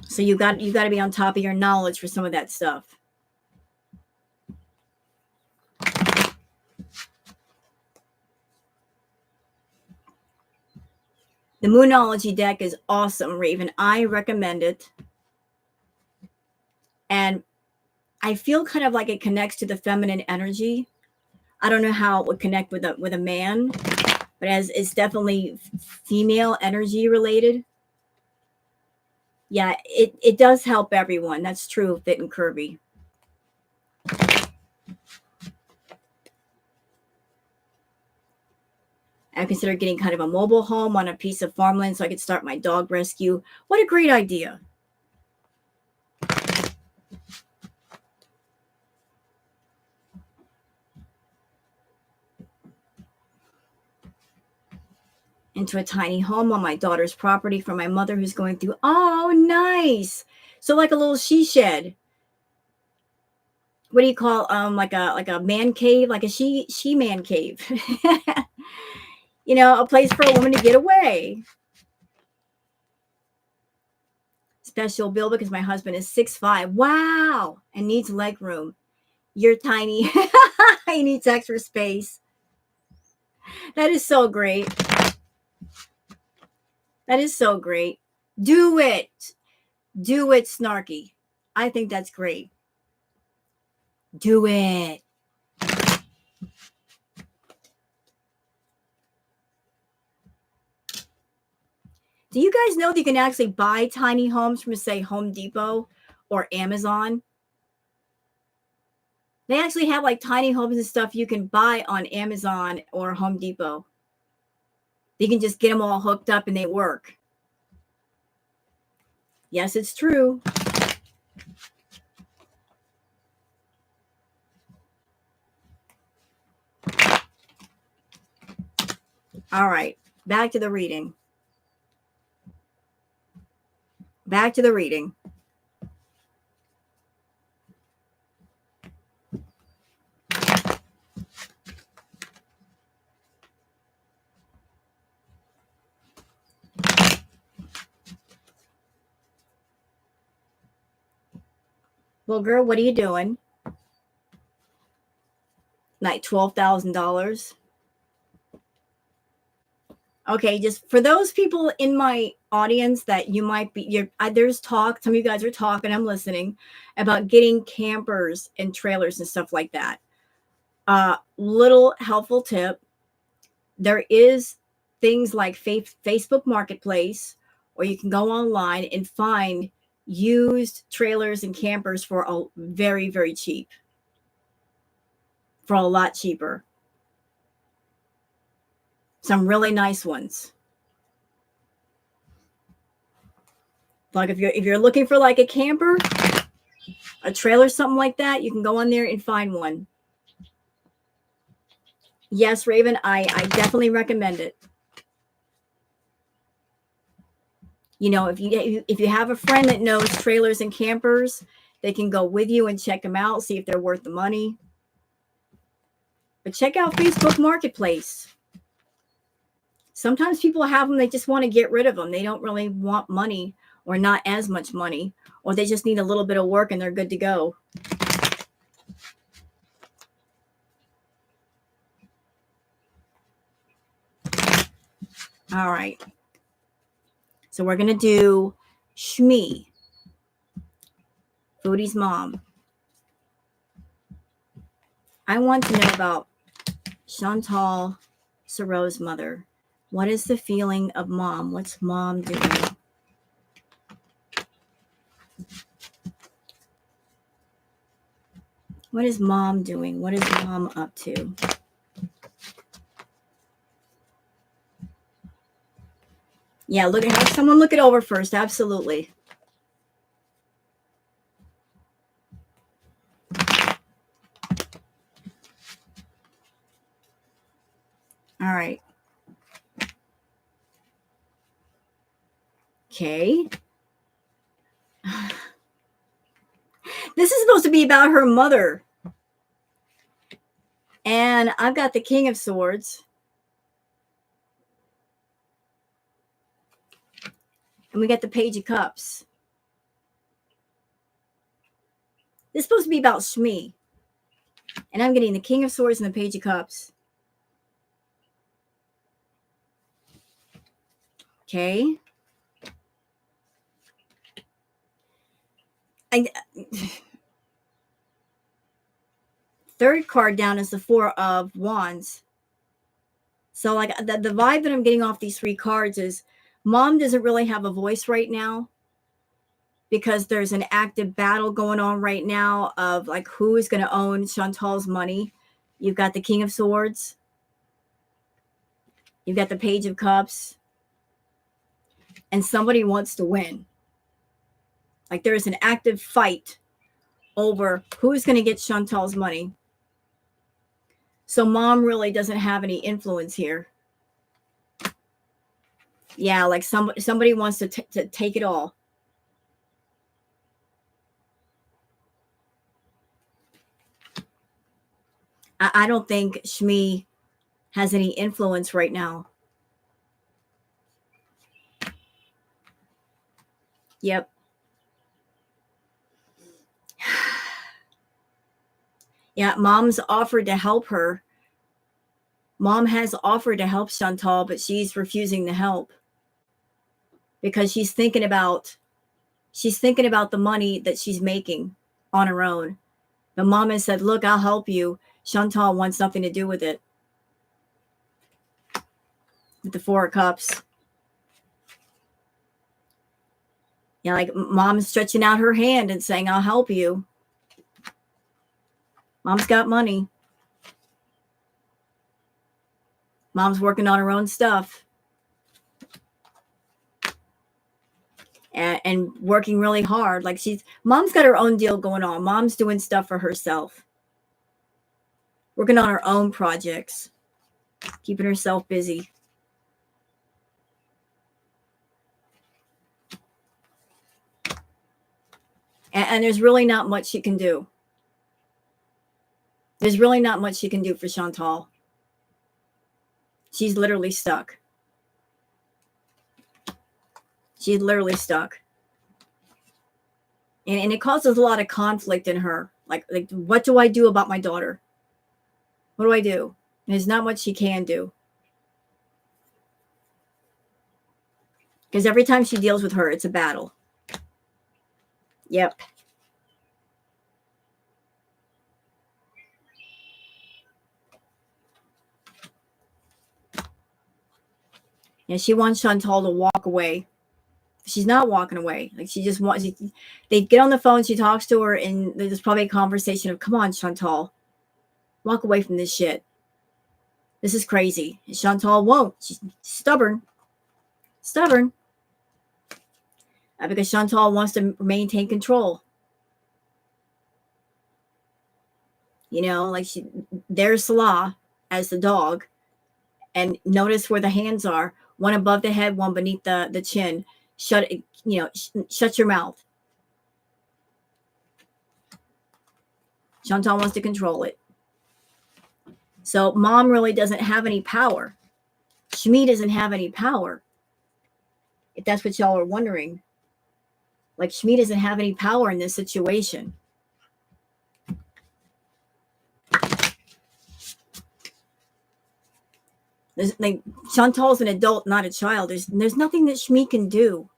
So you got to be on top of your knowledge for some of that stuff. The Moonology deck is awesome, Raven. I recommend it. And I feel kind of like it connects to the feminine energy. I don't know how it would connect with a man, but as it's definitely female energy related. Yeah, it does help everyone. That's true, fit and curvy. I consider getting kind of a mobile home on a piece of farmland so I could start my dog rescue. What a great idea. Into a tiny home on my daughter's property for my mother who's going through. Oh, nice. So like a little she shed. What do you call like a man cave, like a she man cave. You know, a place for a woman to get away. Special bill because my husband is 6'5". Wow, and needs leg room. You're tiny. He needs extra space. That is so great. That is so great. Do it. Do it, Snarky. I think that's great. Do it. Do you guys know that you can actually buy tiny homes from, say, Home Depot or Amazon? They actually have like tiny homes and stuff you can buy on Amazon or Home Depot. You can just get them all hooked up and they work. Yes, it's true. All right, back to the reading. Back to the reading. Well, girl, what are you doing? Like $12,000. Okay, just for those people in my audience that you might be, there's talk. Some of you guys are talking. I'm listening about getting campers and trailers and stuff like that. Little helpful tip: there is things like Facebook Marketplace, or you can go online and find used trailers and campers for a very, very cheap, for a lot cheaper. Some really nice ones. Like if you're looking for like a camper, a trailer, something like that, you can go on there and find one. Yes, Raven, I definitely recommend it. You know, if you have a friend that knows trailers and campers, they can go with you and check them out, see if they're worth the money. But check out Facebook Marketplace. Sometimes people have them, they just want to get rid of them. They don't really want money, or not as much money, or they just need a little bit of work and they're good to go. All right. So we're going to do Shmi, Foodie's mom. I want to know about Chantal Saro's mother. What is the feeling of mom? What's mom doing? What is mom doing? What is mom up to? Yeah, look at someone look it over first. Absolutely. All right. Okay. This is supposed to be about her mother. And I've got the King of Swords. And we got the Page of Cups. This is supposed to be about Shmi. And I'm getting the King of Swords and the Page of Cups. Okay. Third card down is the Four of Wands. So like the vibe that I'm getting off these three cards is mom doesn't really have a voice right now because there's an active battle going on right now of like who is going to own Chantal's money. You've got the King of Swords. You've got the Page of Cups. And somebody wants to win. Like there is an active fight over who's going to get Chantal's money. So mom really doesn't have any influence here. Yeah, like somebody wants to take it all. I don't think Shmi has any influence right now. Yep. Yeah, mom's offered to help her. Mom has offered to help Chantal, but she's refusing to help because she's thinking about the money that she's making on her own. But mom has said, look, I'll help you. Chantal wants nothing to do with it. With the Four of Cups. Yeah, like mom's stretching out her hand and saying, I'll help you. Mom's got money. Mom's working on her own stuff. And working really hard. Like mom's got her own deal going on. Mom's doing stuff for herself. Working on her own projects. Keeping herself busy. And there's really not much she can do. There's really not much she can do for Chantal. She's literally stuck. She's literally stuck. And it causes a lot of conflict in her. Like, what do I do about my daughter? What do I do? And there's not much she can do. Because every time she deals with her, it's a battle. Yep. And she wants Chantal to walk away. She's not walking away. Like she just wants. They get on the phone. She talks to her, and there's probably a conversation of, "Come on, Chantal, walk away from this shit. This is crazy." And Chantal won't. She's stubborn. Stubborn. Because Chantal wants to maintain control. You know, like there's Salah as the dog, and notice where the hands are. One above the head, one beneath the chin. Shut your mouth. Chantal wants to control it. So mom really doesn't have any power. Shmi doesn't have any power. If that's what y'all are wondering. Like Shmi doesn't have any power in this situation. Like Chantal's an adult, not a child. There's nothing that Shmi can do.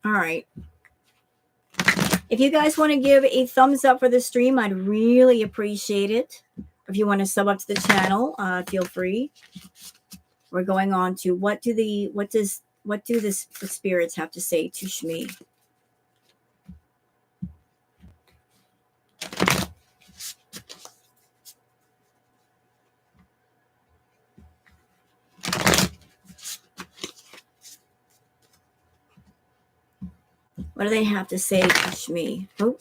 All right. If you guys want to give a thumbs up for the stream, I'd really appreciate it. If you want to sub up to the channel, feel free. We're going on to what do the spirits have to say to Shmi? What do they have to say to Shmi? Oh.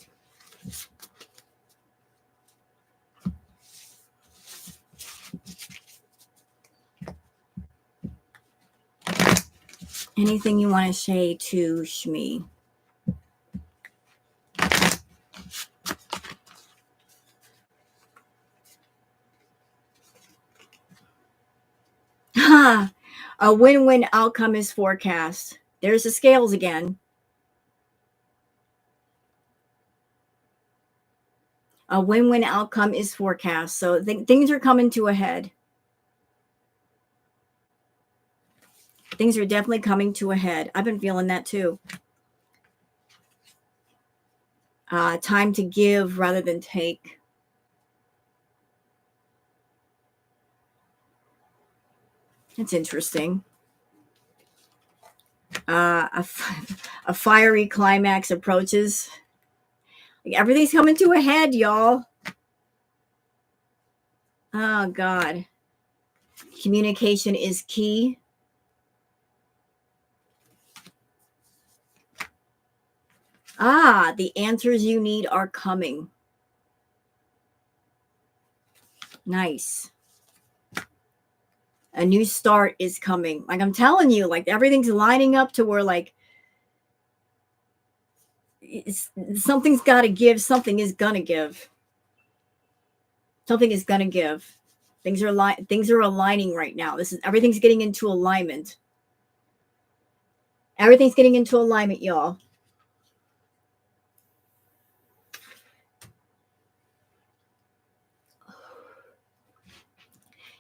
Anything you want to say to Shmi? Ha! A win-win outcome is forecast. There's the scales again. A win-win outcome is forecast. So things are coming to a head. Things are definitely coming to a head. I've been feeling that too. Time to give rather than take. It's interesting. A fiery climax approaches. Like everything's coming to a head, y'all. Oh, God. Communication is key. The answers you need are coming. Nice. A new start is coming. Like I'm telling you, like everything's lining up to where like something's got to give. Something is gonna give. Something is gonna give. Things are aligning right now. Everything's getting into alignment. Everything's getting into alignment, y'all.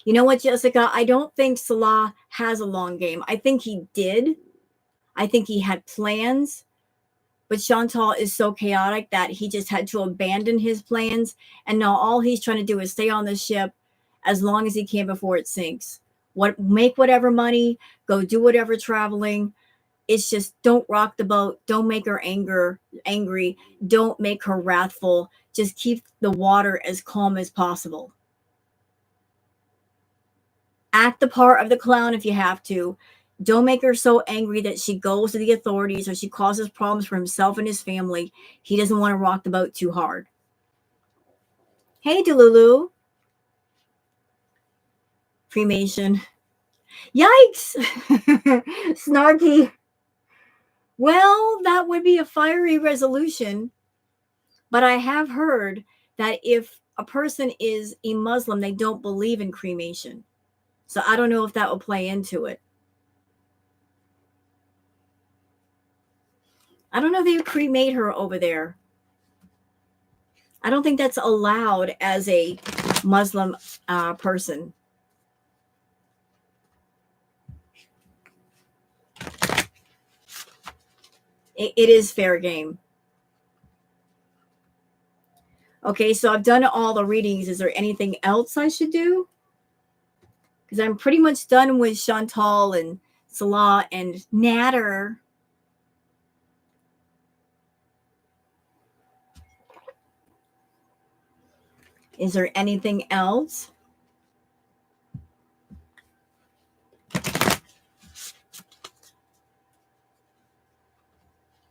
You know what, Jessica? I don't think Salah has a long game. I think he did. I think he had plans. But Chantal is so chaotic that he just had to abandon his plans. And now all he's trying to do is stay on the ship as long as he can before it sinks. Make whatever money, go do whatever traveling. It's just don't rock the boat. Don't make her angry. Don't make her wrathful. Just keep the water as calm as possible. Act the part of the clown if you have to. Don't make her so angry that she goes to the authorities or she causes problems for himself and his family. He doesn't want to rock the boat too hard. Hey, Delulu. Cremation. Yikes! Snarky. Well, that would be a fiery resolution. But I have heard that if a person is a Muslim, they don't believe in cremation. So I don't know if that will play into it. I don't know if they would cremate her over there. I don't think that's allowed as a Muslim person. It is fair game. Okay, so I've done all the readings. Is there anything else I should do? Because I'm pretty much done with Chantal and Salah and Natter. Is there anything else?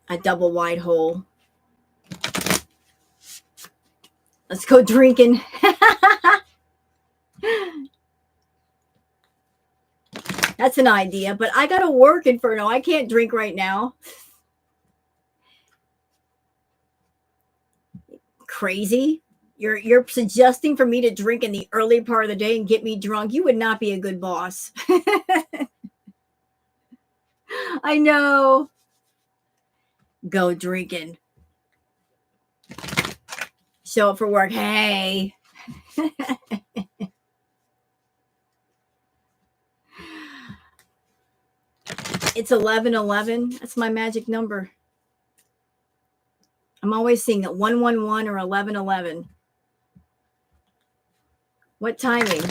A double wide hole. Let's go drinking. That's an idea, but I gotta work, Inferno. I can't drink right now. Crazy. You're suggesting for me to drink in the early part of the day and get me drunk. You would not be a good boss. I know. Go drinking. Show up for work. Hey. It's 11:11. That's my magic number. I'm always seeing that 111 or 1111. What timing?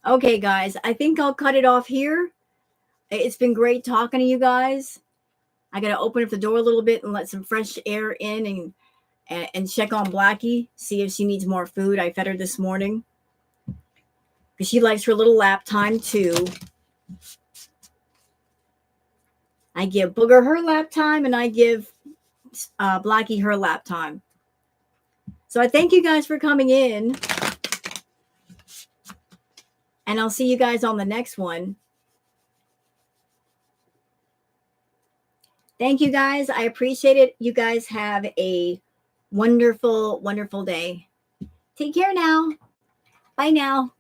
Okay, guys, I think I'll cut it off here. It's been great talking to you guys. I got to open up the door a little bit and let some fresh air in and check on Blackie, see if she needs more food. I fed her this morning because she likes her little lap time too. I give Booger her lap time and I give Blackie her lap time. So I thank you guys for coming in. And I'll see you guys on the next one. Thank you guys. I appreciate it. You guys have a wonderful, wonderful day. Take care now. Bye now.